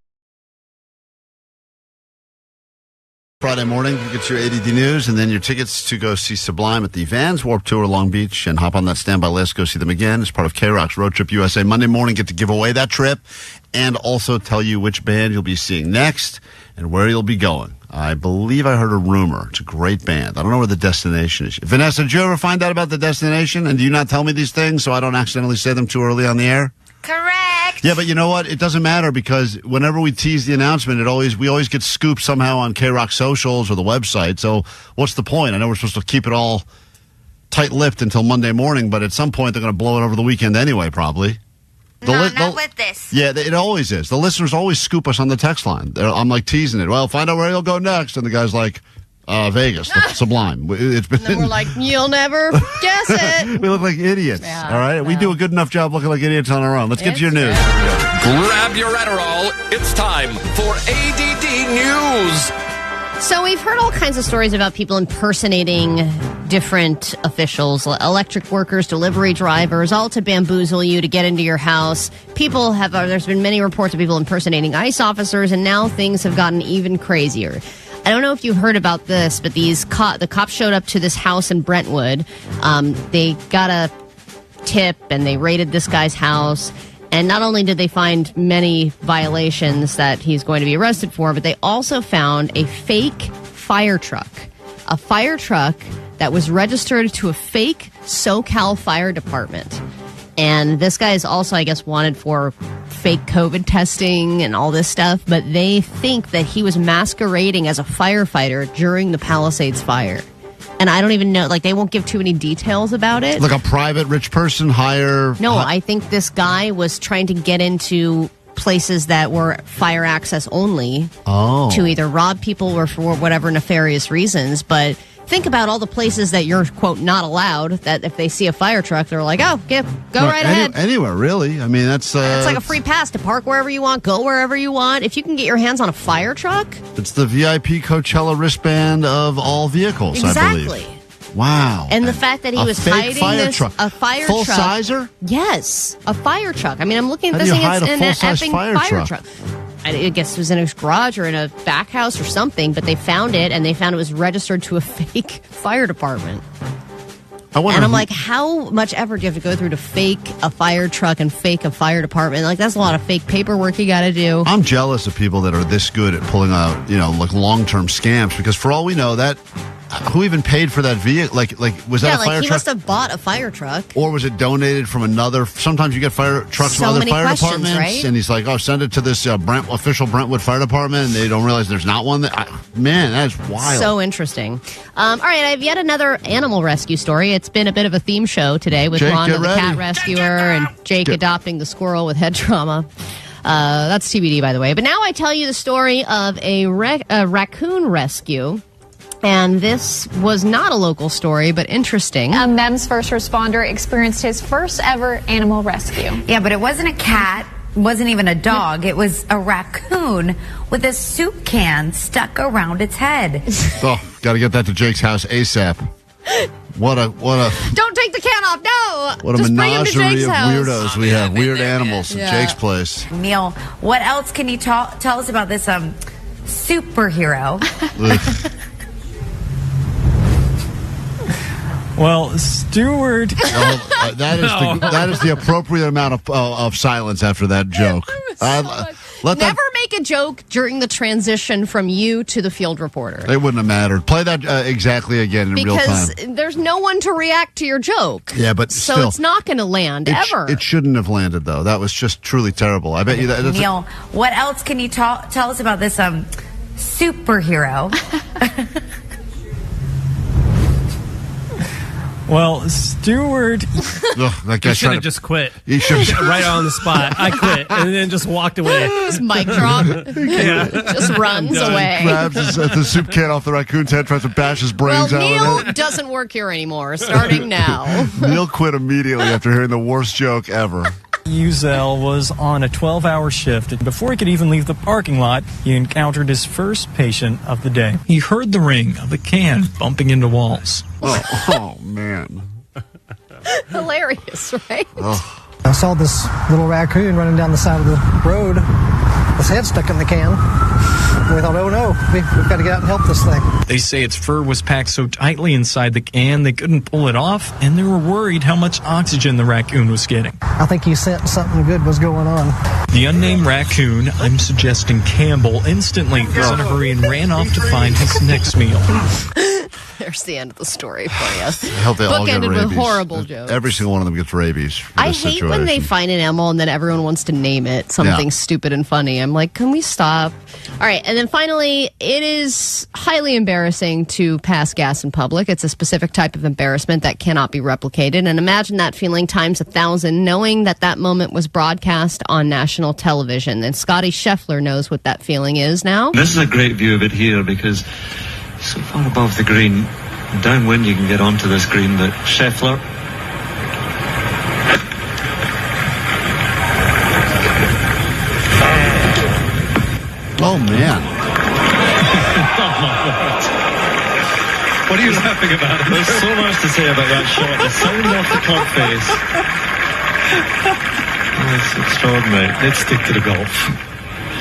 Friday morning. You get your ADD news and then your tickets to go see Sublime at the Vans Warped Tour Long Beach and hop on that standby list. Go see them again as part of KROQ's Road Trip USA. Monday morning, get to give away that trip and also tell you which band you'll be seeing next and where you'll be going. I believe I heard a rumor. It's a great band. I don't know where the destination is. Vanessa, did you ever find out about the destination? And do you not tell me these things so I don't accidentally say them too early on the air? Correct. Yeah, but you know what? It doesn't matter because whenever we tease the announcement, we always get scooped somehow on KROQ socials or the website. So what's the point? I know we're supposed to keep it all tight-lipped until Monday morning, but at some point they're going to blow it over the weekend anyway, probably. Not with this. Yeah, it always is. The listeners always scoop us on the text line. I'm like teasing it. Well, find out where you'll go next. And the guy's like, Vegas, Sublime. It's been. And then we're like, you'll never guess it. We look like idiots. Yeah, all right? We do a good enough job looking like idiots on our own. Let's get to your news. Grab your Adderall. It's time for ADD News. So we've heard all kinds of stories about people impersonating different officials, electric workers, delivery drivers, all to bamboozle you to get into your house. There's been many reports of people impersonating ICE officers, and now things have gotten even crazier. I don't know if you heard about this, but the cops showed up to this house in Brentwood. They got a tip and they raided this guy's house. And not only did they find many violations that he's going to be arrested for, but they also found a fake fire truck. A fire truck that was registered to a fake SoCal fire department. And this guy is also, I guess, wanted for fake COVID testing and all this stuff. But they think that he was masquerading as a firefighter during the Palisades fire. And I don't even know, they won't give too many details about it. Like a private rich person hire? No, I think this guy was trying to get into places that were fire access only to either rob people or for whatever nefarious reasons. But think about all the places that you're, quote, not allowed, that if they see a fire truck, they're like, go right ahead. Anywhere, really. I mean, that's... it's like a free pass to park wherever you want, go wherever you want. If you can get your hands on a fire truck... It's the VIP Coachella wristband of all vehicles, I believe. Exactly. Wow. And the fact that he was hiding a fire truck. Full-sizer? Yes, a fire truck. I mean, I'm looking at this thing, it's an effing fire truck. I guess it was in his garage or in a back house or something, but they found it, and they found it was registered to a fake fire department. And I'm like, how much effort do you have to go through to fake a fire truck and fake a fire department? Like, that's a lot of fake paperwork you got to do. I'm jealous of people that are this good at pulling out, long-term scams, because for all we know, that... who even paid for that vehicle? Was that a fire truck? He must have bought a fire truck. Or was it donated from another? Sometimes you get fire trucks from other fire departments. Right? And he's like, send it to this official Brentwood Fire Department, and they don't realize there's not one. Man, that is wild. So interesting. All right, I have yet another animal rescue story. It's been a bit of a theme show today with Jake, Rhonda, the cat rescuer, and Jake adopting the squirrel with head trauma. That's TBD, by the way. But now I tell you the story of a raccoon rescue. And this was not a local story, but interesting. A MEMS first responder experienced his first ever animal rescue. Yeah, but it wasn't a cat, wasn't even a dog. It was a raccoon with a soup can stuck around its head. Got to get that to Jake's house ASAP. What a Don't take the can off, no! What a menagerie of weirdos we have. Weird animals at Jake's place. Neil, what else can you tell us about this superhero? Well, Stewart. That is the appropriate amount of silence after that joke. Never make a joke during the transition from you to the field reporter. It wouldn't have mattered. Play that exactly again in real time. Because there's no one to react to your joke. Yeah, but so still, it's not going to land ever. It shouldn't have landed, though. That was just truly terrible. I bet you that. Neil, what else can you tell us about this superhero? Well, Stewart. That guy should have just quit. He should right on the spot. I quit, and then just walked away. Just mic drop. Just runs away. Grabs the soup can off the raccoon's head, tries to bash his brains out. Neil doesn't work here anymore. Starting now. Neil quit immediately after hearing the worst joke ever. Uzel was on a 12-hour shift, and before he could even leave the parking lot, he encountered his first patient of the day. He heard the ring of a can bumping into walls. Oh man. Hilarious, right? Oh. I saw this little raccoon running down the side of the road, his head stuck in the can. And we thought, oh no, we've got to get out and help this thing. They say its fur was packed so tightly inside the can they couldn't pull it off, and they were worried how much oxygen the raccoon was getting. I think he sensed something good was going on. The unnamed raccoon, I'm suggesting Campbell, instantly was in a hurry and ran off to find his next meal. There's the end of the story for you. I hope they all get Bookended rabies. with horrible jokes. Every single one of them gets rabies. For I this hate when they situation. find an animal and then everyone wants to name it something Yeah. stupid and funny. I'm like, can we stop? All right. And then finally, it is highly embarrassing to pass gas in public. It's a specific type of embarrassment that cannot be replicated. And imagine that feeling times 1,000, knowing that that moment was broadcast on national television. And Scotty Scheffler knows what that feeling is now. This is a great view of it here because so far above the green, downwind you can get onto this green that Scheffler. Oh, man. What are you laughing about? There's so much to say about that shot. The sound off the club face. Oh, it's extraordinary. Let's stick to the golf.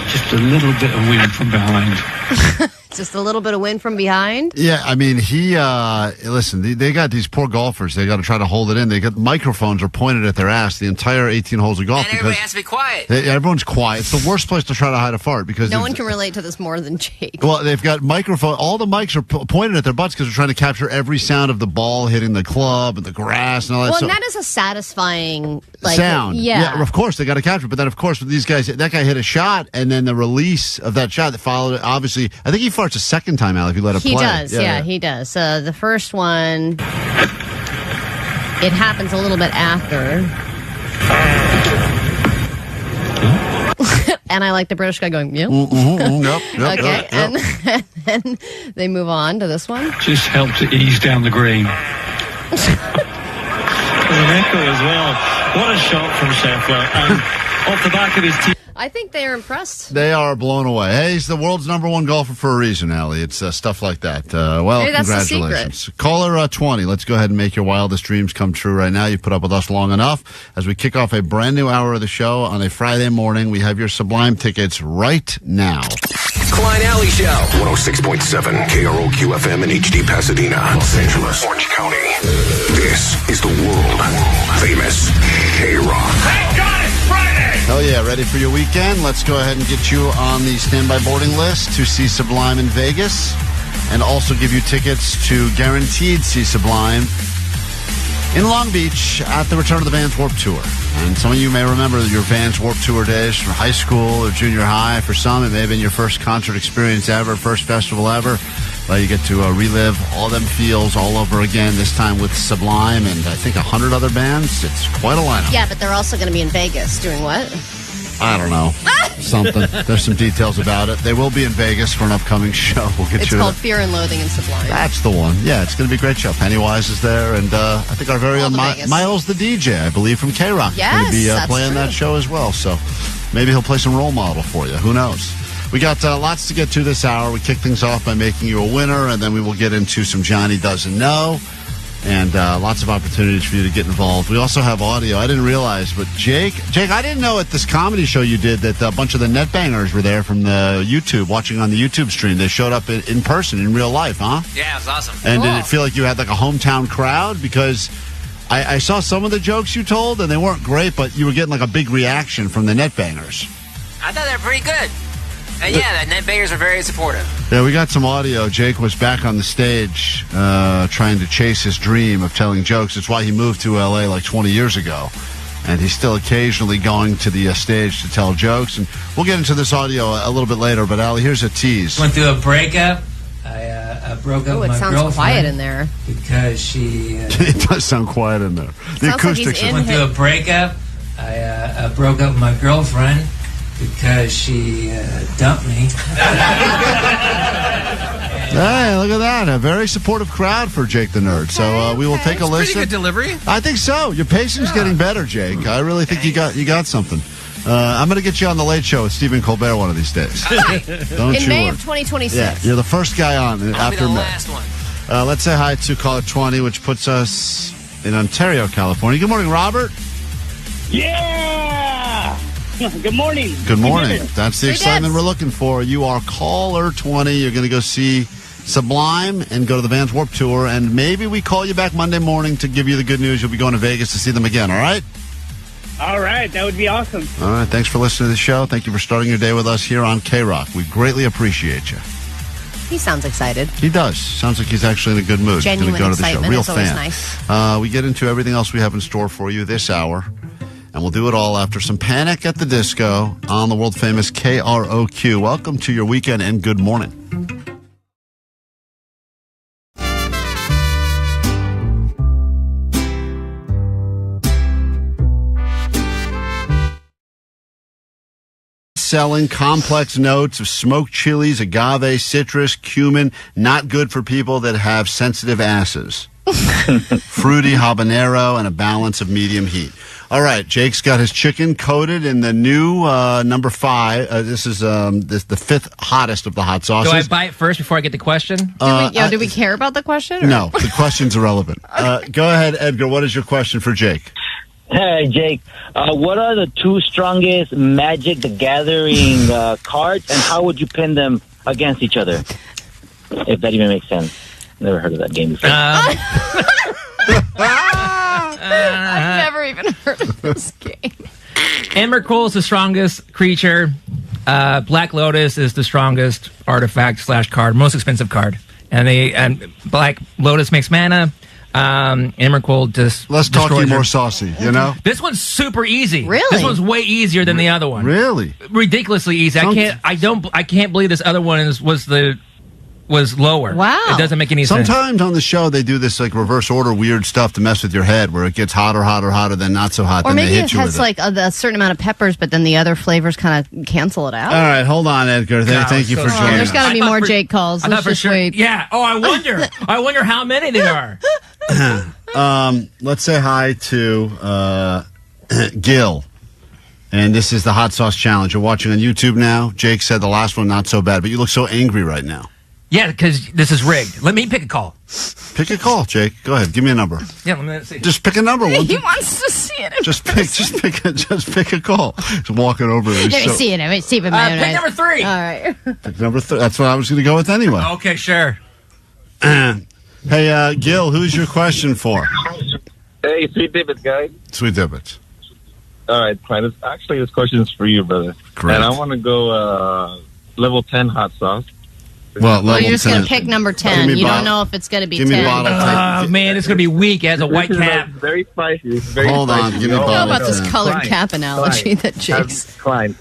Just a little bit of wind from behind. Just a little bit of wind from behind. Yeah, I mean, listen, they got these poor golfers. They got to try to hold it in. They got microphones are pointed at their ass the entire 18 holes of golf. And everybody has to be quiet. Everyone's quiet. It's the worst place to try to hide a fart because No one can relate to this more than Jake. well, they've got microphone. All the mics are pointed at their butts because they're trying to capture every sound of the ball hitting the club and the grass and all that. Well, So- and that is a satisfying sound. Yeah. Of course they got to capture it. But then, of course, with these guys, that guy hit a shot, and then the release of that shot that followed it. Obviously, I think he farts a second time out if you let it He play. does, yeah, he does. The first one, it happens a little bit after. And I like the British guy going, yep. Yep, Okay, yep. and then they move on to this one. Just help to ease down the green. There's an echo as well. What a shot from Scheffler. And off the back of his tee. I think they are impressed. They are blown away. Hey, he's the world's #1 golfer for a reason, Allie. It's stuff like that. Well, Maybe that's the congratulations. Caller 20. Let's go ahead and make your wildest dreams come true right now. You've put up with us long enough. As we kick off a brand new hour of the show on a Friday morning, we have your Sublime tickets right now. Klein Alley Show. 106.7 KROQ FM in HD Pasadena, Los Angeles, Orange County. This is the world famous KROQ. Thank God it's Friday! Hell yeah, ready for your weekend? Let's go ahead and get you on the standby boarding list to see Sublime in Vegas and also give you tickets to guaranteed see Sublime in Long Beach at the return of the Vans Warped Tour. And some of you may remember your Vans Warped Tour days from high school or junior high. For some, it may have been your first concert experience ever, first festival ever. Well, you get to relive all them feels all over again, this time with Sublime and I think 100 other bands. It's quite a lineup. Yeah, but they're also going to be in Vegas doing what? I don't know. Something. There's some details about it. They will be in Vegas for an upcoming show. We'll get It's you called Fear and Loathing in Sublime. That's the one. Yeah, it's going to be a great show. Pennywise is there, and I think our very own Vegas. Miles the DJ, I believe, from KROQ, Yes, is going to be that's playing true. that show as well. So maybe he'll play some role model for you. Who knows? We got lots to get to this hour. We kick things off by making you a winner, and then we will get into some Johnny Doesn't Know. And lots of opportunities for you to get involved. We also have audio. I didn't realize, but Jake, I didn't know at this comedy show you did that a bunch of the net bangers were there from the YouTube, watching on the YouTube stream. They showed up in person, in real life, huh? Yeah, it was awesome. And did it feel like you had like a hometown crowd? Because I saw some of the jokes you told, and they weren't great, but you were getting like a big reaction from the net bangers. I thought they were pretty good. And yeah, the net bangers are very supportive. Yeah, we got some audio. Jake was back on the stage trying to chase his dream of telling jokes. It's why he moved to L.A. like 20 years ago. And he's still occasionally going to the stage to tell jokes. And we'll get into this audio a little bit later. But, Allie, here's a tease. Went through a breakup. I broke up Oh, with it my sounds girlfriend. quiet in there. Because she... It does sound quiet in there. The Sounds like he's acoustics in went through a breakup. I broke up with my girlfriend because she dumped me. Hey, look at that. A very supportive crowd for Jake the Nerd. So we will take a Pretty listen. good delivery. I think so. Your pacing's getting better, Jake. I really think you got something. I'm going to get you on the Late Show with Stephen Colbert one of these days. Don't in you May worry. of 2026. Yeah, you're the first guy on I'll after be the May. last one. Let's say hi to caller 20, which puts us in Ontario, California. Good morning, Robert. Yeah! Good morning. Good morning. That's the Hey, excitement Debs. we're looking for. You are caller 20. You're going to go see Sublime and go to the Vans Warped Tour, and maybe we call you back Monday morning to give you the good news. You'll be going to Vegas to see them again, all right? All right, that would be awesome. All right, thanks for listening to the show. Thank you for starting your day with us here on KROQ. We greatly appreciate you. He sounds excited. He does. Sounds like he's actually in a good mood. Genuine He's going to go to the show. excitement Real is always fan. nice. We get into everything else we have in store for you this hour. And we'll do it all after some Panic at the Disco on the world famous KROQ. Welcome to your weekend and good morning. Selling complex notes of smoked chilies, agave, citrus, cumin, not good for people that have sensitive asses. Fruity habanero and a balance of medium heat. All right, Jake's got his chicken coated in the new number 5. This is the 5th hottest of the hot sauces. Do I buy it first before I get the question? Do we care about the question? Or? No, the question's irrelevant. Go ahead, Edgar. What is your question for Jake? Hey, Jake, what are the 2 strongest Magic the Gathering cards, and how would you pin them against each other? If that even makes sense. Never heard of that game before. I've never even heard of this game. Emrakul is the strongest creature. Black Lotus is the strongest artifact / card, most expensive card. And Black Lotus makes mana. Emrakul just Let's talk you more saucy, you know? This one's super easy. Really? This one's way easier than the other one. Really? Ridiculously easy. I can't believe this other one was lower. Wow. It doesn't make any sense. Sometimes on the show they do this like reverse order weird stuff to mess with your head where it gets hotter, then not so hot, Or then maybe they it hit you has with it. like a certain amount of peppers, but then the other flavors kind of cancel it out. All right, hold on, Edgar. Thank you for joining There's us. got to be more Jake calls. I Let's thought for just sure. wait. Yeah. Oh, I wonder how many there are. Let's say hi to Gil. And this is the Hot Sauce Challenge. You're watching on YouTube now. Jake said the last one not so bad, but you look so angry right now. Yeah, because this is rigged. Let me pick a call. Pick a call, Jake. Go ahead. Give me a number. Yeah, let me see. Just pick a number. He wants to see it. Just pick a call. He's walking over there. Let me see it. Let me see it with my own Pick eyes. number 3. All right. Pick number 3. That's what I was going to go with anyway. Okay, sure. Hey, Gil, who's your question for? Hey, Sweet Dibbit, guys. Sweet Dibbit. All right, Klein. Actually, this question is for you, brother. Great. And I want to go level 10 hot sauce. Well, you're just going to pick number 10. You don't know if it's going to be 10. Oh, man, it's going to be weak. It has a white cap. Very spicy. Very Hold on. spicy. Give me I don't know bottle about this 10. colored cap analogy that Jake's... Klein.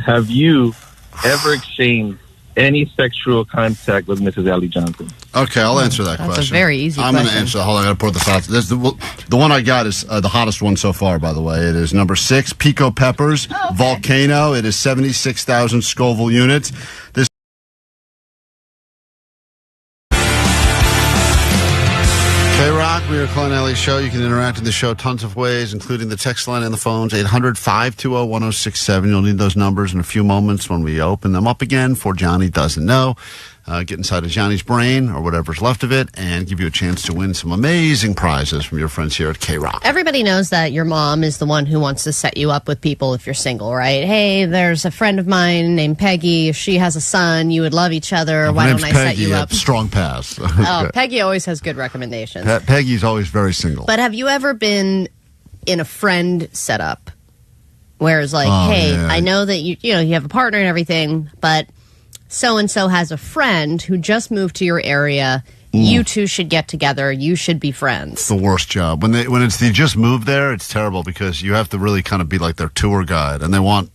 Have you ever exchanged any sexual contact with Mrs. Ellie Johnson? Okay, I'll answer that question. That's a very easy I'm going to question. answer that. Hold on, I got to pour the sauce. The one I got is the hottest one so far, by the way. It is number 6, Pico Peppers, Volcano. It is 76,000 Scoville units. This KROQ, we are Klein Alley Show. You can interact with the show tons of ways, including the text line and the phones, 800-520-1067. You'll need those numbers in a few moments when we open them up again for Johnny Doesn't Know. Get inside of Johnny's brain or whatever's left of it and give you a chance to win some amazing prizes from your friends here at KROQ. Everybody knows that your mom is the one who wants to set you up with people if you're single, right? Hey, there's a friend of mine named Peggy. If she has a son, you would love each other. Why don't I set you up? Strong pass. Oh, Peggy always has good recommendations. Peggy's always very single. But have you ever been in a friend setup where it's like, hey, yeah. I know that you have a partner and everything, but so-and-so has a friend who just moved to your area. You two should get together. You should be friends. It's the worst job. When they just moved there, it's terrible because you have to really kind of be like their tour guide, and they want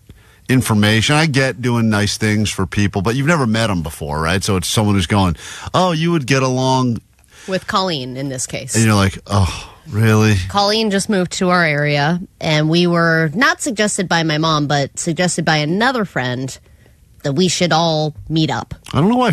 information. I get doing nice things for people, but you've never met them before, right? So it's someone who's going, oh, you would get along With Colleen, in this case. And you're like, oh, really? Colleen just moved to our area, and we were not suggested by my mom, but suggested by another friend that we should all meet up. I don't know why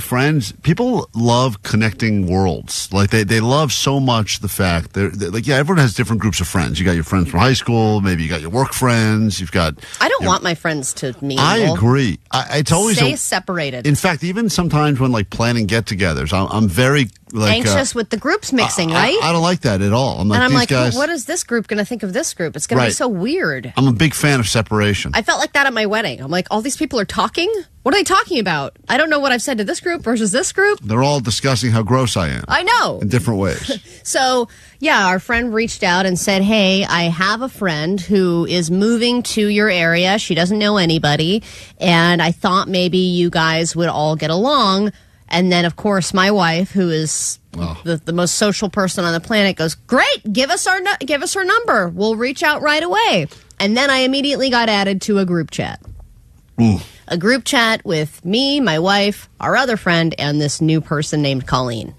people love connecting worlds. Like they love so much the fact they're like, yeah, everyone has different groups of friends. You got your friends from high school, maybe you got your work friends, you've got. I don't want my friends to mingle. I agree. It's always stay separated. In fact, even sometimes when like planning get-togethers, I'm very like anxious with the groups mixing, right? I don't like that at all. I'm like, and I'm these like, guys. what is this group going to think of this group? It's going to be Right. so weird. I'm a big fan of separation. I felt like that at my wedding. I'm like, all these people are talking? What are they talking about? I don't know what I've said to this group versus this group. They're all discussing how gross I am. I know. In different ways. So, yeah, our friend reached out and said, hey, I have a friend who is moving to your area. She doesn't know anybody. And I thought maybe you guys would all get along And then, of course, my wife, who is the most social person on the planet, goes, "Great, give us her number. We'll reach out right away." And then I immediately got added to a group chat. A group chat with me, my wife, our other friend, and this new person named Colleen.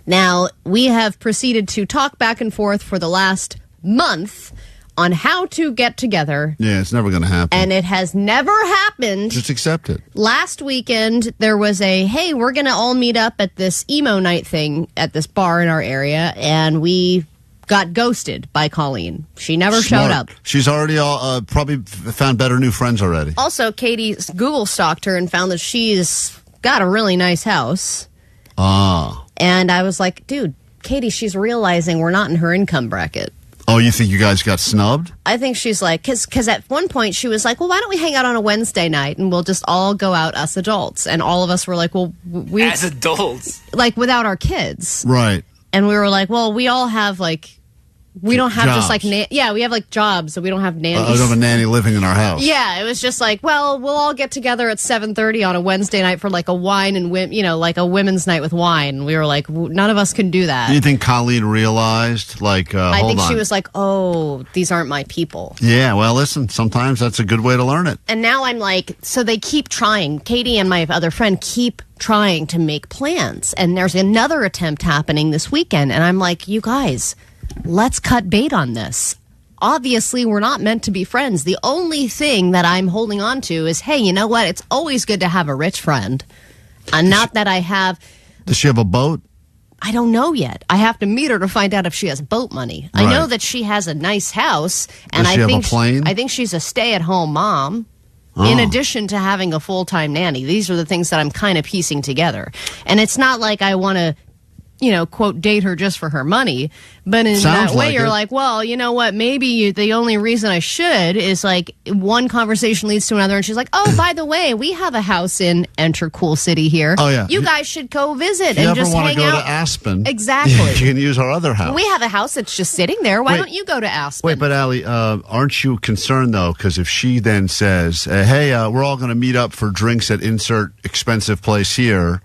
Now, we have proceeded to talk back and forth for the last month on how to get together. Yeah, it's never going to happen. And it has never happened. Just accept it. Last weekend, there was hey, we're going to all meet up at this emo night thing at this bar in our area, and we got ghosted by Colleen. She never showed up. She's already probably found better new friends already. Also, Katie Google stalked her and found that she's got a really nice house. And I was like, dude, Katie, she's realizing we're not in her income bracket. Oh, you think you guys got snubbed? I think she's like, because at one point she was like, well, why don't we hang out on a Wednesday night and we'll just all go out us adults? And all of us were like, well, we as adults, like without our kids, right? And we were like, well, we all have we don't have jobs. just we have jobs, so we don't have nannies. I don't have a nanny living in our house. Yeah, it was just like, well, we'll all get together at 7:30 on a Wednesday night for like a wine and like a women's night with wine. And we were like, none of us can do that. Do you think Colleen realized? I think she was like, oh, these aren't my people. Yeah, well, listen, sometimes that's a good way to learn it. And now I'm like, so they keep trying. Katie and my other friend keep trying to make plans. And there's another attempt happening this weekend. And I'm like, you guys, let's cut bait on this. Obviously, we're not meant to be friends. The only thing that I'm holding on to is, hey, you know what? It's always good to have a rich friend. And not that I have... Does she have a boat? I don't know yet. I have to meet her to find out if she has boat money. Right. I know that she has a nice house. And Does she have a plane? I think she's a stay-at-home mom. In addition to having a full-time nanny. These are the things that I'm kind of piecing together. And it's not like I want to, quote, date her just for her money. But in that way, you're like, well, you know what? Maybe the only reason I should is like one conversation leads to another. And she's like, oh, by the way, we have a house in enter cool city here. Oh, yeah. You guys should go visit and just hang out. If you ever want to go to Aspen. Exactly. You can use our other house. We have a house that's just sitting there. Why don't you go to Aspen? Wait, but Allie, aren't you concerned, though? Because if she then says, hey, we're all going to meet up for drinks at insert expensive place here,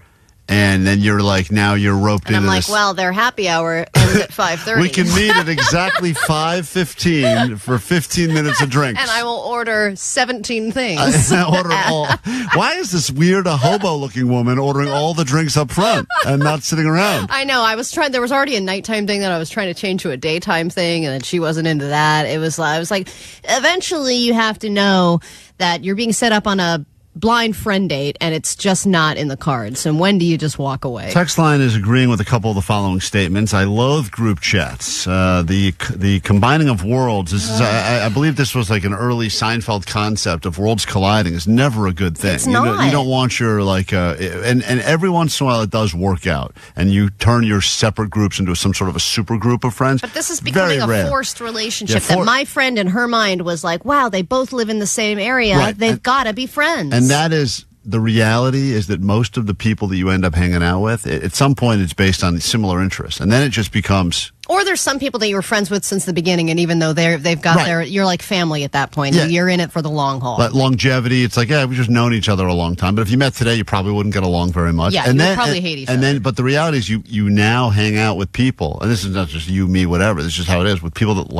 and then you're like, now you're roped into this. And I'm like, well, their happy hour ends at 5:30. We can meet at exactly 5:15 for 15 minutes of drinks. And I will order 17 things. Why is this weird, hobo-looking woman ordering all the drinks up front and not sitting around? I know. There was already a nighttime thing that I was trying to change to a daytime thing, and then she wasn't into that. I was like, eventually you have to know that you're being set up on a blind friend date, and it's just not in the cards. And when do you just walk away? Text line is agreeing with a couple of the following statements. I loathe group chats. The combining of worlds. This is, I believe this was like an early Seinfeld concept of worlds colliding. Is never a good thing. It's not. You don't want your and every once in a while it does work out, and you turn your separate groups into some sort of a super group of friends. But this is becoming a forced relationship. Yeah, that my friend in her mind was like, wow, they both live in the same area. Right. They've got to be friends. And that is the reality, is that most of the people that you end up hanging out with, at some point it's based on similar interests. And then it just becomes... Or there's some people that you were friends with since the beginning, and even though they've got you're like family at that point. Yeah. You're in it for the long haul. But longevity, it's like, we've just known each other a long time. But if you met today, you probably wouldn't get along very much. Yeah, you would probably hate each other. But the reality is you now hang out with people, and this is not just you, me, whatever. This is just how it is, with people that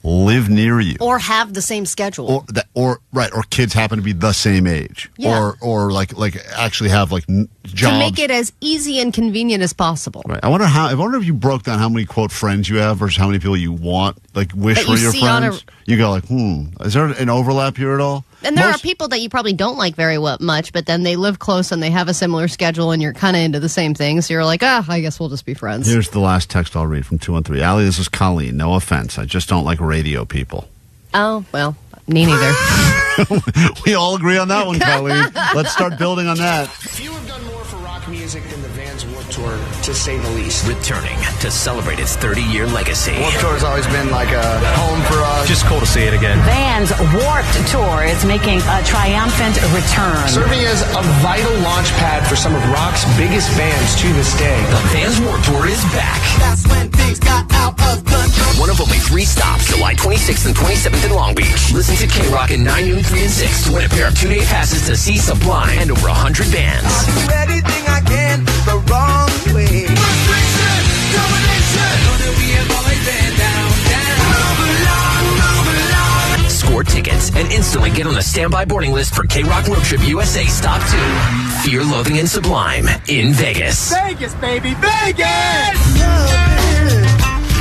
live near you, or have the same schedule, or kids happen to be the same age, or actually have jobs to make it as easy and convenient as possible. Right. I wonder if you broke down how many quote friends you have versus how many people you want, wish were your friends. You go is there an overlap here at all? And there are people that you probably don't like very much, but then they live close and they have a similar schedule, and you're kind of into the same thing. So you're like, I guess we'll just be friends. Here's the last text I'll read from 213. Allie, this is Colleen. No offense. I just don't like radio people. Oh, well, me neither. We all agree on that one, Colleen. Let's start building on that. Few have done more for rock music than the Vans Warped Tour, to say the least. Returning to celebrate its 30-year legacy. Warped Tour has always been like a home for us. Just cool to see it again. Vans Warped Tour is making a triumphant return. Serving as a vital launch pad for some of rock's biggest bands to this day. The Vans Warped Tour is back. That's when things got out of control. One of only 3 stops, July 26th and 27th in Long Beach. Listen to KROQ at 9, noon, 3, and 6 to win a pair of 2-day passes to see Sublime and over 100 bands. I'll do anything I can. that we have always been down. Score tickets and instantly get on the standby boarding list for KROQ Road Trip USA Stop 2. Fear, Loathing, and Sublime in Vegas. Vegas, baby, Vegas!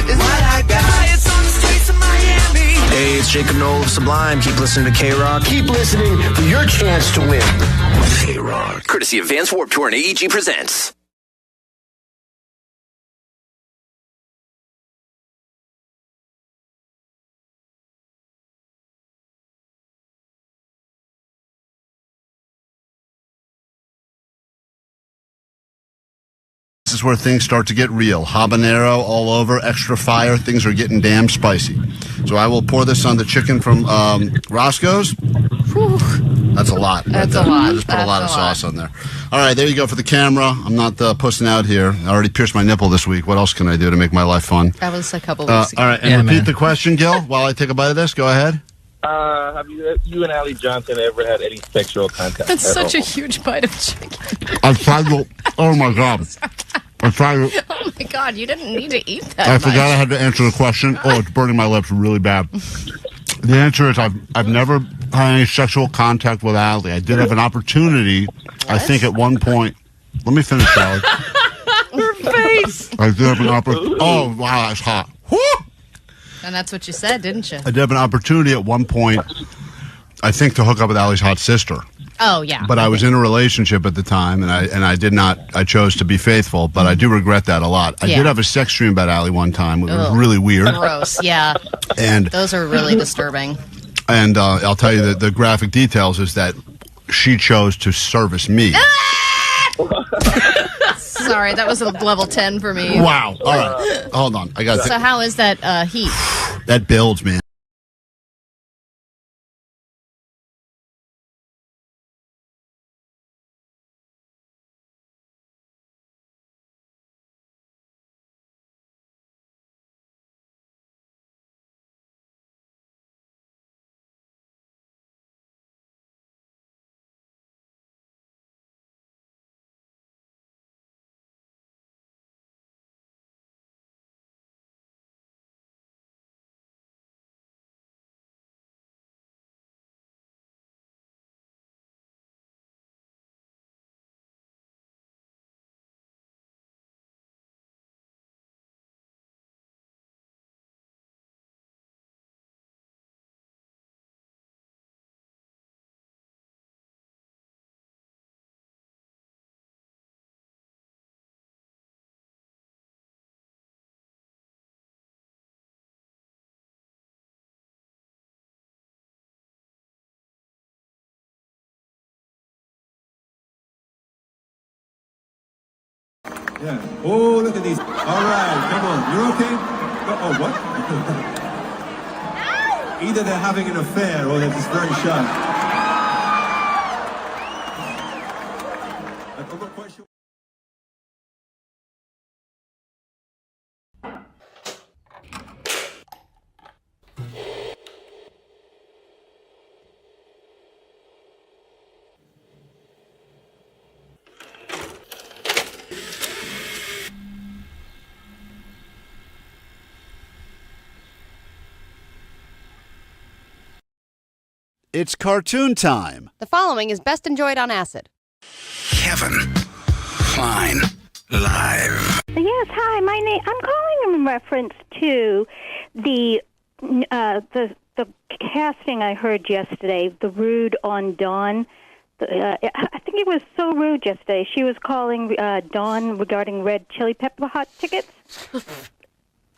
Is what I got. It's on the streets of Miami. Hey, it's Jacob Noel of Sublime. Keep listening to KROQ. Keep listening for your chance to win. KROQ. Courtesy of Vans Warped Tour and AEG presents. This is where things start to get real. Habanero all over, extra fire. Things are getting damn spicy. So I will pour this on the chicken from Roscoe's. Whew. That's a lot. That's right a lot. I just put That's a lot of a lot. sauce on there. All right, there you go for the camera. I'm not pussing out here. I already pierced my nipple this week. What else can I do to make my life fun? That was a couple weeks ago. All right, and repeat the question, Gil, while I take a bite of this. Go ahead. Have you and Allie Johnson ever had any sexual contact? That's at such all? a huge bite of chicken. I tried to. Oh my god. I tried to. Oh my god, you didn't need to eat that I much. forgot I had to answer the question. Oh, it's burning my lips really bad. The answer is I've never had any sexual contact with Allie. I did have an opportunity. I think at one point. Let me finish, Allie. Her face. I did have an opportunity. Oh wow, that's hot. Woo! And that's what you said, didn't you? I did have an opportunity at one point. I think to hook up with Allie's hot sister. Oh, yeah. But I was in a relationship at the time, and I did not. I chose to be faithful, but I do regret that a lot. I Yeah. did have a sex dream about Allie one time. It was Ugh. really weird. Gross, yeah. And those are really disturbing. And I'll tell you the graphic details is that she chose to service me. Sorry, that was a level 10 for me. Wow. All right. Hold on. I got So how is that heat? that builds, man. Yeah. Oh, look at these. All right, come on. You're okay? Oh, what? Either they're having an affair or they're just very shy. I'm not quite sure. It's cartoon time. The following is best enjoyed on acid. Kevin Klein live. Yes, hi. I'm calling in reference to the casting I heard yesterday. The rude on Dawn. I think it was so rude yesterday. She was calling Dawn regarding red chili pepper hot tickets.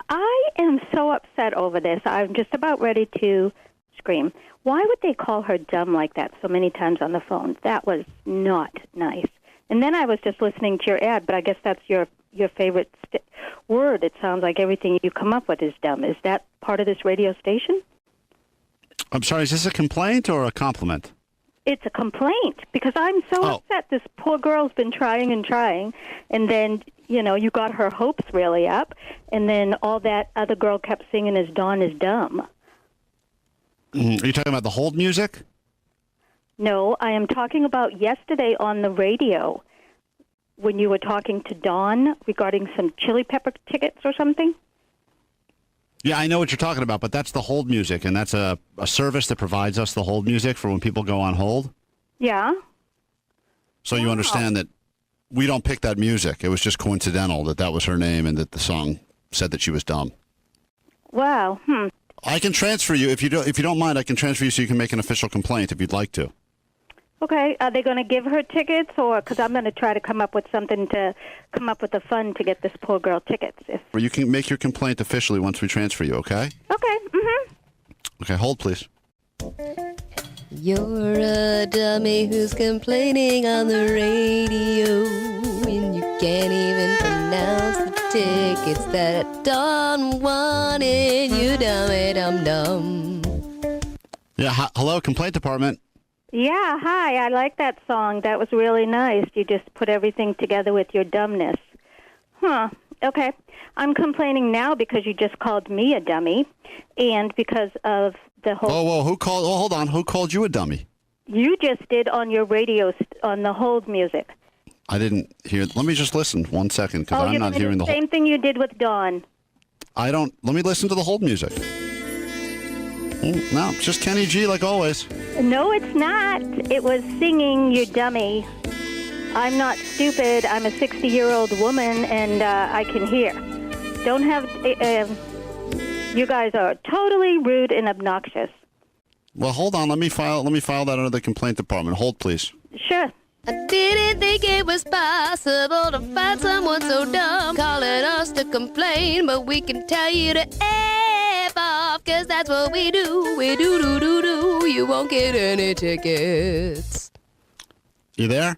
I am so upset over this. I'm just about ready to scream. Why would they call her dumb like that so many times on the phone? That was not nice. And then I was just listening to your ad, but I guess that's your favorite word. It sounds like everything you come up with is dumb. Is that part of this radio station? I'm sorry, is this a complaint or a compliment? It's a complaint because I'm so upset. This poor girl's been trying and trying, and then, you got her hopes really up, and then all that other girl kept singing is Dawn is dumb. Are you talking about the hold music? No, I am talking about yesterday on the radio when you were talking to Dawn regarding some chili pepper tickets or something. Yeah, I know what you're talking about, but that's the hold music, and that's a service that provides us the hold music for when people go on hold. Yeah. So you understand that we don't pick that music. It was just coincidental that was her name and that the song said that she was dumb. Wow. I can transfer you if you don't mind. I can transfer you so you can make an official complaint if you'd like to. Okay. Are they going to give her tickets, or because I'm going to try to come up with something to come up with the fund to get this poor girl tickets? Or you can make your complaint officially once we transfer you. Okay. Okay. Okay. Hold, please. You're a dummy who's complaining on the radio, and you can't even pronounce the tickets that Don wanted. You dummy dum-dum. Yeah, hello, complaint department. Yeah. Hi. I like that song. That was really nice. You just put everything together with your dumbness. Okay. I'm complaining now because you just called me a dummy, and because of the whole... Whoa, who called... Oh, hold on. Who called you a dummy? You just did on your radio, on the hold music. I didn't hear... Let me just listen 1 second, because I'm not hearing the whole... Same thing you did with Dawn. I don't... Let me listen to the hold music. No, it's just Kenny G like always. No, it's not. It was singing, you dummy. I'm not stupid. I'm a 60-year-old woman, and I can hear. Don't have... you guys are totally rude and obnoxious. Well, hold on. Let me file that under the complaint department. Hold, please. Sure. I didn't think it was possible to find someone so dumb calling us to complain, but we can tell you to F off, cause that's what we do. We do. You won't get any tickets. You there?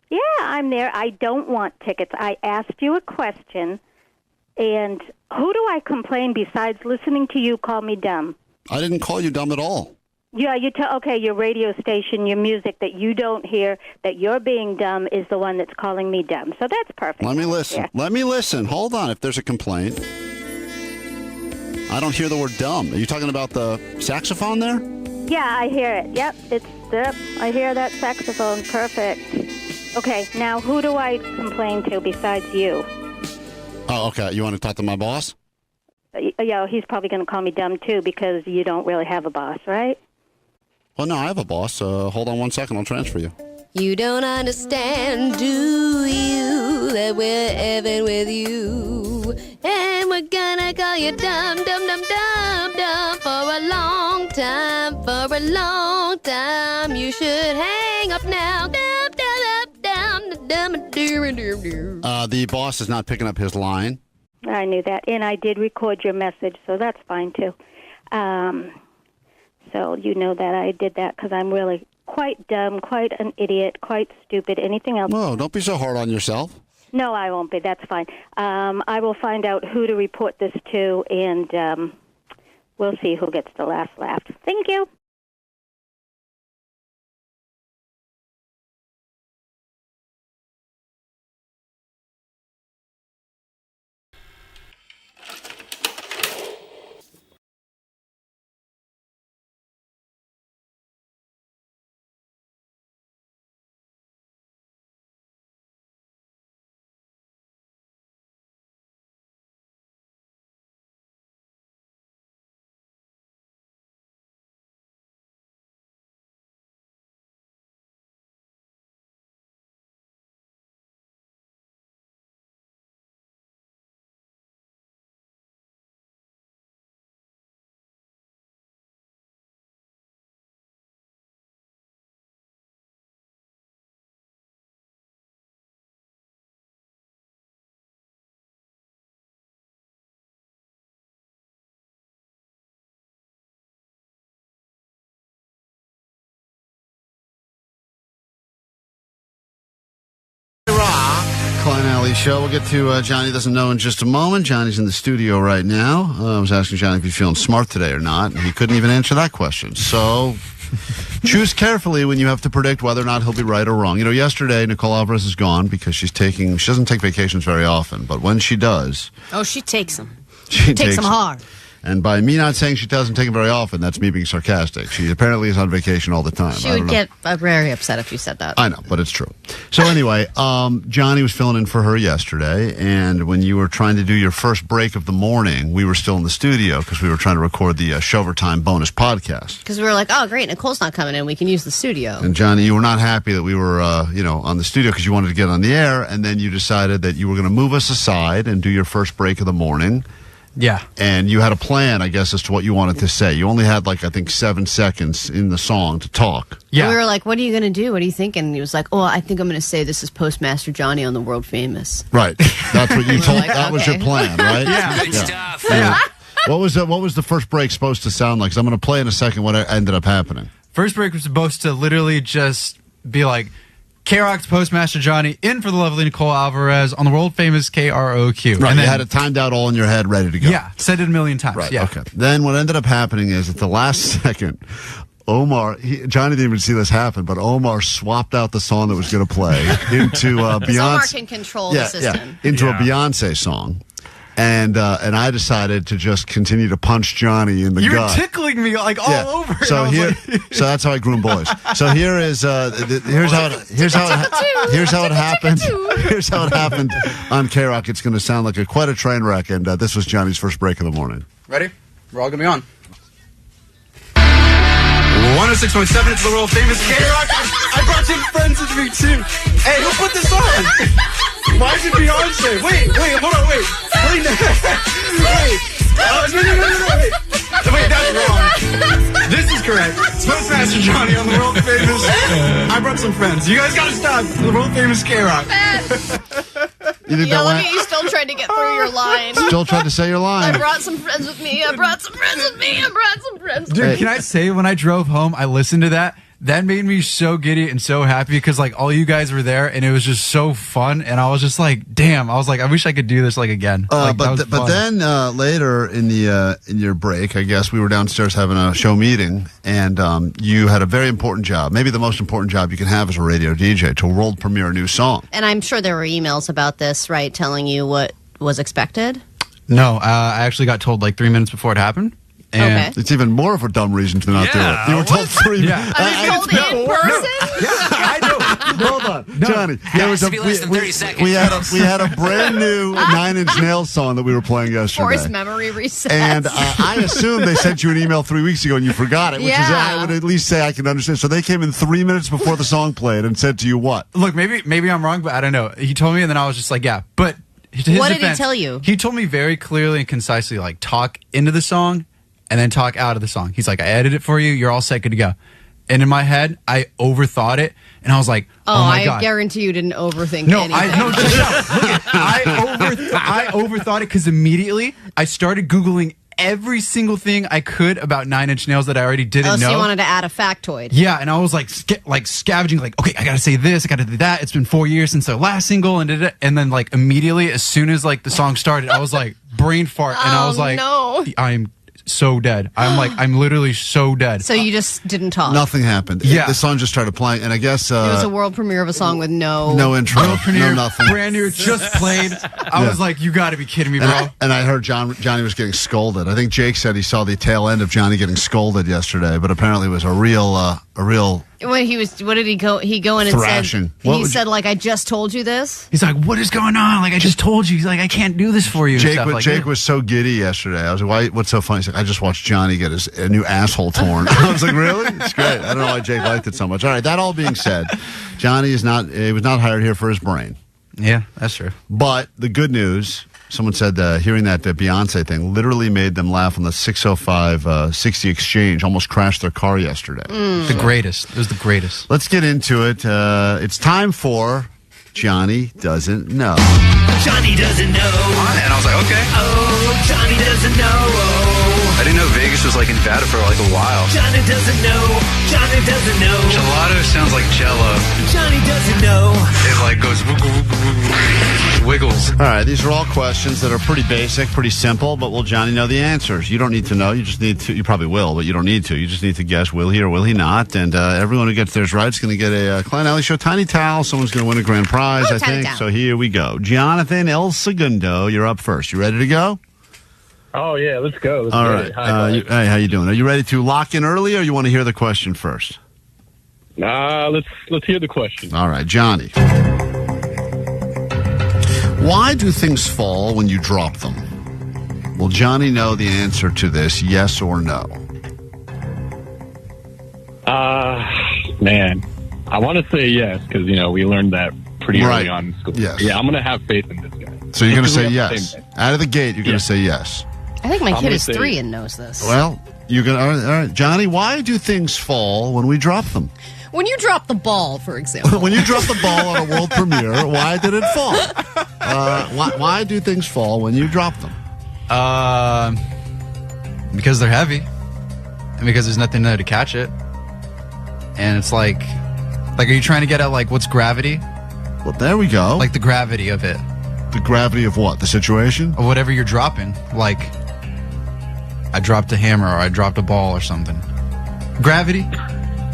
Yeah, I'm there. I don't want tickets. I asked you a question, and who do I complain besides listening to you call me dumb? I didn't call you dumb at all. Yeah, okay, your radio station, your music that you don't hear, that you're being dumb is the one that's calling me dumb. So that's perfect. Let me listen. Yeah. Let me listen. Hold on. If there's a complaint. I don't hear the word dumb. Are you talking about the saxophone there? Yeah, I hear it. Yep, I hear that saxophone. Perfect. Okay, now who do I complain to besides you? Oh, okay. You want to talk to my boss? Yeah, he's probably going to call me dumb too because you don't really have a boss, right? Well, no, I have a boss. Hold on 1 second. I'll transfer you. You don't understand, do you, that we're Evan with you? And we're gonna call you dumb for a long time. You should hang up now. The boss is not picking up his line. I knew that, and I did record your message, so that's fine too. So you know that I did that because I'm really quite dumb, quite an idiot, quite stupid. Anything else? No, don't be so hard on yourself. No, I won't be. That's fine. I will find out who to report this to, and we'll see who gets the last laugh. Thank you. Klein Alley Show. We'll get to Johnny Doesn't Know in just a moment. Johnny's in the studio right now. I was asking Johnny if he's feeling smart today or not, and he couldn't even answer that question. So choose carefully when you have to predict whether or not he'll be right or wrong. You know, yesterday, Nicole Alvarez is gone because she doesn't take vacations very often, but when she does... Oh, she takes them. She takes them hard. And by me not saying she doesn't take it very often, that's me being sarcastic. She apparently is on vacation all the time. She would get very upset if you said that. I know, but it's true. So anyway, Johnny was filling in for her yesterday, and when you were trying to do your first break of the morning, we were still in the studio because we were trying to record the Showtime bonus podcast. Because we were like, oh, great, Nicole's not coming in. We can use the studio. And Johnny, you were not happy that we were, on the studio because you wanted to get on the air, and then you decided that you were going to move us aside and do your first break of the morning. Yeah. And you had a plan, I guess, as to what you wanted to say. You only had, I think 7 seconds in the song to talk. Yeah. We were like, what are you going to do? What are you thinking? And he was like, oh, I think I'm going to say this is Postmaster Johnny on the World Famous. Right. That's what you told. like, that was okay. your plan, right? Yeah. Good stuff. Yeah. What was the first break supposed to sound like? Because I'm going to play in a second what ended up happening. First break was supposed to literally just be like, KROQ's Postmaster Johnny in for the lovely Nicole Alvarez on the world famous KROQ. Right, and then, you had it timed out all in your head, ready to go. Yeah, said it a million times. Right, yeah. okay. Then what ended up happening is at the last second, Omar, Johnny didn't even see this happen, but Omar swapped out the song that was going to play into Beyonce. Omar can control the system. Into a Beyonce song. And I decided to just continue to punch Johnny in the You were gut. tickling me all over. So here, so that's how I groom boys. So here is here's how it happened. Here's how it happened on KROQ. It's going to sound like quite a train wreck. And this was Johnny's first break of the morning. Ready? We're all going to be on. 106.7, it's the world famous KROQ. I brought some friends with me too. Hey, who put this on? Why is it Beyonce? Wait, hold on, wait. Wait, no, wait. Wait, that's wrong. This is correct. It's Postmaster Johnny on the world famous. I brought some friends. You guys gotta stop. The world famous KROQ. You think Yeah, look at you still trying to get through your line. Still tried to say your line. I brought some friends with me. I brought some friends with me. I brought some friends with Dude, me. can I say, when I drove home, I listened to that. That made me so giddy and so happy because, all you guys were there, and it was just so fun. And I was just like, damn. I was like, I wish I could do this, again. But then later in your break, I guess we were downstairs having a show meeting, and you had a very important job, maybe the most important job you can have as a radio DJ, to world premiere a new song. And I'm sure there were emails about this, right, telling you what was expected? No, I actually got told 3 minutes before it happened. And Okay. It's even more of a dumb reason to not do it. You were told 3 minutes. Yeah. I was told in person? I know. Hold on, Johnny. It has to be less than 30 seconds. We had a brand new 9 Inch Nails song that we were playing yesterday. Forced memory reset. And I assumed they sent you an email 3 weeks ago and you forgot it, which is I would at least say I can understand. So they came in 3 minutes before the song played and said to you what? Look, maybe I'm wrong, but I don't know. He told me, and then I was just like, yeah. But to his What did he defense, tell you? He told me very clearly and concisely, talk into the song and then talk out of the song. He's like, I edited it for you. You're all set, good to go. And in my head, I overthought it, and I was like, oh my God. I guarantee you didn't overthink No, anything. I overthought it because immediately I started Googling every single thing I could about 9 Inch Nails that I already didn't know. So you wanted to add a factoid. Yeah, and I was scavenging, okay, I gotta say this, I gotta do that. It's been 4 years since the last single, and then immediately, as soon as the song started, I was like brain fart, and I was like, no. I'm so dead. I'm literally so dead. So you just didn't talk. Nothing happened. Yeah. The song just started playing, and I guess It was a world premiere of a song with no intro, no nothing. Brand new, just played. I was like, you gotta be kidding me, bro. And I heard Johnny was getting scolded. I think Jake said he saw the tail end of Johnny getting scolded yesterday, but apparently it was a real. What did he go? He go in and Thrashing. said, I just told you this. He's like, what is going on? I just told you. He's like, I can't do this for you. Jake was so giddy yesterday. I was like, what's so funny? He's like, I just watched Johnny get a new asshole torn. I was like, really? It's great. I don't know why Jake liked it so much. All right, that all being said, Johnny was not hired here for his brain. Yeah, that's true. But the good news, someone said hearing that Beyonce thing literally made them laugh on the 605 60 exchange. Almost crashed their car yesterday. The greatest. It was the greatest. Let's get into it. It's time for Johnny Doesn't Know. Johnny doesn't know. And I was like, okay. Oh, Johnny doesn't know. I didn't know Vegas was in Nevada for a while. Johnny doesn't know. Johnny doesn't know. Gelato sounds like Jello. Johnny doesn't know. It goes wiggles. All right, these are all questions that are pretty basic, pretty simple, but will Johnny know the answers? You don't need to know. You just need to. You probably will, but you don't need to. You just need to guess, will he or will he not? And everyone who gets theirs right is going to get a Klein Alley Show Tiny Towel. Someone's going to win a grand prize, I think. So here we go. Jonathan El Segundo, you're up first. You ready to go? Oh, yeah, let's go. Let's All get right. it. Hi, Hey, how you doing? Are you ready to lock in early, or you want to hear the question first? let's hear the question. All right, Johnny. Why do things fall when you drop them? Will Johnny know the answer to this, yes or no? Man, I want to say yes, because, we learned that pretty Right. early on in school. Yes. Yeah, I'm going to have faith in this guy. So you're going to Because we say have the yes. same name. Out of the gate, you're going to say yes. I think my I'm kid gonna is say- 3 and knows this. Well, you're going to... All right, Johnny, why do things fall when we drop them? When you drop the ball, for example. When you drop the ball on a world premiere, why did it fall? Why do things fall when you drop them? Because they're heavy, and because there's nothing there to catch it. And it's like, are you trying to get at like what's gravity? Well, there we go. Like the gravity of it, The gravity of what? The situation? or whatever you're dropping. Like, I dropped a hammer, or I dropped a ball, or something. Gravity?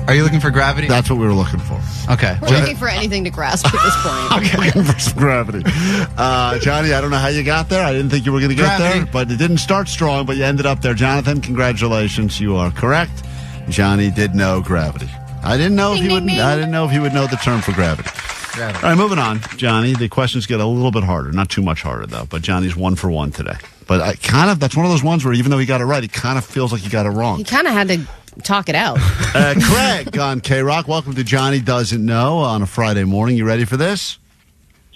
Are you looking for gravity? That's what we were looking for. Okay. We're looking for anything to grasp at this point. Looking for some gravity. Johnny, I don't know how you got there. I didn't think you were going to get Gravity. there, but it didn't start strong, but you ended up there. Jonathan, congratulations. You are correct. Johnny did know gravity. I didn't know if he would. I didn't know if he would know the term for gravity. Gravity. All right, moving on, Johnny. The questions get a little bit harder. Not too much harder though. But Johnny's 1 for 1 today. But that's one of those ones where even though he got it right, he kind of feels like he got it wrong. He kind of had to talk it out. Craig on KROQ. Welcome to Johnny Doesn't Know on a Friday morning. You ready for this?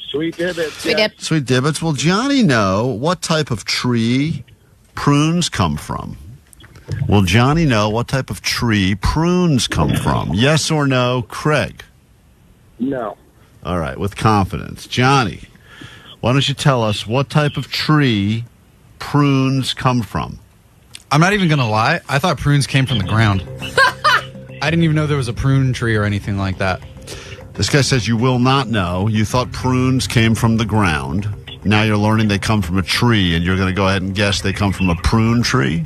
Sweet dibbit. Sweet dip. Sweet dibbits. Will Johnny know what type of tree prunes come from? Will Johnny know what type of tree prunes come from? Yes or no, Craig? No. All right, with confidence. Johnny, why don't you tell us what type of tree prunes come from? I'm not even gonna lie. I thought prunes came from the ground. I didn't even know there was a prune tree or anything like that. This guy says you will not know. You thought prunes came from the ground. Now you're learning they come from a tree, and you're going to go ahead and guess they come from a prune tree?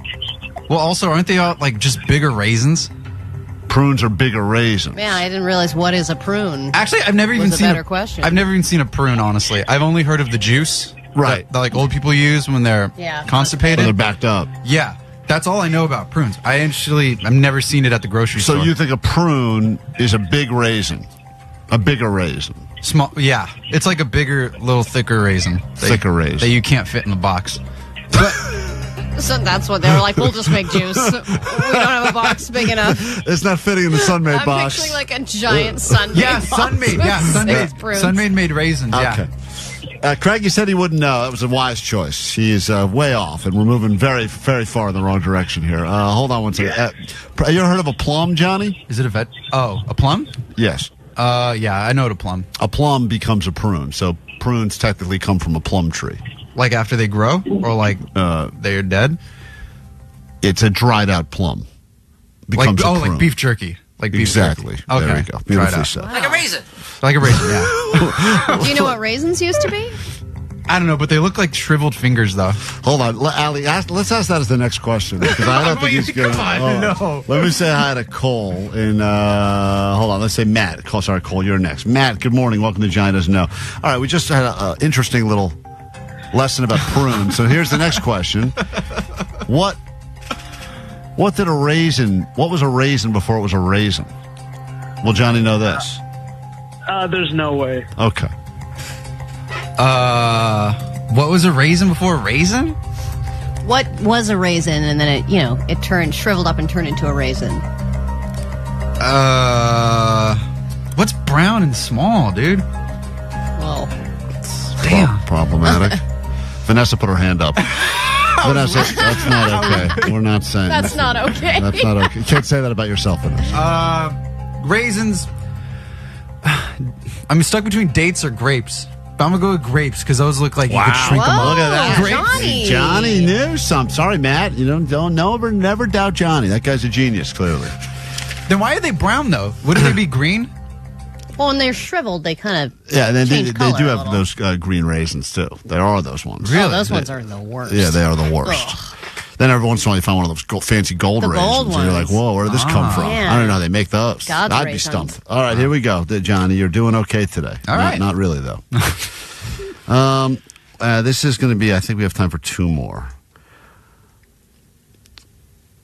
Well, also, aren't they all like just bigger raisins? Prunes are bigger raisins. Man, I didn't realize what is a prune. Actually, I've never even Was a seen better question. I've never even seen a prune. Honestly, I've only heard of the juice, right? That like old people use when they're constipated. When they're backed up. Yeah, that's all I know about prunes. I've never seen it at the grocery store. So you think a prune is a big raisin, a bigger raisin? Small, yeah. It's like a bigger, little thicker raisin. Thicker raisin that you can't fit in the box. So that's what they were like, we'll just make juice. We don't have a box big enough. It's not fitting in the Sunmade I'm box. picturing like a giant Sunmade Yeah, box Sunmade. with Yeah, six prunes. Sunmade made raisins. Yeah. Okay. Craig, you said he wouldn't know. That was a wise choice. He is way off, and we're moving very, very far in the wrong direction here. Hold on one second. You ever heard of a plum, Johnny? Is it a a plum? Yes. Yeah, I know what a plum. A plum becomes a prune, so prunes technically come from a plum tree. Like after they grow, or like they're dead? It's a dried out plum. Becomes a prune. like beef jerky. Like beef exactly. jerky. Okay. There we go. Dried Beautifully out. said. Like a raisin. Like a raisin, yeah. Do you know what raisins used to be? I don't know, but they look like shriveled fingers, though. Hold on, Ali. Let's ask that as the next question because I don't think he's going to. No. Let me say hi to Cole. And hold on, let's say Matt. Sorry, Cole, you're next. Matt, good morning. Welcome to Giant Doesn't Know. All right, we just had an interesting little lesson about prunes. So here's the next question: What did a raisin? What was a raisin before it was a raisin? Will Johnny know this? There's no way. Okay. What was a raisin before a raisin? What was a raisin and then it turned shriveled up and turned into a raisin? What's brown and small, dude? Well, damn. Problematic. Vanessa put her hand up. Vanessa, that's not okay. We're not saying that's not okay. That's not okay. You can't say that about yourself, Vanessa. Raisins. I'm stuck between dates or grapes. But I'm going to go with grapes because those look like you could shrink them up. Look at that. Johnny. Johnny knew something. Sorry, Matt. You don't never doubt Johnny. That guy's a genius, clearly. Then why are they brown, though? Wouldn't they be green? Well, when they're shriveled, they kind of And then they change do color a have little. those green raisins, too. There are those ones. Oh, those ones are the worst. Yeah, they are the worst. Ugh. Then every once in a while you find one of those fancy gold The raisins. gold And you're like, ones. whoa, where did this come from? Yeah. I don't know how they make those. God's I'd be raisins. stumped. All right, here we go. Johnny, you're doing okay today. All right. Not really, though. This is going to be, I think we have time for two more.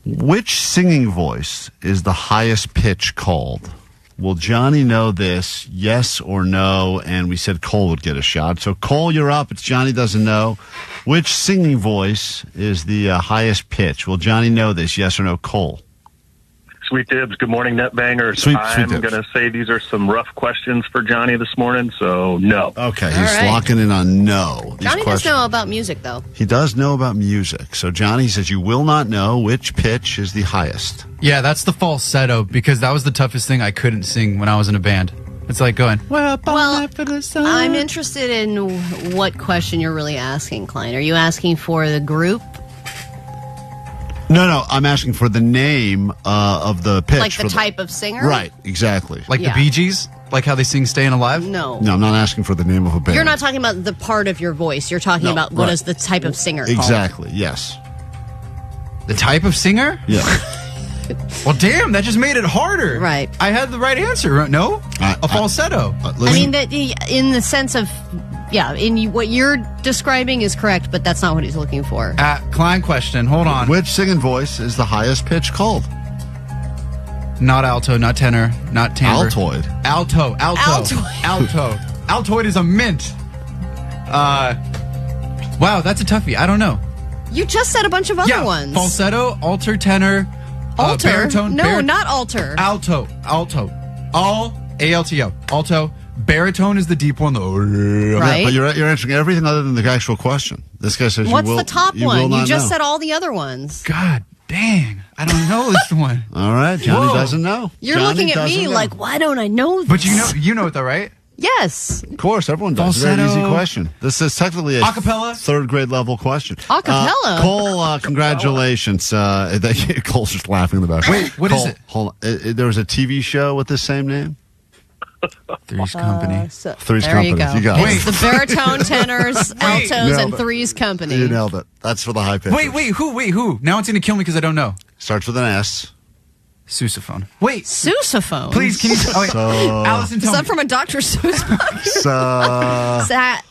Which singing voice is the highest pitch called? Will Johnny know this, yes or no? And we said Cole would get a shot. So, Cole, you're up. It's Johnny doesn't know. Which singing voice is the highest pitch? Will Johnny know this, yes or no? Cole. Sweet dibs. Good morning, net bangers. I'm going to say these are some rough questions for Johnny this morning, so no. Okay, he's locking in on no. Johnny does know about music, though. He does know about music. So Johnny says you will not know which pitch is the highest. Yeah, that's the falsetto, because that was the toughest thing I couldn't sing when I was in a band. It's like going, well, I'm interested in what question you're really asking, Klein. Are you asking for the group? No, I'm asking for the name of the pitch. Like the type of singer? Right, exactly. Like the Bee Gees? Like how they sing Staying Alive? No. No, I'm not asking for the name of a band. You're not talking about the part of your voice. You're talking about what is the type of singer called. Exactly, yes. The type of singer? Yeah. Well, damn, that just made it harder. Right. I had the right answer. No? A falsetto. I mean, that in the sense of, what you're describing is correct, but that's not what he's looking for. Klein question. Hold on. Which singing voice is the highest pitch called? Not alto, not tenor, not timbre. Altoid. Alto. Altoid is a mint. Wow, that's a toughie. I don't know. You just said a bunch of other ones. Falsetto, alter, tenor, alter. Baritone. No, not alter. Alto. A-L-T-O. Alto. Baritone is the deep one, though. Right. Yeah, but you're answering everything other than the actual question. This guy says What's you will. the top you one? Will You just know. said all the other ones. God dang. I don't know this one. All right, Johnny Whoa. doesn't know. You're Johnny looking at doesn't me know. like, why don't I know this? But you know it, though, right? Yes. Of course, everyone does. Falsetto. Very easy question. This is technically a Acapella? third grade level question. Acapella? Cole, congratulations. Cole's just laughing in the back. Wait, what is it? Hold on. There was a TV show with the same name? Three's Company. Three's there Company. you go. You got It's it. the baritone, tenors, altos, Nailed and it. Three's Company. You nailed it. That's for the high pitch. Wait, who? Now it's going to kill me because I don't know. Starts with an S. Sousaphone. Wait. Sousaphone? Please, can you... Allison, Is tell that me. from a Dr. Seuss book?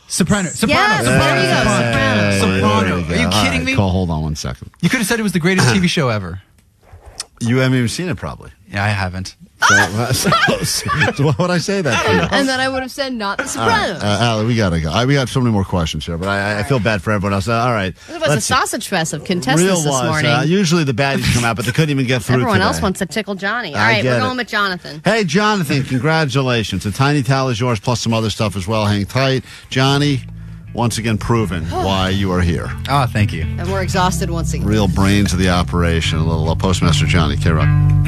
Soprano. Yeah, there you go. Soprano. Are you kidding me? Cole, hold on one second. You could have said it was the greatest TV show ever. You haven't even seen it, probably. Yeah, I haven't. So why would I say that to you? And then I would have said not the Sopranos. Allie, we gotta go. We got so many more questions here, but I feel bad for everyone else. All right. It was a sausage fest of contestants Real this was. morning. Usually the baddies come out, but they couldn't even get through Everyone today. else wants to tickle Johnny. All I right, get we're it. going with Jonathan. Hey, Jonathan, congratulations. A tiny towel is yours, plus some other stuff as well. Hang tight. Johnny, once again proven why you are here. Oh, thank you. And we're exhausted once again. Real brains of the operation. A little Postmaster Johnny KROQ.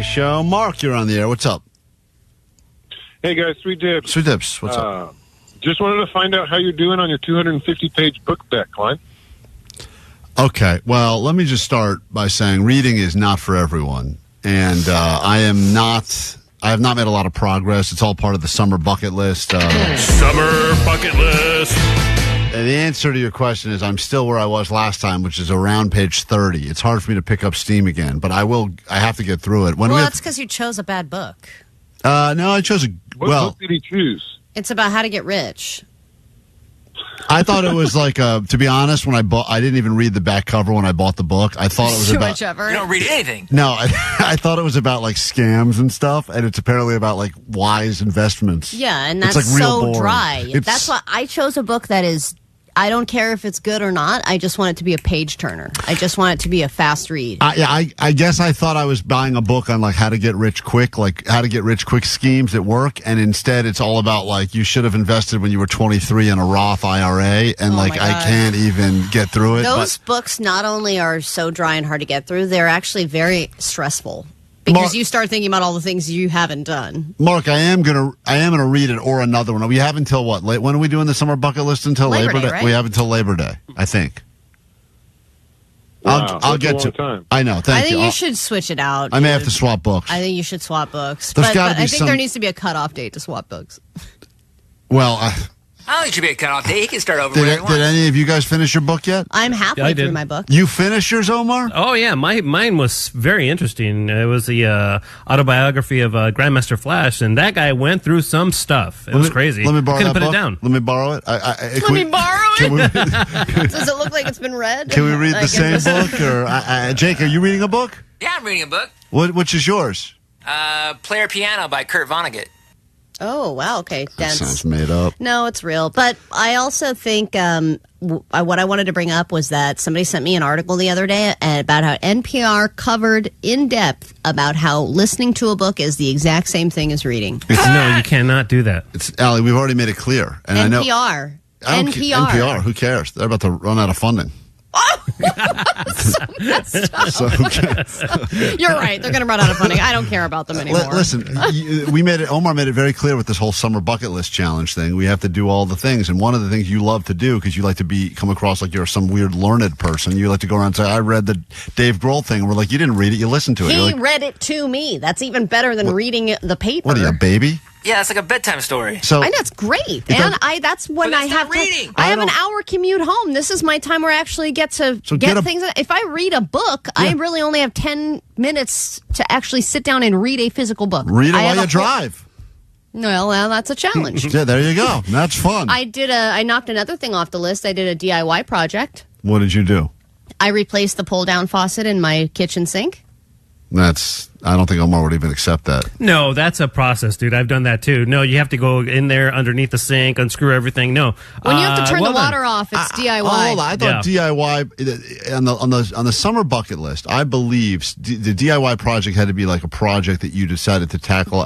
Alley Show. Mark, you're on the air. What's up? Hey, guys, Sweet Dips. Sweet Dips, what's up? Just wanted to find out how you're doing on your 250-page book bet, Klein. Okay, well, let me just start by saying reading is not for everyone. And I have not made a lot of progress. It's all part of the summer bucket list. Summer bucket list. And the answer to your question is I'm still where I was last time, which is around page 30. It's hard for me to pick up steam again, but I have to get through it. That's because you chose a bad book. No, I chose What book did he choose? It's about how to get rich. I thought it was like, to be honest, when I didn't even read the back cover when I bought the book. I thought it was about. You don't read anything. No, I thought it was about like scams and stuff, and it's apparently about like wise investments. Yeah, and that's like real so boring. dry. That's why I chose a book that is. I don't care if it's good or not. I just want it to be a page turner. I just want it to be a fast read. I guess I thought I was buying a book on like how to get rich quick, like how to get rich quick schemes at work, and instead it's all about like you should have invested when you were 23 in a Roth IRA, and I can't even get through it. Those books not only are so dry and hard to get through, they're actually very stressful. Because you start thinking about all the things you haven't done. Mark, I am gonna read it or another one. We have until what? When are we doing the summer bucket list? Until Labor Day? Right? We have until Labor Day, I think. Wow, I'll get to. time. I know. Thank you. I think you should switch it out. I may have to swap books. I think you should swap books. There's But gotta be I think some- there needs to be a cutoff date to swap books. Well, I don't think it should be a cutoff date. He can start over did whenever he wants. any of you guys finish your book yet? I'm halfway I through did. my book. You finished yours, Omar? Oh yeah, mine was very interesting. It was the autobiography of Grandmaster Flash, and that guy went through some stuff. It was crazy. Let me borrow Couldn't that put book. it down. Let me borrow it. Let me borrow it? Does it look like it's been read? Can we read the same book? Or Jake, are you reading a book? Yeah, I'm reading a book. Which is yours? Player Piano by Kurt Vonnegut. Oh, wow. Okay. That Dense. sounds made up. No, it's real. But I also think what I wanted to bring up was that somebody sent me an article the other day about how NPR covered in depth about how listening to a book is the exact same thing as reading. No, you cannot do that. It's Allie. We've already made it clear, and I know NPR. NPR. Who cares? They're about to run out of funding. So who cares? You're right. They're going to run out of funding. I don't care about them anymore. Listen, Omar made it very clear with this whole summer bucket list challenge thing. We have to do all the things, and one of the things you love to do because you like to come across like you're some weird learned person. You like to go around and say, "I read the Dave Grohl thing." And we're like, "You didn't read it. You listened to it." He read it to me. That's even better than reading the paper. What are you, a baby? Yeah, it's like a bedtime story. So I know, it's great, and that's when I have reading. I have an hour commute home. This is my time where I actually get to get things. If I read a book, I really only have 10 minutes to actually sit down and read a physical book. Read it while you drive. Well, that's a challenge. Yeah, there you go. That's fun. I knocked another thing off the list. I did a DIY project. What did you do? I replaced the pull-down faucet in my kitchen sink. I don't think Omar would even accept that. No, that's a process, dude. I've done that too. No, you have to go in there underneath the sink, unscrew everything. No, when you have to turn the water off, it's DIY. I thought DIY on the summer bucket list. I believe the DIY project had to be like a project that you decided to tackle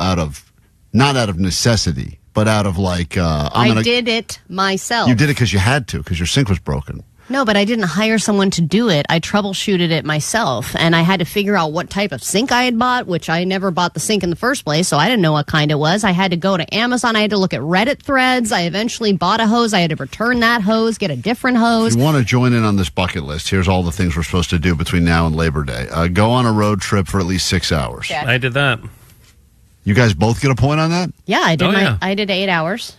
not out of necessity, but out of like I did it myself. You did it because you had to, because your sink was broken. No, but I didn't hire someone to do it. I troubleshooted it myself, and I had to figure out what type of sink I had bought, which I never bought the sink in the first place, so I didn't know what kind it was. I had to go to Amazon. I had to look at Reddit threads. I eventually bought a hose. I had to return that hose, get a different hose. If you want to join in on this bucket list, here's all the things we're supposed to do between now and Labor Day. Go on a road trip for at least 6 hours. Yeah. I did that. You guys both get a point on that? Yeah, I did. I did 8 hours.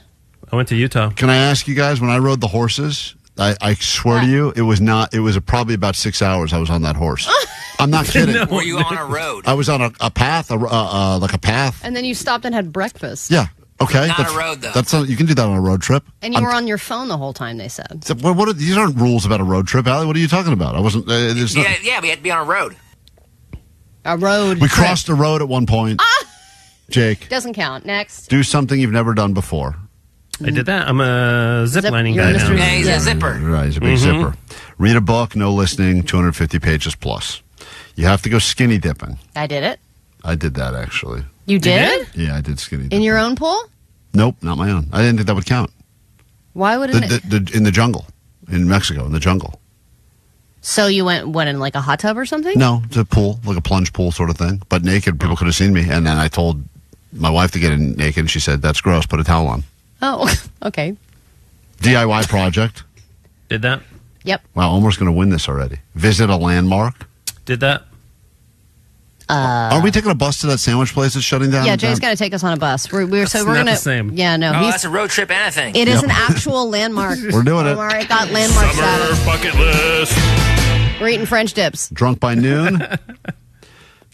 I went to Utah. Can I ask you guys, when I rode the horses, I swear to you, it was probably about 6 hours I was on that horse. I'm not kidding. Were you on a road? I was on a path, like a path. And then you stopped and had breakfast. Yeah. Okay. Not a road, though. You can do that on a road trip. And you were on your phone the whole time, they said. These aren't rules about a road trip, Allie. What are you talking about? I wasn't. Yeah, we had to be on a road. A road. We crossed a road at one point. Jake. Doesn't count. Next. Do something you've never done before. I did that. I'm a zip-lining guy now. Yeah, he's a zipper. Right, he's a big zipper. Read a book, no listening, 250 pages plus. You have to go skinny dipping. I did it. I did that, actually. You did? Yeah, I did skinny dipping. In your own pool? Nope, not my own. I didn't think that would count. Why wouldn't it? In the jungle. In Mexico, in the jungle. So you went in like a hot tub or something? No, it's a pool, like a plunge pool sort of thing. But naked, people could have seen me. And then I told my wife to get in naked, and she said, "That's gross. Put a towel on." Oh, okay. DIY project. Did that? Yep. Wow, Omar's going to win this already. Visit a landmark. Did that? Are we taking a bus to that sandwich place that's shutting down? Yeah, Jay's going to take us on a bus. We're not gonna. the same. Yeah, no. Oh, that's a road trip and a thing. It is an actual landmark. We're doing it. Omar, it got landmark status. Bucket list. We're eating French dips. Drunk by noon.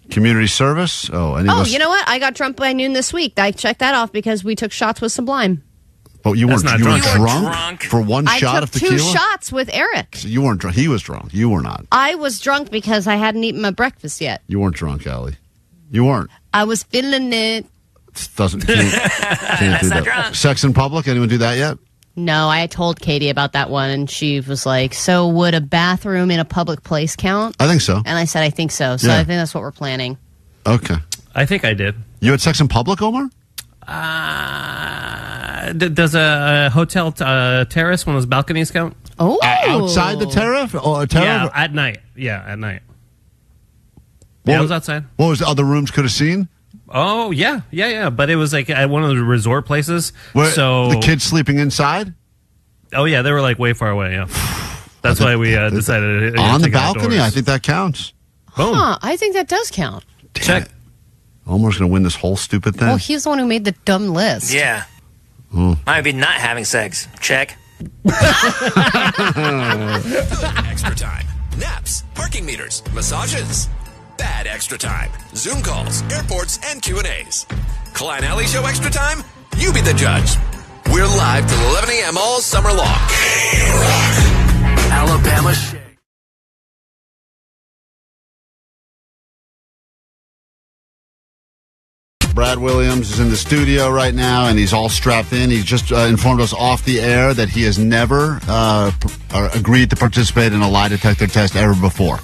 Community service. Oh, You know what? I got drunk by noon this week. I checked that off because we took shots with Sublime. Oh, you weren't not you were drunk. drunk for one I shot took of tequila? 2 shots with Eric. So you weren't drunk. He was drunk. You were not. I was drunk because I hadn't eaten my breakfast yet. You weren't drunk, Allie. You weren't. I was feeling it. Can't do that. drunk. Sex in public? Anyone do that yet? No, I told Katie about that one, and she was like, "So would a bathroom in a public place count?" I think so. And I said, "I think so." So Yeah. I think that's what we're planning. Okay. I think I did. You had sex in public, Omar? Does a hotel terrace, one of those balconies count? Oh, outside the terrace? Or Yeah, at night. Yeah, at night. Yeah, it was outside. What was the other rooms could have seen? Oh, yeah. But it was like at one of the resort places. So the kids sleeping inside? Oh, yeah, they were like way far away, yeah. That's why we decided to on the take it balcony? outdoors. I think that counts. Boom. Huh, I think that does count. Check. Omar's going to win this whole stupid thing. Well, he's the one who made the dumb list. Yeah. Might be not having sex. Check. Extra time. Naps, parking meters, massages. Bad extra time. Zoom calls, airports, and Q&As. Klein Alley Show Extra Time? You be the judge. We're live till 11 a.m. all summer long. KROQ. Alabama Shake. Brad Williams is in the studio right now, and he's all strapped in. He just informed us off the air that he has never agreed to participate in a lie detector test ever before.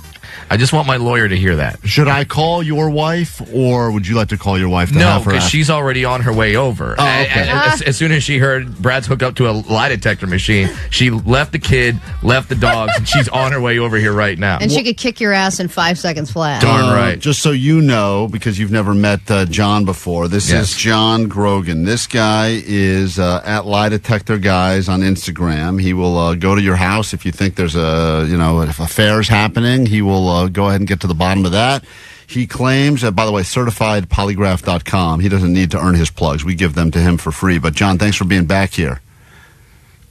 I just want my lawyer to hear that. Should I call your wife, or would you like to call your wife to No, have her because ask? she's already on her way over. Oh, okay. As soon as she heard Brad's hooked up to a lie detector machine, she left the kid, left the dogs, and she's on her way over here right now. And she could kick your ass in 5 seconds flat. Darn right. Just so you know, because you've never met John before, this is John Grogan. This guy is at Lie Detector Guys on Instagram. He will go to your house if you think there's if affairs happening. He will go ahead and get to the bottom of that. He claims, by the way, certifiedpolygraph.com. He doesn't need to earn his plugs. We give them to him for free. But John, thanks for being back here.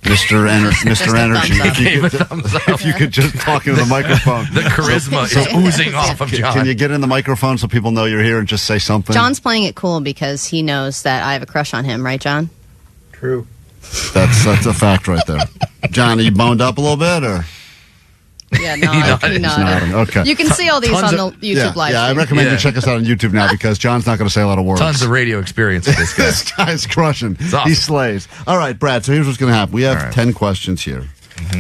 Mr. Energy. If you could just talk into the microphone. The charisma is oozing off of John. Can you get in the microphone so people know you're here and just say something? John's playing it cool because he knows that I have a crush on him, right, John? True. That's a fact right there. John, are you boned up a little bit, or? Yeah, no, He's nodding. Okay. You can see all these on the YouTube live Yeah, I stream. recommend you check us out on YouTube now because John's not going to say a lot of words. Tons of radio experience with this guy. This guy's crushing. Awesome. He slays. All right, Brad, so here's what's going to happen. We have 10 questions here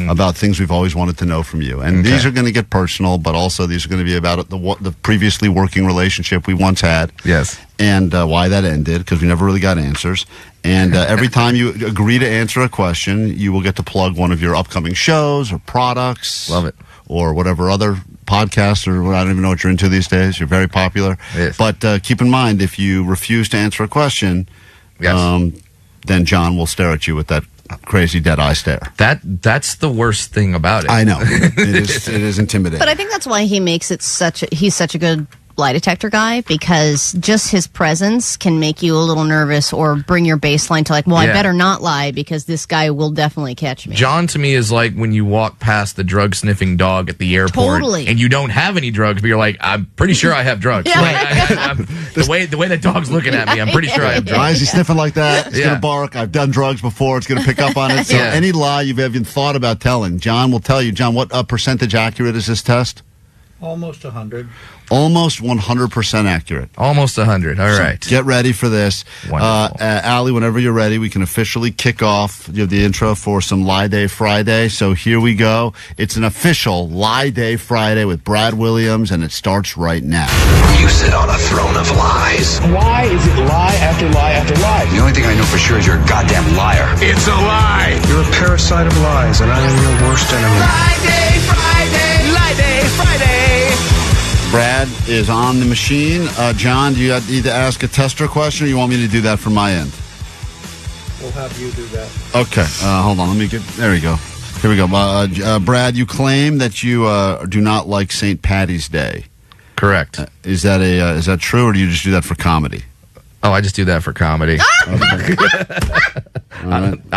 about things we've always wanted to know from you. And these are going to get personal, but also these are going to be about the previously working relationship we once had. Yes. And why that ended, because we never really got answers. And every time you agree to answer a question, you will get to plug one of your upcoming shows or products. Love it. Or whatever other podcasts, or I don't even know what you're into these days. You're very popular. Yes. But keep in mind, if you refuse to answer a question, then John will stare at you with that crazy dead eye stare. That's the worst thing about it. I know. It is intimidating. But I think that's why he makes it he's such a good lie detector guy, because just his presence can make you a little nervous or bring your baseline to like, well, I better not lie because this guy will definitely catch me. John to me is like when you walk past the drug sniffing dog at the airport and you don't have any drugs, but you're like, I'm pretty sure I have drugs. The way the dog's looking at me, I'm pretty sure I have drugs. Why is he sniffing like that? It's going to bark. I've done drugs before. It's going to pick up on it. So any lie you've even thought about telling, John will tell you. John, what percentage accurate is this test? Almost 100. Almost 100% accurate. Almost 100. All right. Get ready for this. Allie, whenever you're ready, we can officially kick off the intro for some Lie Day Friday. So here we go. It's an official Lie Day Friday with Brad Williams, and it starts right now. You sit on a throne of lies. Why is it lie after lie after lie? The only thing I know for sure is you're a goddamn liar. It's a lie. You're a parasite of lies, and I am your worst enemy. Friday, Friday, Lie Brad is on the machine. John, do you need to ask a tester question, or you want me to do that from my end? We'll have you do that. Okay. Hold on. Let me get... There we go. Here we go. Brad, you claim that you do not like St. Paddy's Day. Correct. Is that true, or do you just do that for comedy? Oh, I just do that for comedy. I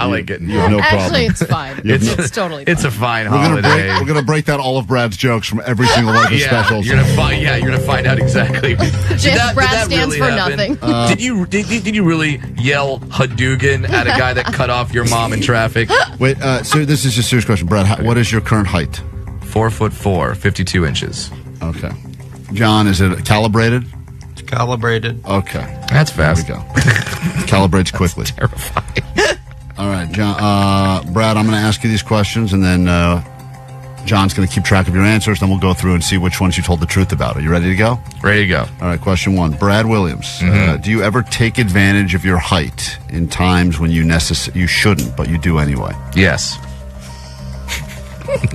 like getting you have no problem. Actually, it's fine. It's totally fine. It's a fine holiday. We're gonna break down all of Brad's jokes from every single one of his specials. You're gonna find out exactly. Just Brad stands for nothing. Did you really yell Hadouken at a guy that cut off your mom in traffic? Wait, so this is a serious question, Brad. What is your current height? 4'4", 52 inches. Okay. John, is it calibrated? It's calibrated. Okay. That's fast. There we go. Calibrates quickly. That's terrifying. All right, John. Brad, I'm going to ask you these questions, and then John's going to keep track of your answers. Then we'll go through and see which ones you told the truth about. Are you ready to go? Ready to go. All right, question 1. Brad Williams, do you ever take advantage of your height in times when you shouldn't, but you do anyway? Yes.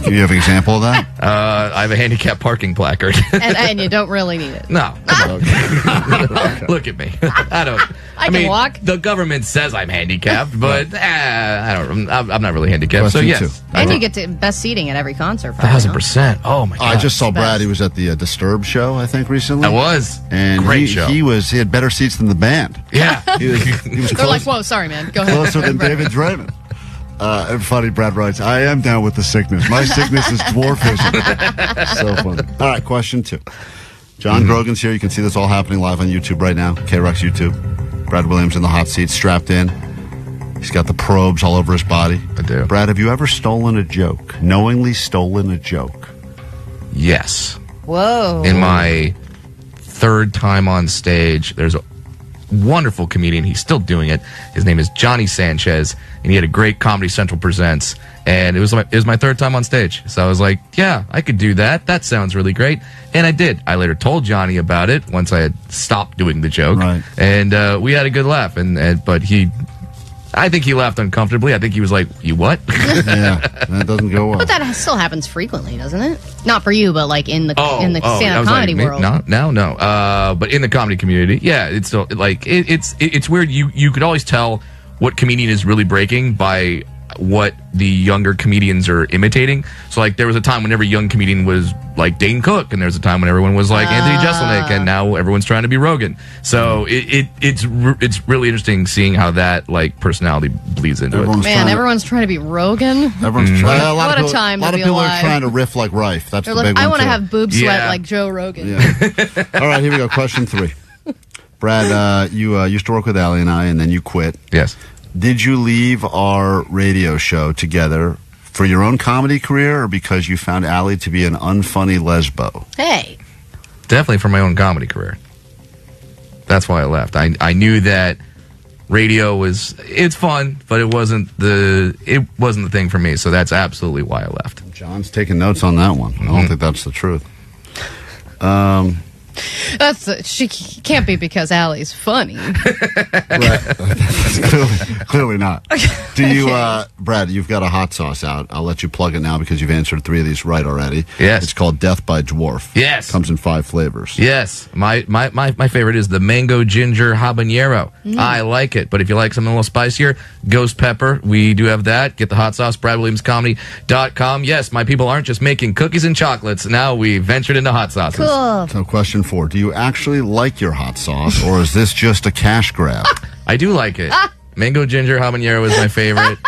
Do you have an example of that? I have a handicap parking placard. and you don't really need it. No. Okay. Look at me. I can walk. The government says I'm handicapped, but I'm not really handicapped. Question So yes. 2. And you get to best seating at every concert. Probably, 1,000%. Oh my god! I just saw Brad. He was at the Disturbed show, I think, recently. I was. And Great show. He had better seats than the band. Yeah. He was They're like, whoa, sorry, man. Go ahead. closer than David Draymond. Funny, Brad writes, I am down with the sickness. My sickness is dwarfism. So funny. All right, question 2. John Grogan's here. You can see this all happening live on YouTube right now. KROQ's YouTube. Brad Williams in the hot seat, strapped in. He's got the probes all over his body. I do. Brad, have you ever stolen a joke? Knowingly stolen a joke? Yes. Whoa. In my 3rd time on stage, there's a wonderful comedian. He's still doing it. His name is Johnny Sanchez, and he had a great Comedy Central Presents. And it was my 3rd time on stage. So I was like, yeah, I could do that. That sounds really great. And I did. I later told Johnny about it once I had stopped doing the joke. Right. And we had a good laugh. But I think he laughed uncomfortably. I think he was like, you what? Yeah, that doesn't go well. But that still happens frequently, doesn't it? Not for you, but like in the stand-up comedy world. No. But in the comedy community, yeah, it's still like it's weird. You could always tell what comedian is really breaking by what the younger comedians are imitating. So like there was a time when every young comedian was like Dane Cook, and there's a time when everyone was like Anthony Jeselnik, and now everyone's trying to be Rogan. So it's really interesting seeing how that like personality bleeds into it. Everyone's trying to be Rogan. Everyone's trying. What a time to be alive. A lot of people are trying to riff like Rife. That's the big one. I want to too. have boob sweat like Joe Rogan. Yeah. All right, here we go. Question 3. Brad, you used to work with Allie and I, and then you quit. Yes. Did you leave our radio show together for your own comedy career, or because you found Allie to be an unfunny lesbo? Hey. Definitely for my own comedy career. That's why I left. I knew that radio it's fun, but it wasn't the thing for me. So that's absolutely why I left. John's taking notes on that one. I don't think that's the truth. She can't be because Allie's funny. Right. Clearly not. Do you, Brad, you've got a hot sauce out. I'll let you plug it now because you've answered 3 of these right already. Yes. It's called Death by Dwarf. Yes. Comes in 5 flavors. Yes. My favorite is the mango ginger habanero. I like it, but if you like something a little spicier, ghost pepper, we do have that. Get the hot sauce, BradWilliamsComedy.com. Yes, my people aren't just making cookies and chocolates. Now we ventured into hot sauces. Cool. So question 4, do you actually like your hot sauce, or is this just a cash grab? I do like it. Mango ginger habanero is my favorite.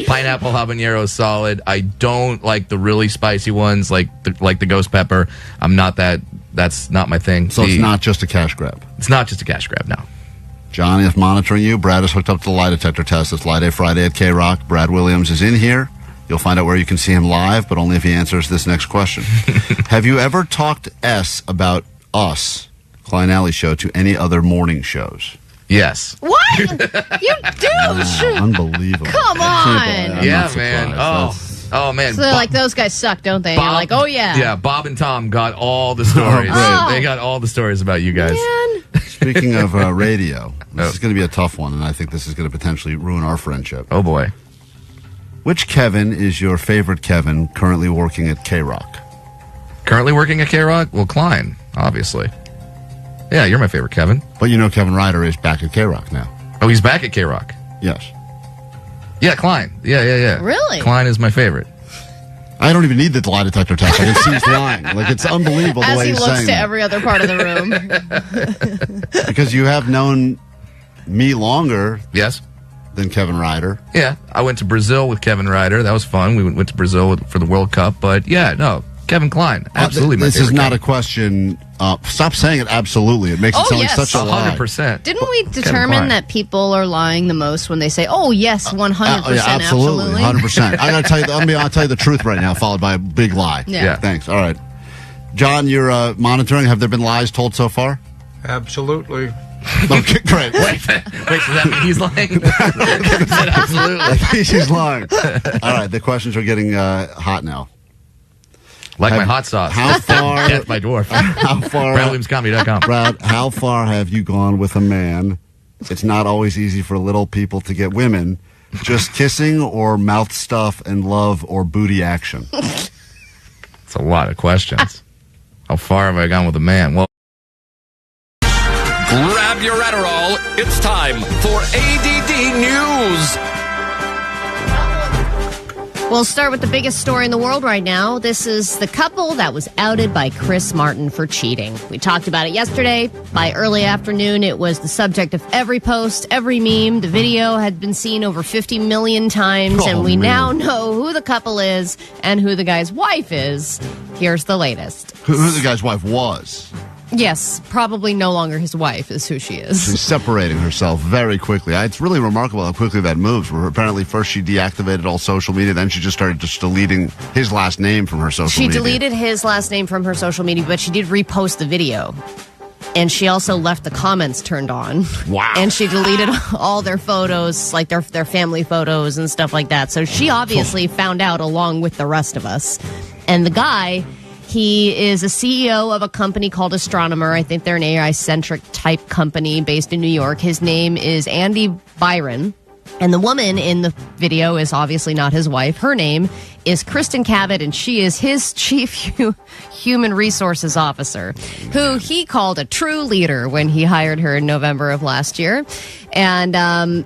Pineapple habanero is solid. I don't like the really spicy ones, like the ghost pepper. I'm not that. That's not my thing. So it's not just a cash grab. It's not just a cash grab. No. John is monitoring you. Brad is hooked up to the lie detector test. It's Lie Day Friday at KROQ. Brad Williams is in here. You'll find out where you can see him live, but only if he answers this next question. Have you ever talked S about us, Klein Alley Show, to any other morning shows? Yes. What? You douche! Unbelievable. Come on. Yeah, man. Oh, man. So they're like, those guys suck, don't they? And you're like, oh, yeah. Yeah, Bob and Tom got all the stories. They got all the stories about you guys. Man. Speaking of radio, this is going to be a tough one, and I think this is going to potentially ruin our friendship. Oh, boy. Which Kevin is your favorite Kevin currently working at KROQ? Currently working at KROQ? Well, Klein, obviously. Yeah, you're my favorite, Kevin. But you know Kevin Ryder is back at KROQ now. Oh, he's back at KROQ? Yes. Yeah, Klein. Yeah. Really? Klein is my favorite. I don't even need the lie detector test. I can see he's lying. Like, it's unbelievable the way he's saying As he looks to every other part of the room. Because you have known me longer Yes. than Kevin Ryder. Yeah, I went to Brazil with Kevin Ryder. That was fun. We went to Brazil for the World Cup. But yeah, no, Kevin Klein. Absolutely my This favorite. is not Kevin. a question. Stop saying it absolutely. It makes it Oh, sound yes. like such a lie. 100%. Didn't we Kevin determine Klein. that people are lying the most when they say, "Oh yes, 100%, Yeah, absolutely, 100%. I gotta tell you, I'll tell you the truth right now, followed by a big lie. Yeah. Thanks. All right, John, you're monitoring. Have there been lies told so far? Absolutely. Okay, great. Wait, does that mean he's lying? He said absolutely. He's lying. All right, the questions are getting hot now. Like my hot sauce. How far? Death by Dwarf. How far? BradWilliamsComedy.com. Brad, how far have you gone with a man? It's not always easy for little people to get women. Just kissing or mouth stuff and love or booty action? It's a lot of questions. How far have I gone with a man? Well, Grab your Adderall. It's time for ADD News. We'll start with the biggest story in the world right now. This is the couple that was outed by Chris Martin for cheating. We talked about it yesterday. By early afternoon, it was the subject of every post, every meme. The video had been seen over 50 million times, and we now know who the couple is and who the guy's wife is. Here's the latest. Who the guy's wife was? Yes, probably no longer his wife is who she is. She's separating herself very quickly. It's really remarkable how quickly that moves. Where apparently first she deactivated all social media, then she just started just deleting his last name from her social media. She deleted his last name from her social media, but she did repost the video. And she also left the comments turned on. Wow. And she deleted all their photos, like their family photos and stuff like that. So she obviously found out along with the rest of us. And the guy, he is a CEO of a company called Astronomer. I think they're an AI-centric type company based in New York. His name is Andy Byron. And the woman in the video is obviously not his wife. Her name is Kristen Cavett, and she is his chief human resources officer, who he called a true leader when he hired her in November of last year. And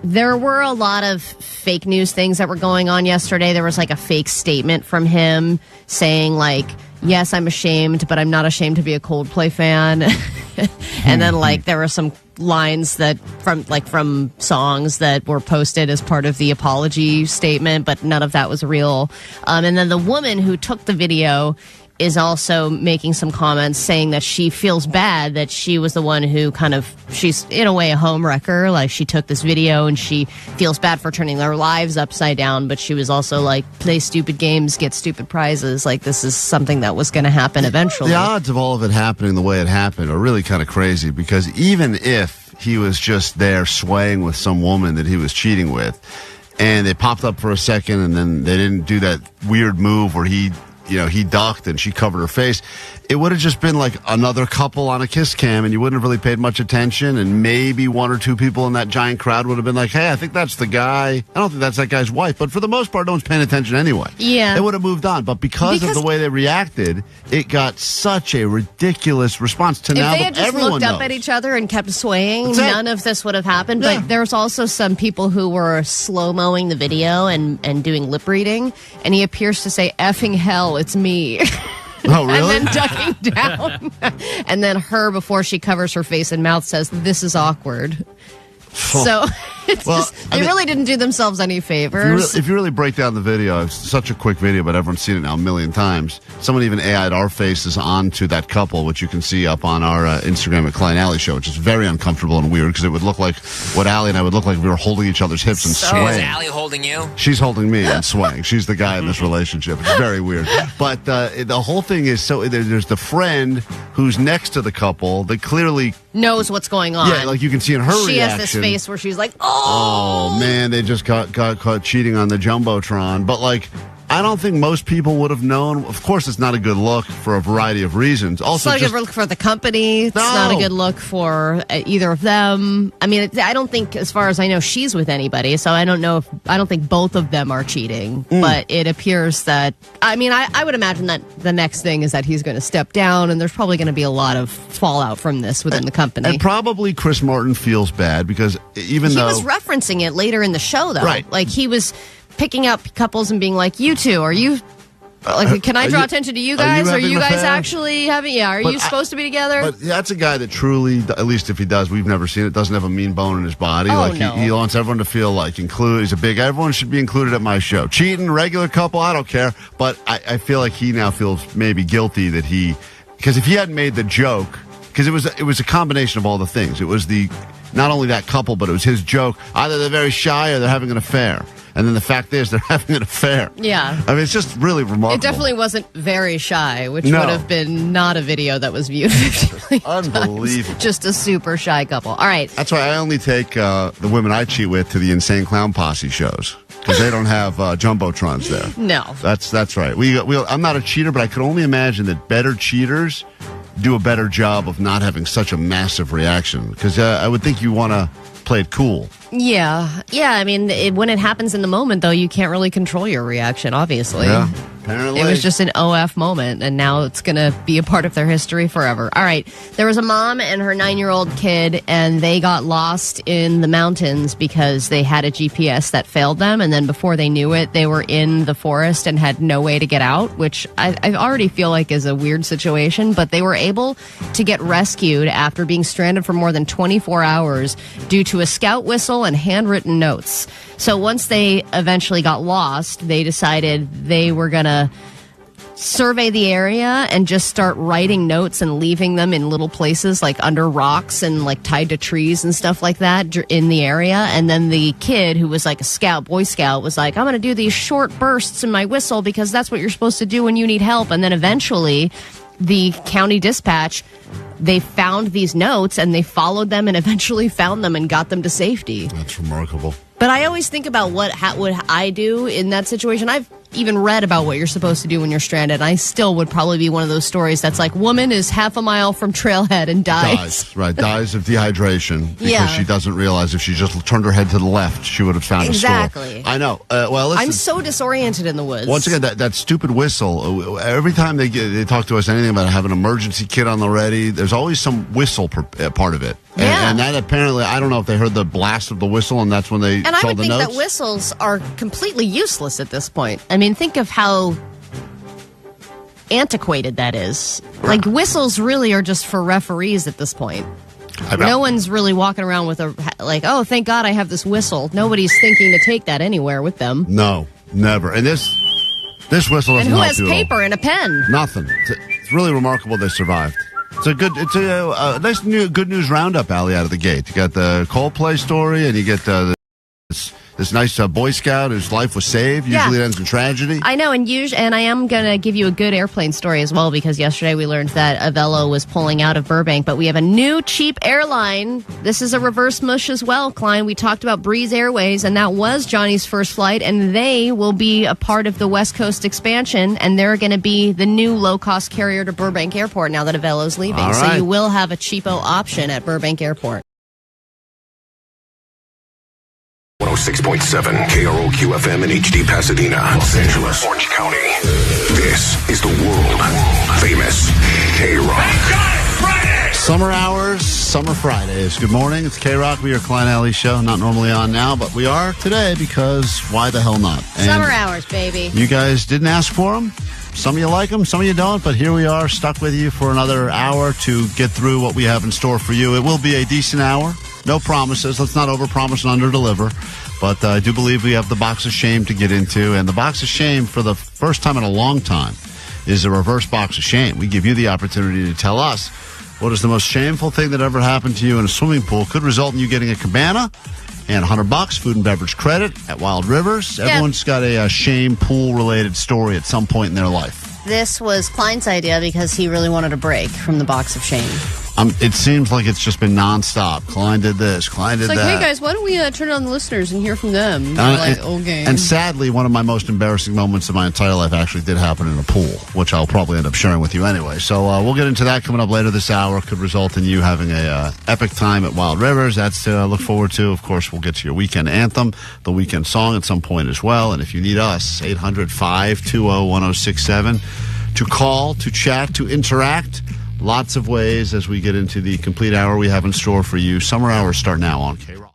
there were a lot of fake news things that were going on yesterday. There was like a fake statement from him saying like, yes, I'm ashamed, but I'm not ashamed to be a Coldplay fan. And then like there were some lines that from songs that were posted as part of the apology statement, but none of that was real. And then the woman who took the video is also making some comments saying that she feels bad that she was the one who she's in a way a home wrecker. Like she took this video and she feels bad for turning their lives upside down, but she was also like, play stupid games, get stupid prizes. Like this is something that was going to happen eventually. The odds of all of it happening the way it happened are really kind of crazy, because even if he was just there swaying with some woman that he was cheating with, and they popped up for a second and then they didn't do that weird move where he ducked and she covered her face, it would have just been like another couple on a kiss cam, and you wouldn't have really paid much attention, and maybe one or two people in that giant crowd would have been like, hey, I think that's the guy. I don't think that's that guy's wife. But for the most part, no one's paying attention anyway. Yeah. They would have moved on. But because of the way they reacted, it got such a ridiculous response to now if they that had just everyone looked up knows. at each other and kept swaying, That's it. none of this would have happened. Yeah. But there's also some people who were slow-moing the video and doing lip reading, and he appears to say, effing hell, it's me. Oh, really? And then ducking down. And then her, before she covers her face and mouth, says, this is awkward. So it's they really didn't do themselves any favors. If you really break down the video, it's such a quick video, but everyone's seen it now a million times. Someone even AI'd our faces onto that couple, which you can see up on our Instagram at Klein Alley Show, which is very uncomfortable and weird, because it would look like what Allie and I would look like if we were holding each other's hips and Is swaying. Allie holding you? She's holding me and swaying. She's the guy in this relationship. It's very weird. But the whole thing is, so there's the friend who's next to the couple that clearly knows what's going on. Yeah, like you can see in her she reaction. has this face where she's like, Oh man, they just got caught cheating on the Jumbotron. But like, I don't think most people would have known. Of course, it's not a good look for a variety of reasons. Also, it's not a good look for the company. It's not a good look for either of them. I mean, I don't think, as far as I know, she's with anybody. So I don't know I don't think both of them are cheating. But it appears that, I mean, I would imagine that the next thing is that he's going to step down, and there's probably going to be a lot of fallout from this within the company. And probably Chris Martin feels bad because even though he was referencing it later in the show, though, right? Like he was picking up couples and being like, "You two, are you?" Like, can I draw attention to you guys? Are you guys actually having? Yeah, are you supposed to be together? But that's a guy that truly, at least if he does, we've never seen it, doesn't have a mean bone in his body. Oh, like no. he wants everyone to feel like included. He's a big. Everyone should be included at my show. Cheating, regular couple, I don't care. But I feel like he now feels maybe guilty that because if he hadn't made the joke, because it was a combination of all the things. It was not only that couple, but it was his joke. Either they're very shy or they're having an affair. And then the fact is, they're having an affair. Yeah. I mean, it's just really remarkable. It definitely wasn't very shy, which would have been not a video that was viewed 50 million Unbelievable. times. Just a super shy couple. All right. That's why I only take the women I cheat with to the Insane Clown Posse shows. Because they don't have Jumbotrons there. No. That's right. I'm not a cheater, but I could only imagine that better cheaters do a better job of not having such a massive reaction. Because I would think you want to play it cool. Yeah. I mean, when it happens in the moment, though, you can't really control your reaction, obviously. Yeah, apparently. It was just an OF moment, and now it's going to be a part of their history forever. All right. There was a mom and her 9-year-old kid, and they got lost in the mountains because they had a GPS that failed them, and then before they knew it, they were in the forest and had no way to get out, which I already feel like is a weird situation, but they were able to get rescued after being stranded for more than 24 hours due to a scout whistle and handwritten notes. So once they eventually got lost, they decided they were going to survey the area and just start writing notes and leaving them in little places like under rocks and like tied to trees and stuff like that in the area. And then the kid, who was like a Boy Scout, was like, I'm going to do these short bursts in my whistle because that's what you're supposed to do when you need help. And then eventually the county dispatch, they found these notes and they followed them and eventually found them and got them to safety. That's remarkable. But I always think about what would I do in that situation. I've even read about what you're supposed to do when you're stranded. I still would probably be one of those stories that's like, woman is half a mile from trailhead and dies. Dies of dehydration because she doesn't realize if she just turned her head to the left, she would have found a store. Exactly. I know. Well, listen, I'm so disoriented in the woods. once again, that stupid whistle. Every time they talk to us anything about having an emergency kit on the ready, there's always some whistle part of it. And that apparently, I don't know if they heard the blast of the whistle and that's when they and I saw would the think notes. that whistles are completely useless at this point. I mean, think of how antiquated that is. Like, whistles really are just for referees at this point. No one's really walking around with oh, thank God I have this whistle. Nobody's thinking to take that anywhere with them. No, never. And this whistle doesn't And who help has you at all. paper and a pen? Nothing. It's really remarkable they survived. It's a nice good news roundup, Allie, out of the gate. You got the Coldplay story, and you get this nice Boy Scout whose life was saved. Usually it ends in tragedy. I know, and I am going to give you a good airplane story as well, because yesterday we learned that Avello was pulling out of Burbank, but we have a new cheap airline. This is a reverse mush as well, Klein. We talked about Breeze Airways, and that was Johnny's first flight, and they will be a part of the West Coast expansion, and they're going to be the new low-cost carrier to Burbank Airport now that Avello's leaving. All right. So you will have a cheapo option at Burbank Airport. 106.7 KROQ FM in HD Pasadena, Los Angeles, Orange County. This is the world famous KROQ. Summer hours, summer Fridays. Good morning. It's KROQ. We are Klein Alley Show. Not normally on now, but we are today because why the hell not? And Summer hours, baby. you guys didn't ask for them. Some of you like them, some of you don't, but here we are, stuck with you for another hour to get through what we have in store for you. It will be a decent hour. No promises. Let's not overpromise and underdeliver. But I do believe we have the box of shame to get into. And the box of shame, for the first time in a long time, is a reverse box of shame. We give you the opportunity to tell us what is the most shameful thing that ever happened to you in a swimming pool. Could result in you getting a cabana and $100 food and beverage credit at Wild Rivers. Yeah. Everyone's got a shame pool-related story at some point in their life. This was Klein's idea because he really wanted a break from the box of shame. It seems like it's just been nonstop. Klein did this. Klein did It's like, that. hey guys, why don't we turn it on the listeners and hear from them? Okay. And sadly, one of my most embarrassing moments of my entire life actually did happen in a pool, which I'll probably end up sharing with you anyway. So we'll get into that coming up later this hour. Could result in you having a epic time at Wild Rivers. That's to look forward to. Of course, we'll get to your weekend anthem, the weekend song at some point as well. And if you need us, 800-520-1067 to call, to chat, to interact. Lots of ways as we get into the complete hour we have in store for you. Summer hours start now on KROQ.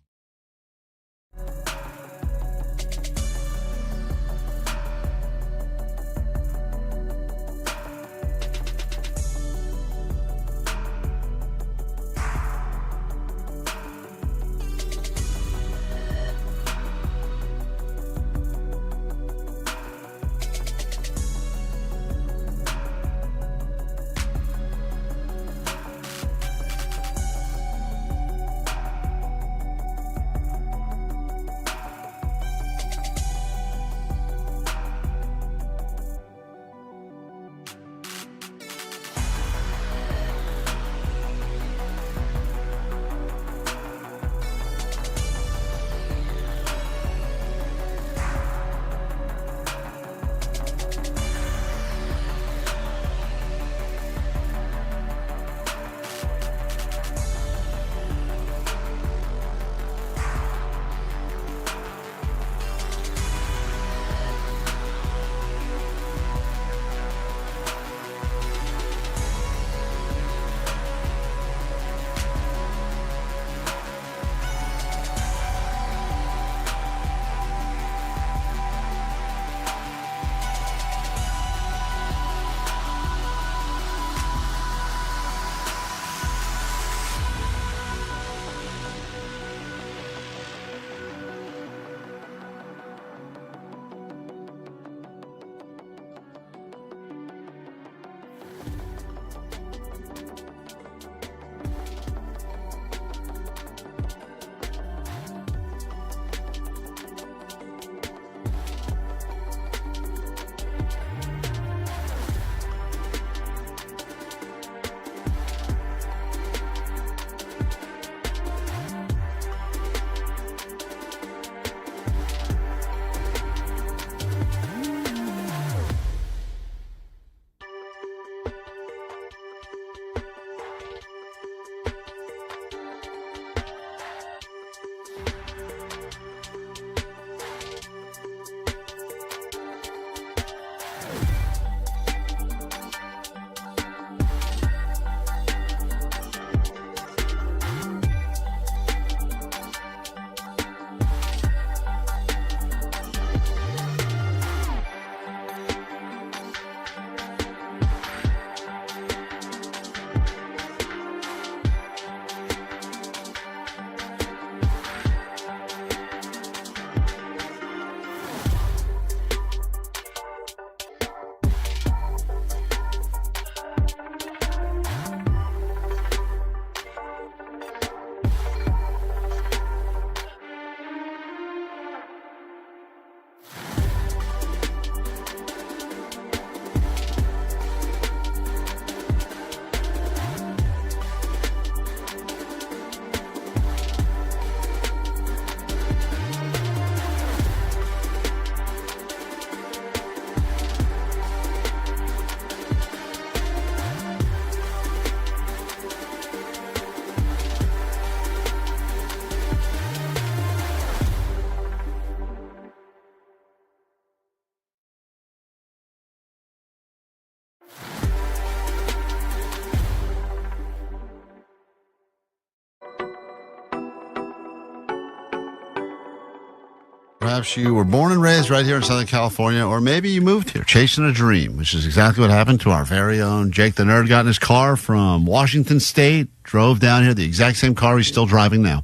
Perhaps you were born and raised right here in Southern California, or maybe you moved here chasing a dream, which is exactly what happened to our very own Jake the Nerd. Got in his car from Washington State, drove down here, the exact same car he's still driving now.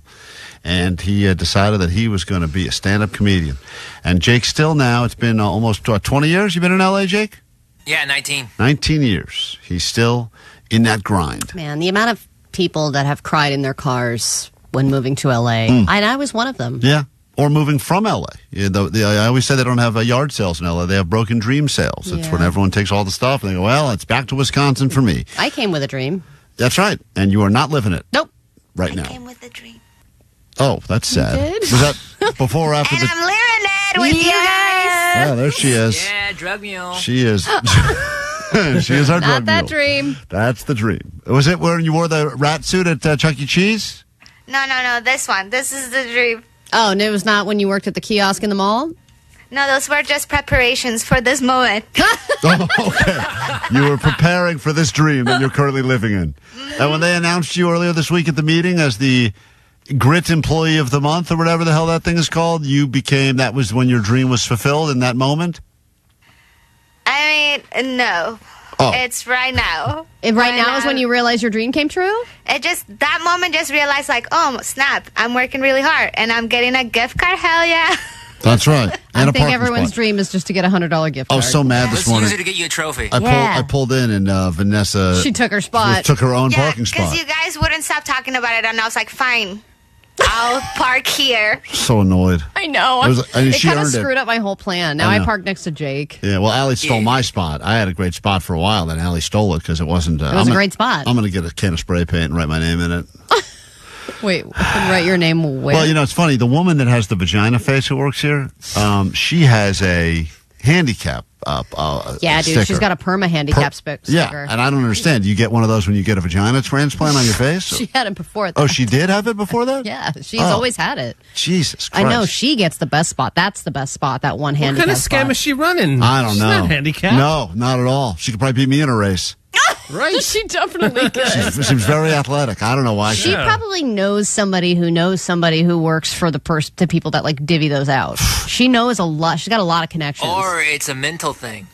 And he decided that he was going to be a stand-up comedian. And Jake still now, it's been almost 20 years you've been in L.A., Jake? Yeah, 19. 19 years. He's still in that grind. Man, the amount of people that have cried in their cars when moving to L.A., and I was one of them. Yeah. Or moving from L.A. I always say they don't have yard sales in L.A. They have broken dream sales. It's when everyone takes all the stuff and they go, well, it's back to Wisconsin for me. I came with a dream. That's right. And you are not living it. Nope. Right now. Came with a dream. Oh, that's sad. did? Was that before or after And the... I'm living it with you guys. Oh, there she is. Yeah, drug mule. She is. She is our drug Not that mule. dream. That's the dream. Was it when you wore the rat suit at Chuck E. Cheese? No, this one. This is the dream. Oh, and it was not when you worked at the kiosk in the mall? No, those were just preparations for this moment. Oh, okay. You were preparing for this dream that you're currently living in. And when they announced you earlier this week at the meeting as the Grit Employee of the Month or whatever the hell that thing is called, that was when your dream was fulfilled in that moment? I mean, no. Oh. It's right now. And right now is when you realize your dream came true? That moment just realized, like, oh, snap, I'm working really hard and I'm getting a gift card. Hell yeah. That's right. And I a think parking everyone's spot. dream is just to get a $100 gift I card. was so mad this Let's morning. use it to get you a trophy. I pulled in and Vanessa... She took her spot. Took her own Yeah, parking spot. because you guys wouldn't stop talking about it, and I was like, fine, I'll park here. So annoyed. I know. She It kind of earned screwed up my whole plan. Now I I know. park next to Jake. Yeah, well, Allie stole my spot. I had a great spot for a while, then Allie stole it because it wasn't... It was a great spot. I'm going to get a can of spray paint and write my name in it. Wait, write your name where? Well, it's funny. The woman that has the vagina face who works here, she has a handicap yeah, dude, sticker. she's got a perma handicap sticker. Yeah, and I don't understand. You get one of those when you get a vagina transplant on your face? She had it before that. Oh, she did have it before that? Yeah, she's Oh. always had it. Jesus Christ. I know, she gets the best spot. That's the best spot, that one What handicap kind of scam spot. is she running? I don't She's know. not handicapped. No, not at all. She could probably beat me in a race. Right. She definitely could. She's very athletic. I don't know why. She probably knows somebody who works for the people that like divvy those out. She knows a lot. She's got a lot of connections. Or it's a mental thing.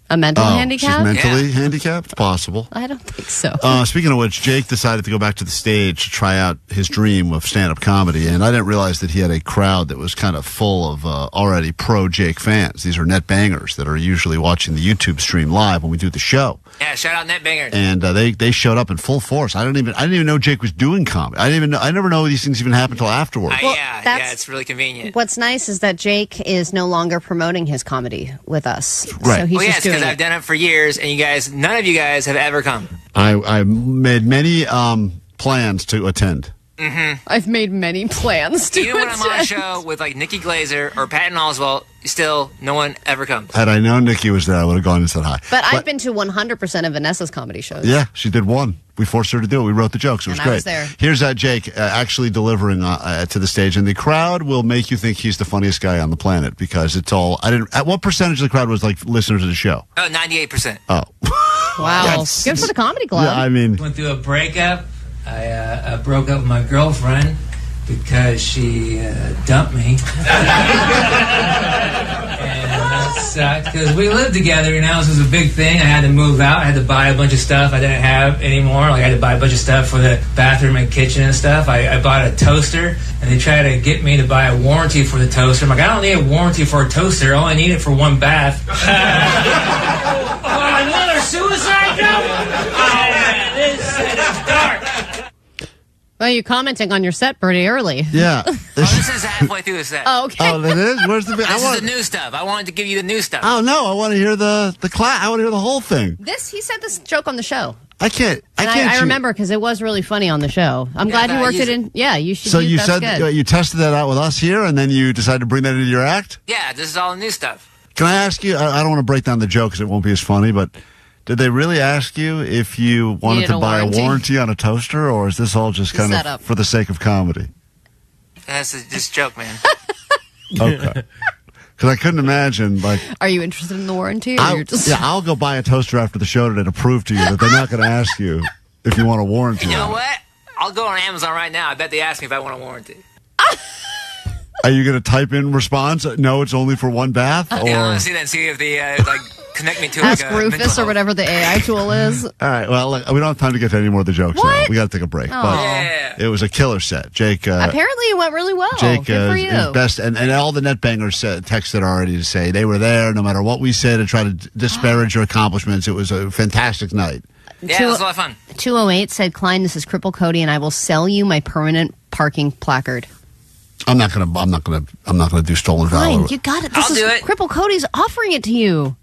A mental handicap? She's mentally handicapped? Possible. I don't think so. Speaking of which, Jake decided to go back to the stage to try out his dream of stand-up comedy, and I didn't realize that he had a crowd that was kind of full of already pro-Jake fans. These are net bangers that are usually watching the YouTube stream live when we do the show. Yeah, shout out Netbangers. And they showed up in full force. I didn't even know Jake was doing comedy. I never know these things even happen until afterwards. Yeah, it's really convenient. What's nice is that Jake is no longer promoting his comedy with us. Right. So he's Well, yes, just doing because I've done it for years, and none of you guys have ever come. I made many plans to attend. Mm-hmm. I've made many plans to Even when I'm on a attend. show with like Nikki Glazer or Patton Oswalt, still no one ever comes. Had I known Nikki was there, I would have gone and said hi. But I've been to 100% of Vanessa's comedy shows. Yeah, she did one. We forced her to do it. We wrote the jokes. It was And great. I was there. Here's Jake actually delivering to the stage, and the crowd will make you think he's the funniest guy on the planet because it's all. At what percentage of the crowd was like listeners of the show? 98%. Oh, Wow. Yes. Good for the comedy club. yeah. I mean, Went through a breakup. I broke up with my girlfriend because she dumped me. And that sucked because we lived together, this was a big thing. I had to move out. I had to buy a bunch of stuff I didn't have anymore. Like I had to buy a bunch of stuff for the bathroom and kitchen and stuff. I bought a toaster, and they tried to get me to buy a warranty for the toaster. I'm like, I don't need a warranty for a toaster. I only need it for one bath. Another suicide note? Oh, man, this is dark. Well, you're commenting on your set pretty early. yeah. This is halfway through the set. Oh, okay. Oh, that is. Where's the? This is the new stuff. I wanted to give you the new stuff. Oh no! I want to hear the class. I want to hear the whole thing. He said this joke on the show. I can't. I remember because it was really funny on the show. I'm glad you worked it in. Yeah, you should. So you that's said good. you tested that out with us here, and then you decided to bring that into your act. Yeah, this is all the new stuff. Can I ask you? I don't want to break down the joke because it won't be as funny, but did they really ask you if you wanted Needed to a buy warranty? a warranty on a toaster, or is this all just kind Setup. of for the sake of comedy? That's just a joke, man. Okay. Because I couldn't imagine, like, Are you interested in the warranty? Or you're just... I'll go buy a toaster after the show today to prove to you that they're not going to ask you if you want a warranty. You know on it. what? I'll go on Amazon right now. I bet they ask me if I want a warranty. Are you going to type in response? No, it's only for one bath? Or... Yeah, I want to see that and see if they connect me to Ask like a Rufus mental or whatever the AI tool is. All right, well, look, we don't have time to get to any more of the jokes now. We got to take a break. Aw. But it was a killer set. Jake. Apparently, it went really well. Jake Good for you. is best, and all the netbangers texted already to say they were there no matter what we said to try to disparage your accomplishments. It was a fantastic night. Yeah, it was a lot of fun. 208 said, Klein, this is Cripple Cody, and I will sell you my permanent parking placard. I'm not gonna do stolen valor. Klein, you got it. This I'll is do it. Cripple Cody's offering it to you.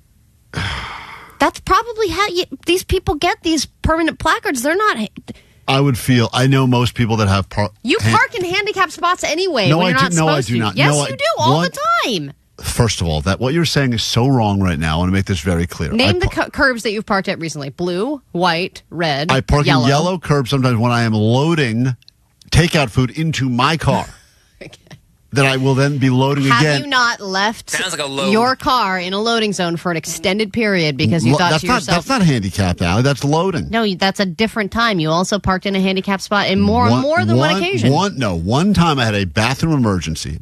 That's That's probably how these people get these permanent placards. They're not. I know most people that have You park in handicapped spots anyway. No, when you're I not do. No, I supposed do to. not. Yes, No, you do all the time. First of all, that what you're saying is so wrong right now. I want to make this very clear. Name the curbs that you've parked at recently: blue, white, red. I park yellow. in yellow curbs sometimes when I am loading takeout food into my car. That I will then be loading again. Have you not left Sounds like a load. your car in a loading zone for an extended period because you thought to yourself... That's not handicapped, Allie. That's loading. No, that's a different time. You also parked in a handicapped spot in more than one occasion. One time I had a bathroom emergency,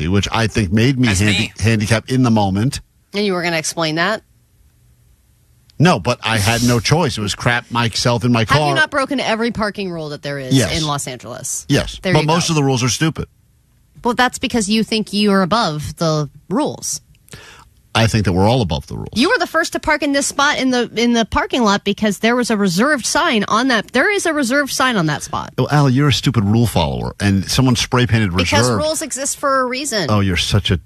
which I think made me handicapped in the moment. And you were going to explain that? No, but I had no choice. It was crap myself in my car. Have you not broken every parking rule that there is in Los Angeles? Yes, but most of the rules are stupid. Well, that's because you think you're above the rules. I think that we're all above the rules. You were the first to park in this spot in the parking lot because there was a reserved sign on that. There is a reserved sign on that spot. Well, Allie, you're a stupid rule follower, and someone spray painted reserved. Because rules exist for a reason. Oh, you're such a...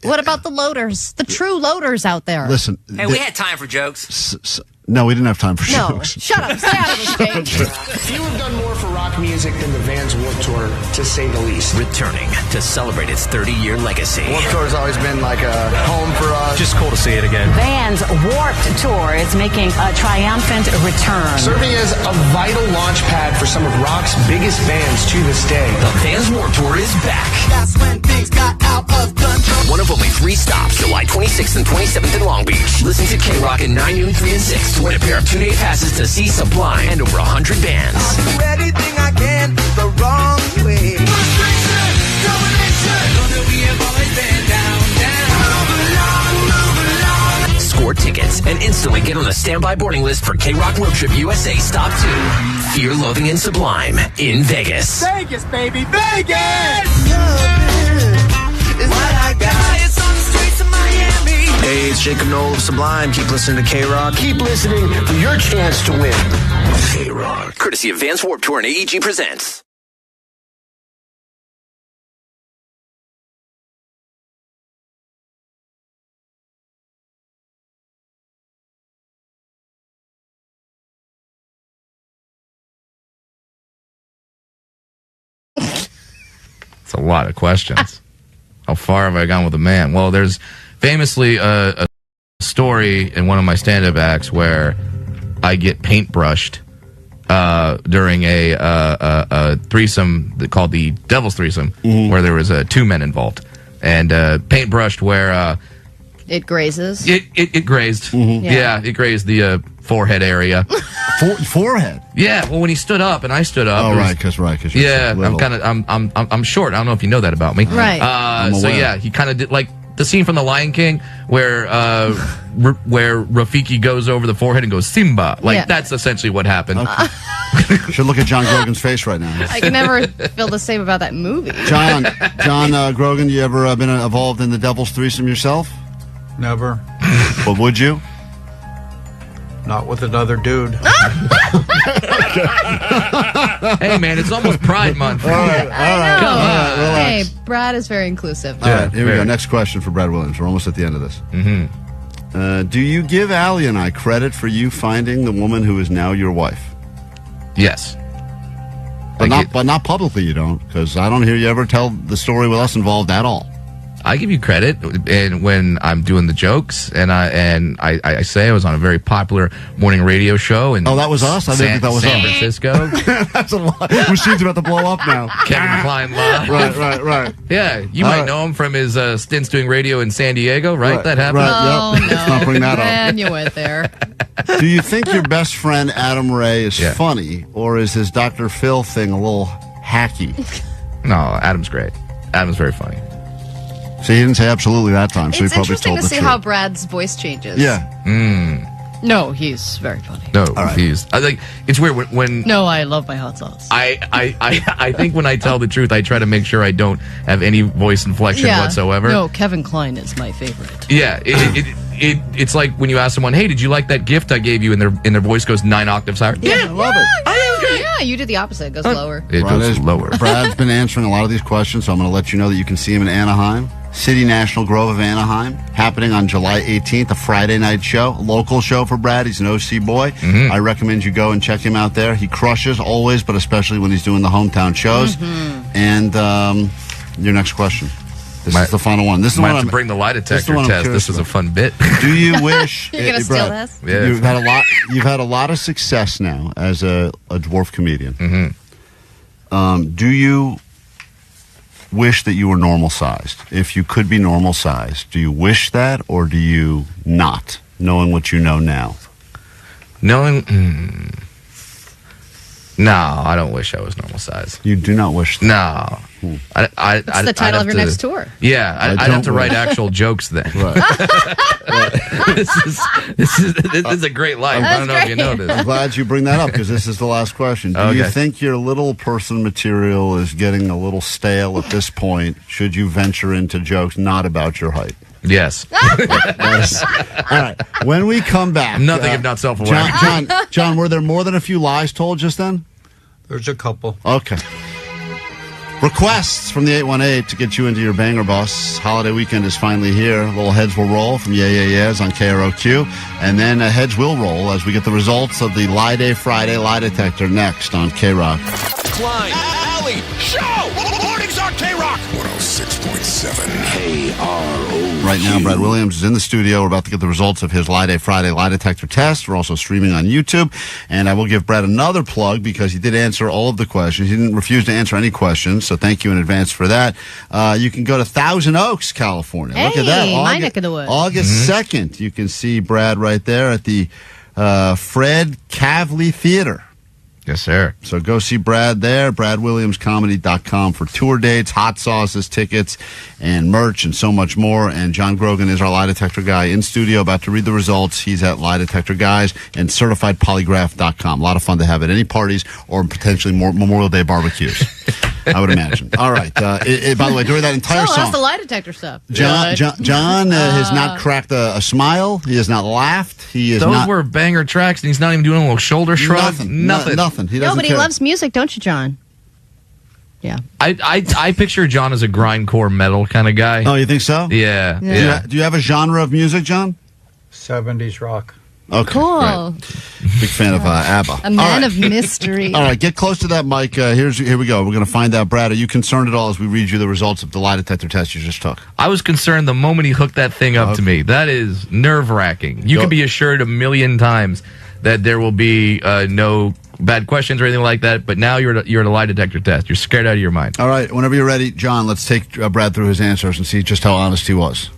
What about the loaders? The true loaders out there. Listen. Hey, we had time for jokes. No, we didn't have time for jokes. Shut up. Stay out of this game. Few have done more for rock music than the Vans Warped Tour, to say the least. Returning to celebrate its 30-year legacy. Warped Tour has always been like a home for us. Just cool to see it again. Vans Warped Tour is making a triumphant return. Serving as a vital launch pad for some of rock's biggest bands to this day. The Vans Warped Tour is back. That's when things got out of control. One of only 3 stops, July 26th and 27th in Long Beach. Listen to K-Rock at 9, noon, 3, and 6 to win a pair of 2-day passes to see Sublime and over 100 bands. I'll do anything I can the wrong way. Frustration, domination. Gonna be a boy band down. Move along. Score tickets and instantly get on the standby boarding list for K-Rock Road Trip USA Stop 2. Fear, Loathing, and Sublime in Vegas. Vegas, baby, Vegas! Is what I got. It's on the streets of Miami. Hey, it's Jacob Noel of Sublime. Keep listening to K-Rock. Keep listening for your chance to win. K-Rock. Courtesy of Vans Warped Tour and AEG presents. It's a lot of questions. How far have I gone with a man? Well, there's famously a story in one of my stand-up acts where I get paintbrushed during a threesome called the Devil's Threesome, where there was 2 men involved, and paintbrushed where it grazes. It grazed. Yeah, it grazed the forehead area. Forehead. Yeah. Well, when he stood up and I stood up. Oh, right, because you're yeah, so I'm short. I don't know if you know that about me. Right. So yeah, he kind of did like the scene from The Lion King where where Rafiki goes over the forehead and goes Simba. Like that's essentially what happened. You should look at John Grogan's face right now. I can never feel the same about that movie. John Grogan, you ever been involved in the Devil's Threesome yourself? Never. But would you? Not with another dude. Hey, man, it's almost Pride Month. All right. Come on. Hey, Brad is very inclusive. All right, here we go. Next question for Brad Williams. We're almost at the end of this. Do you give Allie and I credit for you finding the woman who is now your wife? Yes. But not publicly you don't, because I don't hear you ever tell the story with us involved at all. I give you credit, and when I'm doing the jokes, and I say I was on a very popular morning radio show. And that was us. I didn't think that was San us. Francisco. That's a lot. Machine's about to blow up now. Kevin Klein live. Right. Yeah, you might know him from his stints doing radio in San Diego, right? That happened. Right. Yep. No. Let's not bring that up. And you went there. Do you think your best friend Adam Ray is funny, or is his Dr. Phil thing a little hacky? No, Adam's great. Adam's very funny. So he didn't say absolutely that time, so It's he probably interesting told to the see truth. how Brad's voice changes. Yeah. No, he's very funny. No, he's. I think it's weird when. No, I love my hot sauce. I think when I tell the truth, I try to make sure I don't have any voice inflection whatsoever. No, Kevin Klein is my favorite. Yeah, it's like when you ask someone, "Hey, did you like that gift I gave you?" and their voice goes 9 octaves higher. Yeah, I love it. Yeah, you did the opposite. It goes lower. It goes lower. Brad's been answering a lot of these questions, so I'm going to let you know that you can see him in Anaheim City National Grove of Anaheim, happening on July 18th, a Friday night show, a local show for Brad. He's an OC boy. Mm-hmm. I recommend you go and check him out there. He crushes always, but especially when he's doing the hometown shows. And your next question. This is the final one. This is Might the have one to bring the lie detector test. This was a fun bit. Do you wish You're gonna steal this? Yeah. You've had a lot of success now as a dwarf comedian. Mm-hmm. Do you wish that you were normal sized? If you could be normal sized, do you wish that, or do you not, knowing what you know now? Knowing. No, I don't wish I was normal size. You do not wish that? No. It's the title of your next tour. Yeah, I'd have to write actual jokes then. This is a great life. I don't know if you know this. I'm glad you bring that up, because this is the last question. Do you think your little person material is getting a little stale at this point? Should you venture into jokes not about your height? Yes. All right. When we come back, nothing if not self-aware. John, were there more than a few lies told just then? There's a couple. Okay. Requests from the 818 to get you into your banger bus. Holiday weekend is finally here. Little heads will roll from Yeah Yeah Yeahs on KROQ. And then heads will roll as we get the results of the Lie Day Friday lie detector next on KROQ. Klein, Alley, Show! Mornings on KROQ 106.7 KROQ. Right now, Brad Williams is in the studio. We're about to get the results of his Lie Day Friday lie detector test. We're also streaming on YouTube. And I will give Brad another plug because he did answer all of the questions. He didn't refuse to answer any questions, so thank you in advance for that. You can go to Thousand Oaks, California. Hey, look at that. my neck of the woods. August 2nd. You can see Brad right there at the Fred Cavley Theater. Yes, sir. So go see Brad there, bradwilliamscomedy.com for tour dates, hot sauces, tickets, and merch, and so much more. And John Grogan is our lie detector guy in studio, about to read the results. He's at Lie Detector Guys and certifiedpolygraph.com. A lot of fun to have at any parties or potentially more Memorial Day barbecues, I would imagine. All right. By the way, during that entire So song, that's the lie detector stuff. John has not cracked a smile. He has not laughed. He is Those were banger tracks, and he's not even doing a little shoulder shrug. Nothing. He doesn't No, but he care. loves music, don't you, John? Yeah. I picture John as a grindcore metal kind of guy. Oh, you think so? Yeah. Do you have a genre of music, John? 70s rock. Okay. Cool. Great. Big fan of ABBA. A man of mystery. All right, get close to that mic. Here we go. We're going to find out. Brad, are you concerned at all as we read you the results of the lie detector test you just took? I was concerned the moment he hooked that thing up to me. That is nerve-wracking. You can be assured 1,000,000 times that there will be no bad questions or anything like that, but now you're at a lie detector test. You're scared out of your mind. All right, whenever you're ready, John, let's take Brad through his answers and see just how honest he was.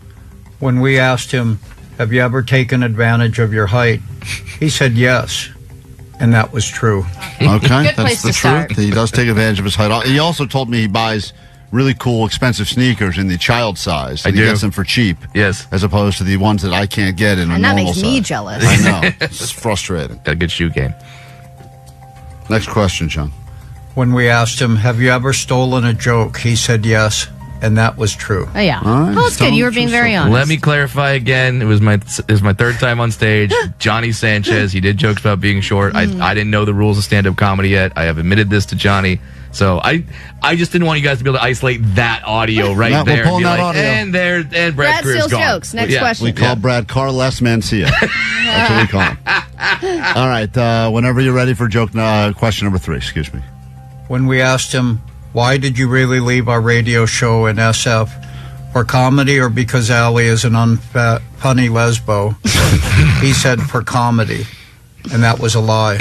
When we asked him, have you ever taken advantage of your height? He said yes, and that was true. Okay, that's the truth. He does take advantage of his height. He also told me he buys really cool, expensive sneakers in the child size. I He do. gets them for cheap. Yes. As opposed to the ones that I can't get in a And that normal makes me size. jealous. I know. It's frustrating. Got a good shoe game. Next question, John. When we asked him, have you ever stolen a joke? He said yes, and that was true. Oh, yeah. All right, Oh, that's good. You were being very honest. Let me clarify again. It was my third time on stage. Johnny Sanchez. He did jokes about being short. I didn't know the rules of stand-up comedy yet. I have admitted this to Johnny. So I just didn't want you guys to be able to isolate that audio right No, we're there. pulling Be that like, audio. and Brad's Brad career's steals gone. jokes. Next question. We call Brad Carless Mancia. That's what we call him. All right, whenever you're ready for question number 3, excuse me. When we asked him, why did you really leave our radio show in SF? For comedy or because Allie is an unfunny lesbo? He said for comedy, and that was a lie.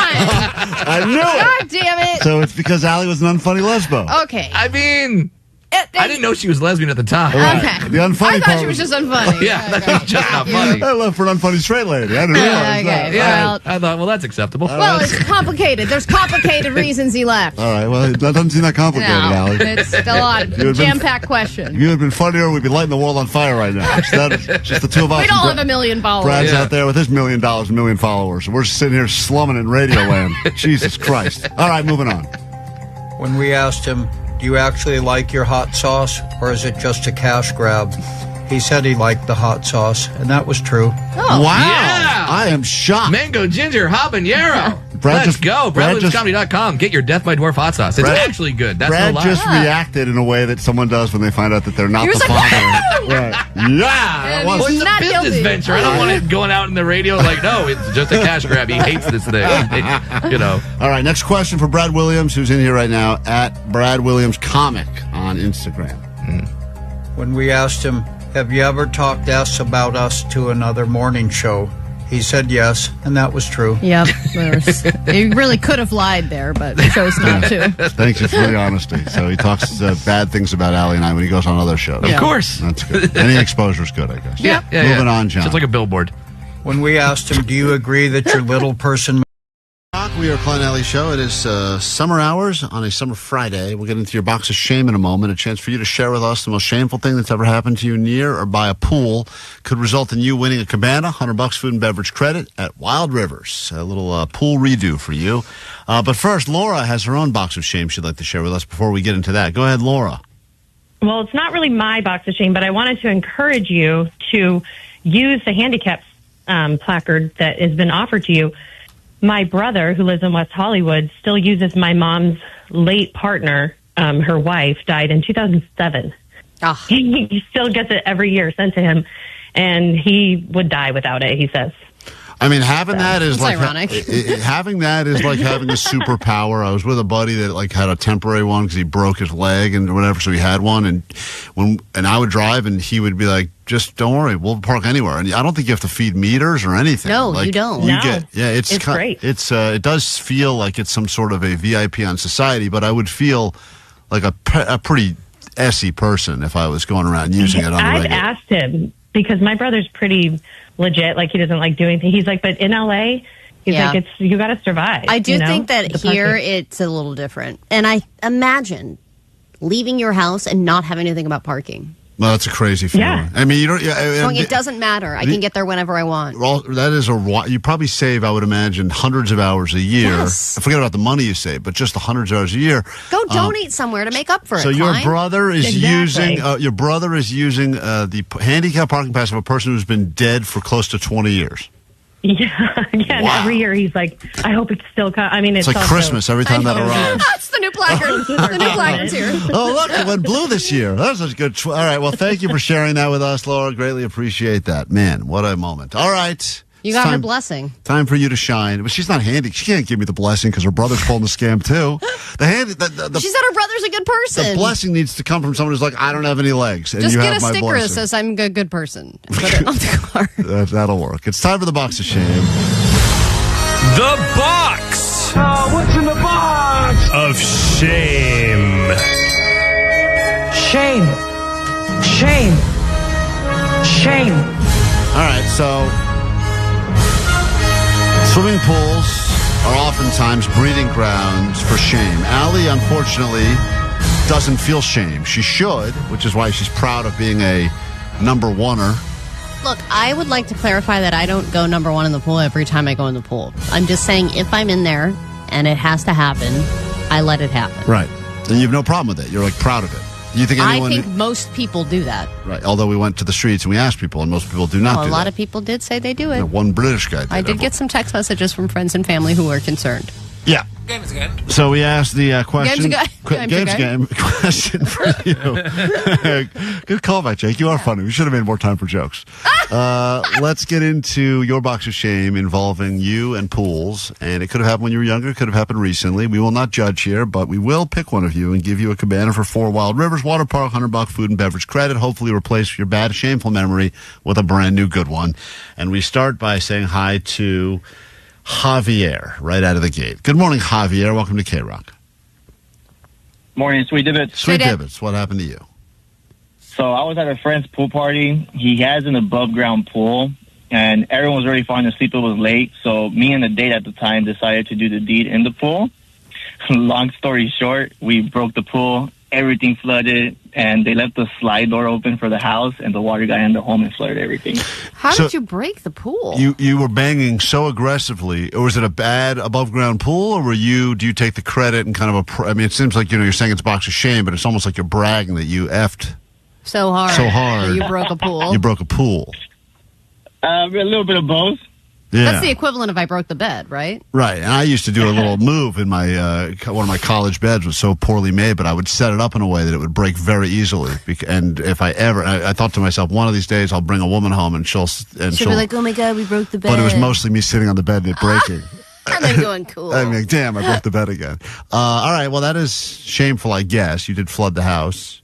I knew it. God damn it. So it's because Allie was an unfunny lesbo. Okay. I mean, I didn't know she was lesbian at the time. Okay. The unfunny I part thought she was just unfunny. Yeah, that was just not funny. I love for an unfunny straight lady. I didn't realize that. Okay. Yeah, Well, I thought, well, that's acceptable. well, it's complicated. There's complicated reasons he left. All right, well, that doesn't seem that complicated, Allie. It's a lot. You had been- Jam-packed question. You had been funnier, we'd be lighting the world on fire right now. Just the two of us. We don't And have 1 million followers. Brad's out there with his $1 million, 1 million followers. We're just sitting here slumming in radio land. Jesus Christ. All right, moving on. When we asked him, do you actually like your hot sauce, or is it just a cash grab? He said he liked the hot sauce, and that was true. Oh. Yeah. I am shocked. Mango, ginger, habanero. Brad Let's just- go. Brad just- BradWilliamsComedy.com. Get your Death by Dwarf hot sauce. It's Brad- actually good. That's Brad no lie. just reacted in a way that someone does when they find out that they're not He was the like, father. Right. Yeah. Well, it's a business venture. I don't want it going out in the radio like, no, it's just a cash grab. He hates this thing. You know. All right, next question for Brad Williams, who's in here right now, at Brad Williams Comic on Instagram. When we asked him, have you ever talked us about us to another morning show? He said yes, and that was true. Yep. He really could have lied there, but chose not to. Thanks you for the honesty. So he talks bad things about Allie and I when he goes on other shows. Of course. That's good. Any exposure is good, I guess. Yeah. Moving on, John. Just like a billboard. When we asked him, do you agree that your little person... We are Klein Alley Show. It is summer hours on a summer Friday. We'll get into your box of shame in a moment. A chance for you to share with us the most shameful thing that's ever happened to you near or by a pool. Could result in you winning a cabana, $100 food and beverage credit at Wild Rivers. A little pool redo for you. But first, Laura has her own box of shame she'd like to share with us before we get into that. Go ahead, Laura. Well, it's not really my box of shame, but I wanted to encourage you to use the handicap placard that has been offered to you. My brother, who lives in West Hollywood, still uses my mom's late partner. Her wife died in 2007. Oh. He still gets it every year sent to him, and he would die without it, he says. I mean, having that is That's like ironic. having that is like having a superpower. I was with a buddy that like had a temporary one because he broke his leg and whatever, so he had one. And I would drive, and he would be like, "Just don't worry, we'll park anywhere." And I don't think you have to feed meters or anything. No, like, you don't. You No. it's great. It does feel like it's some sort of a VIP on society, but I would feel like a pretty essy person if I was going around using it on the I've regular. asked him, because my brother's pretty legit, like he doesn't like doing things. He's like, but in LA, he's Yeah. like, you got to survive. I do you know? think that The here parking. it's a little different. And I imagine leaving your house and not having anything about parking. Well, that's a crazy feeling. Yeah. I mean, you don't. Going, it doesn't matter. I can get there whenever I want. Well, that is you probably save, I would imagine, hundreds of hours a year. Yes. I forget about the money you save, but just the hundreds of hours a year. Go donate somewhere to make up for it. So your Klein. brother is Exactly. using the handicap parking pass of a person who's been dead for close to 20 years. Yeah, and Wow. every year he's like, I hope it's still I mean, It's it's like also- Christmas every time that arrives. That's the new placard. The new placard's here. Oh, look, it went blue this year. That was a good. All right, well, thank you for sharing that with us, Laura. Greatly appreciate that. Man, what a moment. All right. You It's got her time- blessing. Time for you to shine. But she's not handy. She can't give me the blessing because her brother's pulling the scam, too. She said her brother's a good person. The blessing needs to come from someone who's like, I don't have any legs. And Just you get have a my sticker that blessing. says I'm a good person. Put it on the car. That'll work. It's time for the box of shame. The box Oh, what's in the box? of shame. Shame. Shame. Shame. All right, so swimming pools are oftentimes breeding grounds for shame. Allie, unfortunately, doesn't feel shame. She should, which is why she's proud of being a number oneer. Look, I would like to clarify that I don't go number one in the pool every time I go in the pool. I'm just saying if I'm in there and it has to happen, I let it happen. Right. And you have no problem with it. You're like proud of it. You think anyone... I think most people do that. Right. Although we went to the streets and we asked people, and most people do not Well, do a lot that. of people did say they do it. One British guy did. I did get some text messages from friends and family who were concerned. Yeah. Game's good. So we asked the question. Game's good. Game's good. Game question for you. Good callback, Jake. You are funny. We should have made more time for jokes. Let's get into your box of shame involving you and pools. And it could have happened when you were younger. It could have happened recently. We will not judge here, but we will pick one of you and give you a cabana for 4 Wild Rivers Water Park, $100 food and beverage credit. Hopefully replace your bad, shameful memory with a brand new good one. And we start by saying hi to Javier right out of the gate. Good morning, Javier. Welcome to KROQ. Morning, Sweet Divots. Sweet Divots, what happened to you? So I was at a friend's pool party. He has an above-ground pool, and everyone was already falling asleep. It was late, so me and the date at the time decided to do the deed in the pool. Long story short, we broke the pool. Everything flooded, and they left the slide door open for the house, and the water got in the home and flooded everything. How So- did you break the pool? You were banging so aggressively, or was it a bad above ground pool, or do you take the credit and kind of I mean, it seems like you're saying it's a box of shame, but it's almost like you're bragging that you effed so hard. so hard. You broke a pool. You broke a pool. A little bit of both. Yeah. That's the equivalent of I broke the bed, right? Right, and I used to do a little move in my one of my college beds was so poorly made, but I would set it up in a way that it would break very easily. And if I thought to myself, one of these days I'll bring a woman home and she'll be like, oh my God, we broke the bed. But it was mostly me sitting on the bed and it breaking. And then going, cool. I'm like, damn, I broke the bed again. All right, well, that is shameful, I guess. You did flood the house.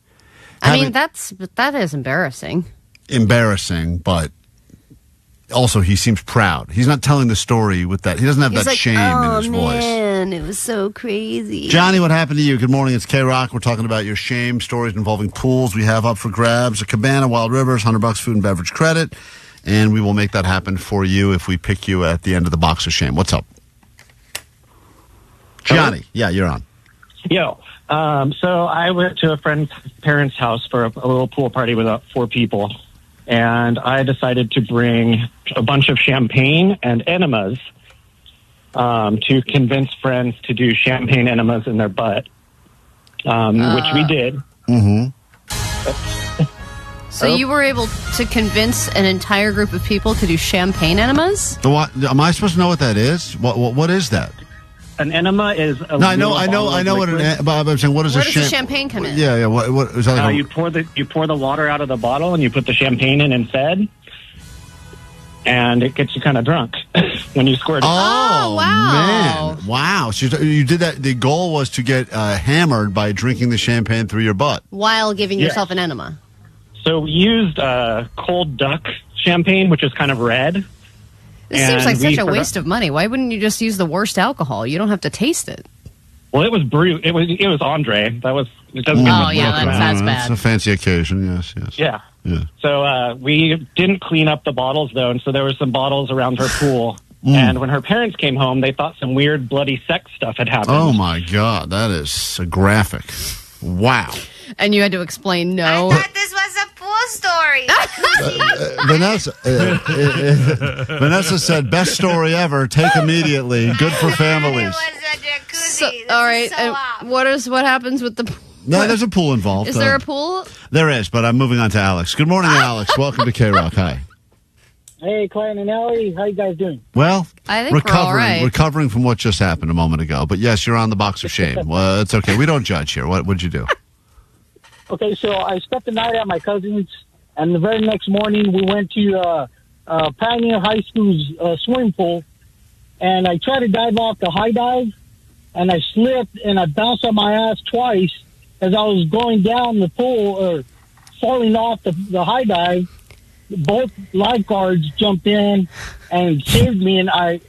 I mean, that is embarrassing. Embarrassing, but also he seems proud. He's not telling the story with that. He doesn't have He's that like, shame in his voice. Man, it was so crazy. Johnny, what happened to you? Good morning. It's KROQ. We're talking about your shame stories involving pools. We have up for grabs a cabana, Wild Rivers, $100 food and beverage credit, and we will make that happen for you if we pick you at the end of the box of shame. What's up? Johnny, yeah, you're on. Yo, so I went to a friend's parents' house for a little pool party with 4 people, and I decided to bring a bunch of champagne and enemas to convince friends to do champagne enemas in their butt, which we did. Mm-hmm. So you were able to convince an entire group of people to do champagne enemas? Am I supposed to know what that is? What is that? An enema is a no, I know what but I'm saying, what is Where a does the champagne come in? Yeah. What is that? Like you pour the water out of the bottle and you put the champagne in instead, and it gets you kind of drunk when you squirt it. Oh, wow! Man, wow! So you did that. The goal was to get hammered by drinking the champagne through your butt While giving yourself an enema. So we used cold duck champagne, which is kind of red. This seems like such a waste of money. Why wouldn't you just use the worst alcohol? You don't have to taste it. Well, it was brewed. It was Andre. It doesn't. That's bad. It's a fancy occasion. Yes. Yeah. Yeah. So we didn't clean up the bottles though, and so there were some bottles around her pool. And when her parents came home, they thought some weird bloody sex stuff had happened. Oh my God, that is graphic. Wow. And you had to explain no. I thought this was a pool story. Vanessa said, best story ever. Take immediately. Good for families. All right. And what happens with the pool? No, there's a pool involved. Is there a pool? There is, but I'm moving on to Alex. Good morning, Alex. Welcome to KROQ. Hi. Hey, Klein and Ellie. How you guys doing? Well, I think we're all right. Recovering from what just happened a moment ago. But yes, you're on the box of shame. Well, it's okay. We don't judge here. What'd you do? Okay, so I spent the night at my cousin's, and the very next morning we went to Pioneer High School's swimming pool, and I tried to dive off the high dive, and I slipped, and I bounced on my ass twice as I was going down the pool, or falling off the high dive. Both lifeguards jumped in and saved me, and I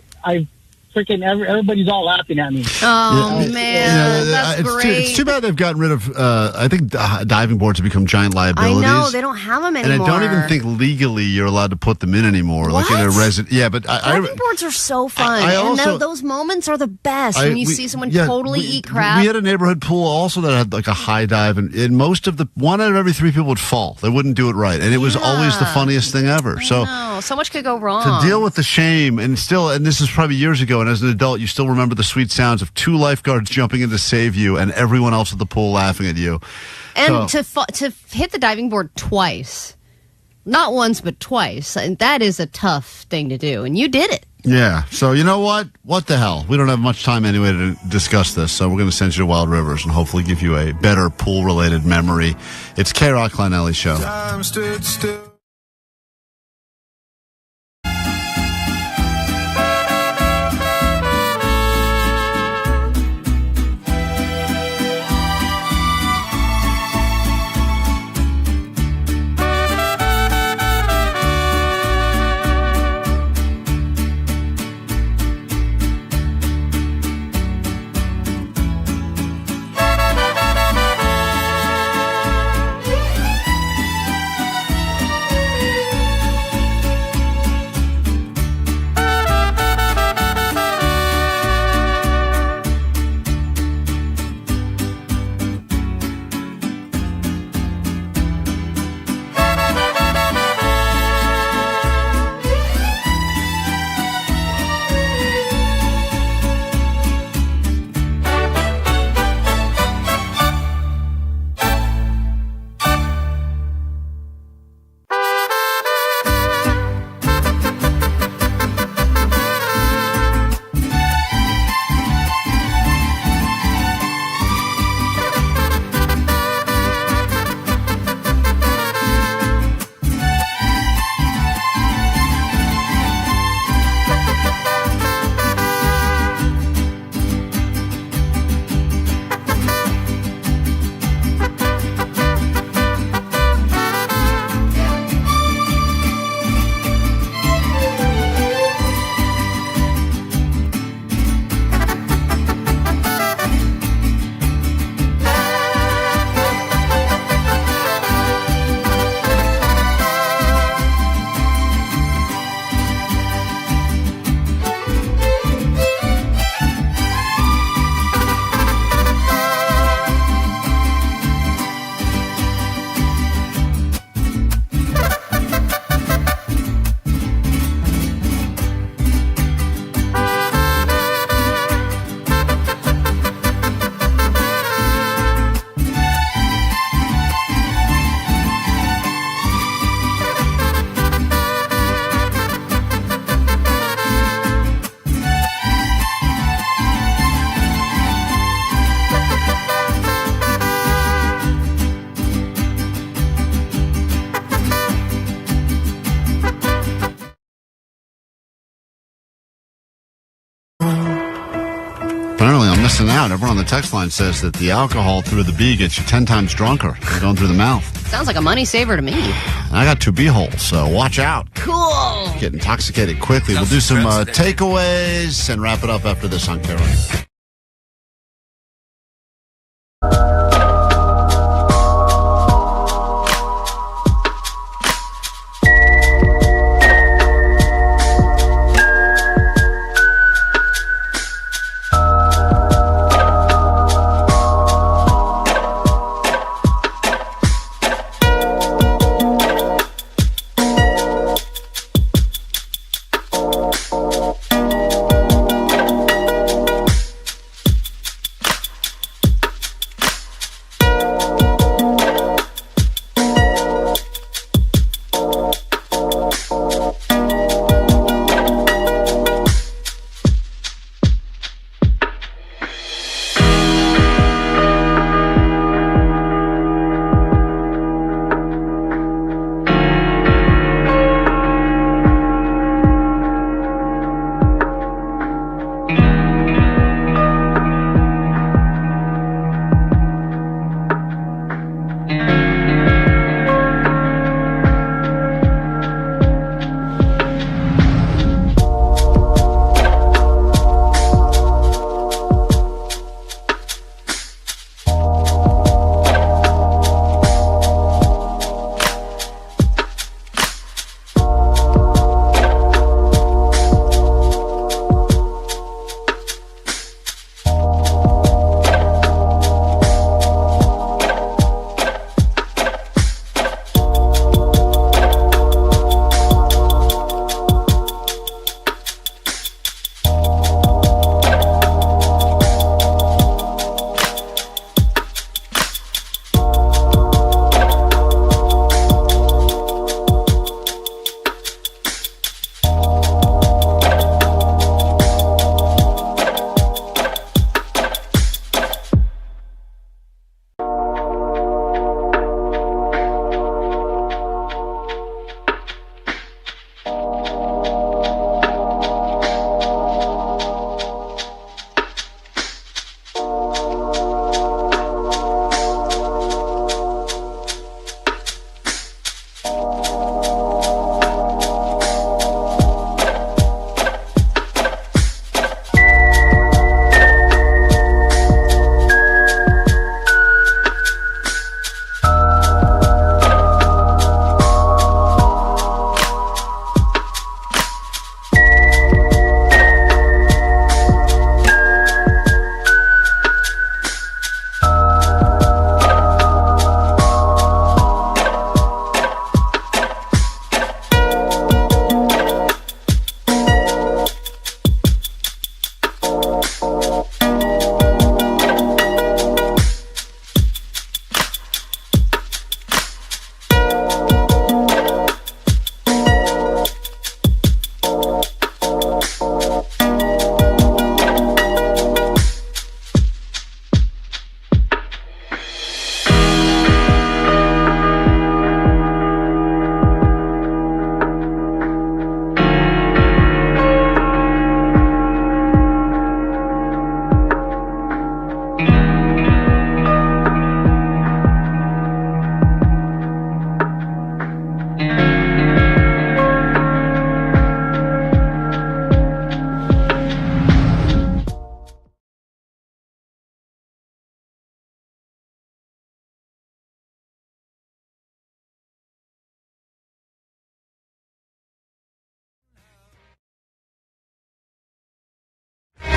freaking everybody's all laughing at me. Oh, man. That's great. It's too bad they've gotten rid of, I think diving boards have become giant liabilities. I know. They don't have them anymore. And I don't even think legally you're allowed to put them in anymore. What? Like in a resident. Yeah, but diving boards are so fun. And those moments are the best when you see someone totally eat crap. We had a neighborhood pool also that had like a high dive, and most of one out of every 3 people would fall. They wouldn't do it right. And it was always the funniest thing ever. So much could go wrong. To deal with the shame, and this is probably years ago, and as an adult, you still remember the sweet sounds of 2 lifeguards jumping in to save you and everyone else at the pool laughing at you. And to hit the diving board twice, not once, but twice, and that is a tough thing to do, and you did it. Yeah, so you know what? What the hell? We don't have much time anyway to discuss this, so we're going to send you to Wild Rivers and hopefully give you a better pool-related memory. It's KROQ Klein Alley Show. Time stood still. missing out. Everyone on the text line says that the alcohol through the bee gets you 10 times drunker than going through the mouth. Sounds like a money saver to me. I got 2 bee holes, so watch out. Cool. Get intoxicated quickly. We'll do some takeaways and wrap it up after this on KROQ.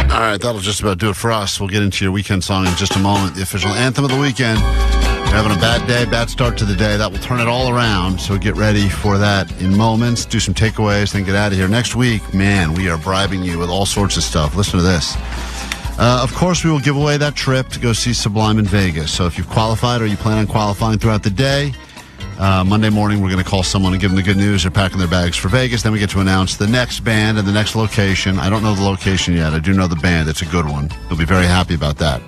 All right, that'll just about do it for us. We'll get into your weekend song in just a moment. The official anthem of the weekend. You're having a bad day, bad start to the day. That will turn it all around. So get ready for that in moments. Do some takeaways, then get out of here. Next week, man, we are bribing you with all sorts of stuff. Listen to this. Of course, we will give away that trip to go see Sublime in Vegas. So if you've qualified or you plan on qualifying throughout the day, Monday morning, we're going to call someone and give them the good news. They're packing their bags for Vegas. Then we get to announce the next band and the next location. I don't know the location yet. I do know the band. It's a good one. You'll be very happy about that.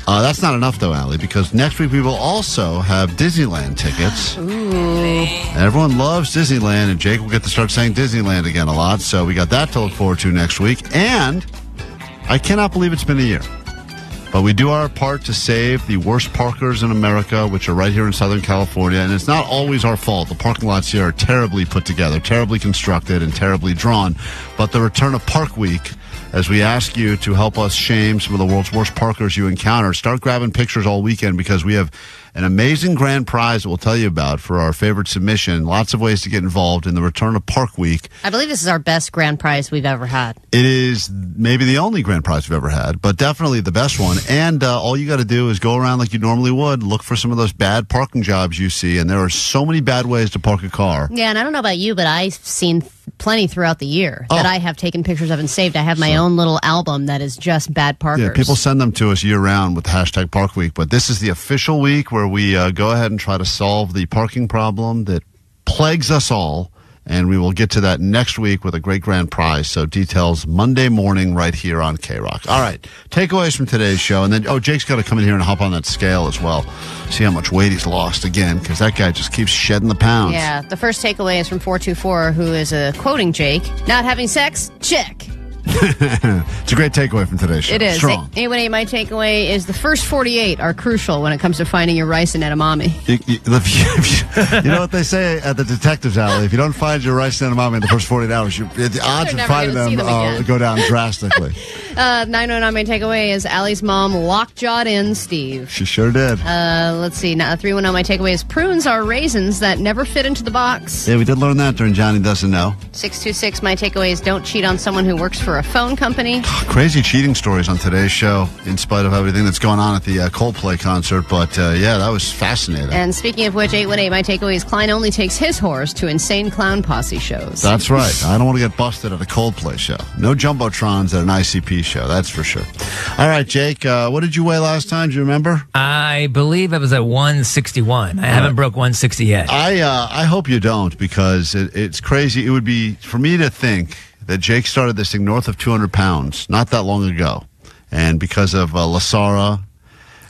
That's not enough, though, Allie, because next week we will also have Disneyland tickets. Ooh. Everyone loves Disneyland, and Jake will get to start saying Disneyland again a lot. So we got that to look forward to next week. And I cannot believe it's been a year. But we do our part to save the worst parkers in America, which are right here in Southern California. And it's not always our fault. The parking lots here are terribly put together, terribly constructed, and terribly drawn. But the return of Park Week, as we ask you to help us shame some of the world's worst parkers you encounter, start grabbing pictures all weekend because we have an amazing grand prize that we'll tell you about for our favorite submission. Lots of ways to get involved in the return of Park Week. I believe this is our best grand prize we've ever had. It is maybe the only grand prize we've ever had, but definitely the best one. And all you got to do is go around like you normally would, look for some of those bad parking jobs you see, and there are so many bad ways to park a car. Yeah, and I don't know about you, but I've seen plenty throughout the year that I have taken pictures of and saved. I have my own little album that is just bad parkers. Yeah, people send them to us year-round with the hashtag Park Week, but this is the official week where we go ahead and try to solve the parking problem that plagues us all, and we will get to that next week with a great grand prize. So details Monday morning right here on KROQ. All right, takeaways from today's show, and then, Jake's got to come in here and hop on that scale as well. See how much weight he's lost again, because that guy just keeps shedding the pounds. Yeah, the first takeaway is from 424, who is quoting Jake. Not having sex? Check. It's a great takeaway from today's show. It is. Strong. Anyway, my takeaway is the first 48 are crucial when it comes to finding your rice and edamame. You know what they say at the Detectives Alley? If you don't find your rice and edamame in the first 48 hours, the odds of finding them go down drastically. 909, my takeaway is Allie's mom lockjawed in Steve. She sure did. Let's see. Now, 310, my takeaway is prunes are raisins that never fit into the box. Yeah, we did learn that during Johnny Doesn't Know. 626, my takeaway is don't cheat on someone who works for a phone company. Crazy cheating stories on today's show, in spite of everything that's going on at the Coldplay concert. But yeah, that was fascinating. And speaking of which, 818, my takeaway is Klein only takes his whores to insane clown posse shows. That's right. I don't want to get busted at a Coldplay show. No jumbotrons at an ICP show, that's for sure. All right, Jake, what did you weigh last time? Do you remember? I believe it was at 161. I haven't broke 160 yet. I hope you don't, because it's crazy. It would be, for me to think that Jake started this thing north of 200 pounds not that long ago. And because of Lasara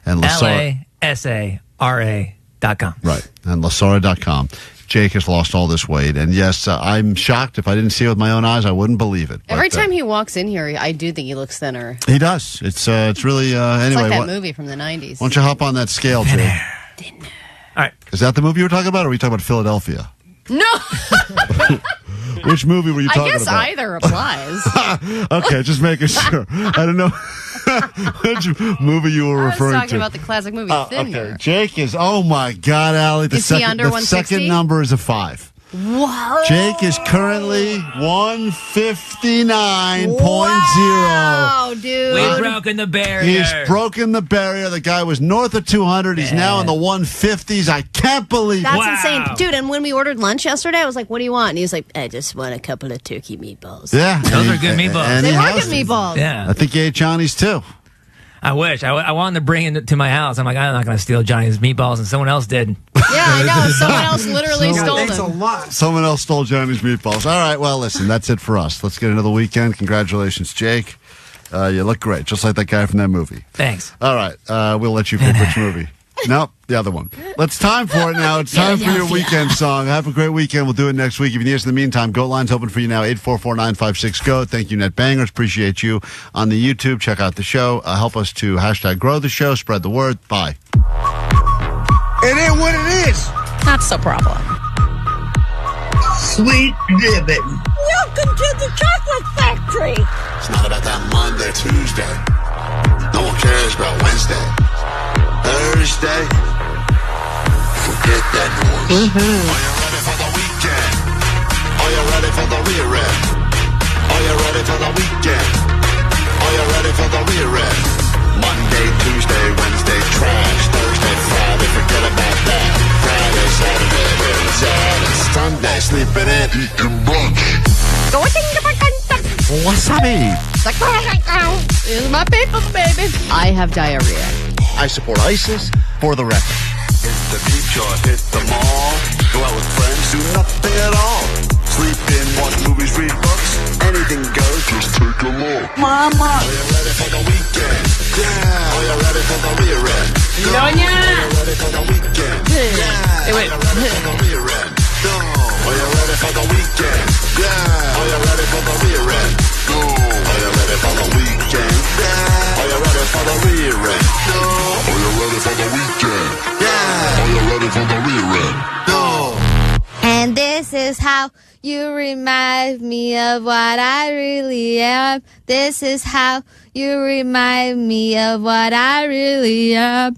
and LASARA.com. Right. And Lasara.com. Jake has lost all this weight. And yes, I'm shocked. If I didn't see it with my own eyes, I wouldn't believe it. Every time he walks in here, I do think he looks thinner. He does. It's really, anyway. It's like that movie from the 90s. Why don't you hop on that scale, Jake? All right. Is that the movie you were talking about, or were you talking about Philadelphia? No! Which movie were you talking about? I guess either applies. Okay, just making sure. I don't know which movie you were referring to. I was talking about the classic movie Thinner. Okay, Jake is, oh my God, Allie. Is he under 160? Second number is a 5. Whoa. Jake is currently 159.0. Wow, dude. We've broken the barrier. He's broken the barrier. The guy was north of 200. He's now in the 150s. I can't believe it. That's insane. Dude, and when we ordered lunch yesterday, I was like, what do you want? And he was like, I just want a couple of turkey meatballs. Yeah. Those are good meatballs. They are good meatballs. Yeah. I think he ate Johnny's too. I wish. I wanted to bring it to my house. I'm like, I'm not going to steal Johnny's meatballs, and someone else did. Yeah, I know. Someone else literally stole Thanks them. a lot. Someone else stole Johnny's meatballs. All right, well, listen, that's it for us. Let's get into the weekend. Congratulations, Jake. You look great, just like that guy from that movie. Thanks. All right, we'll let you pick which movie. Nope, the other one. It's time for it now. It's time for your weekend song. Have a great weekend. We'll do it next week. If you need us in the meantime, Goat Line's open for you now, 844-956-GOAT. Thank you, Net Bangers. Appreciate you on the YouTube. Check out the show. Help us to hashtag grow the show. Spread the word. Bye. It ain't what it is. That's the problem. Sweet ribbon. Welcome to the chocolate factory. It's not about that Monday, Tuesday. No one cares about Wednesday. Thursday. Forget that noise. Are you ready for the weekend? Are you ready for the rear end? Are you ready for the weekend? Are you ready for the rear end? Monday, Tuesday, Wednesday, trash. Thursday, Friday, forget about that. Friday, Saturday, where it's at. It's Sunday, sleeping in, eating brunch. Wasabi. This is my people, baby. I have diarrhea. I support ISIS for the record. Hit the beach or hit the mall. Go out with friends, do nothing at all. Sleep in, watch movies, read books. Anything goes, just take a look. Mama. Are you ready for the weekend? Yeah. Are you ready for the rear end? No, Are you ready for the weekend? Yeah. Wait. Are you ready for the rear end? No. Are you ready for the weekend? Yeah. Are you ready for the rear end? No. Are you ready for the weekend? Yeah. Are you ready for the rear end? you remind me of what I really am. This is how you remind me of what I really am.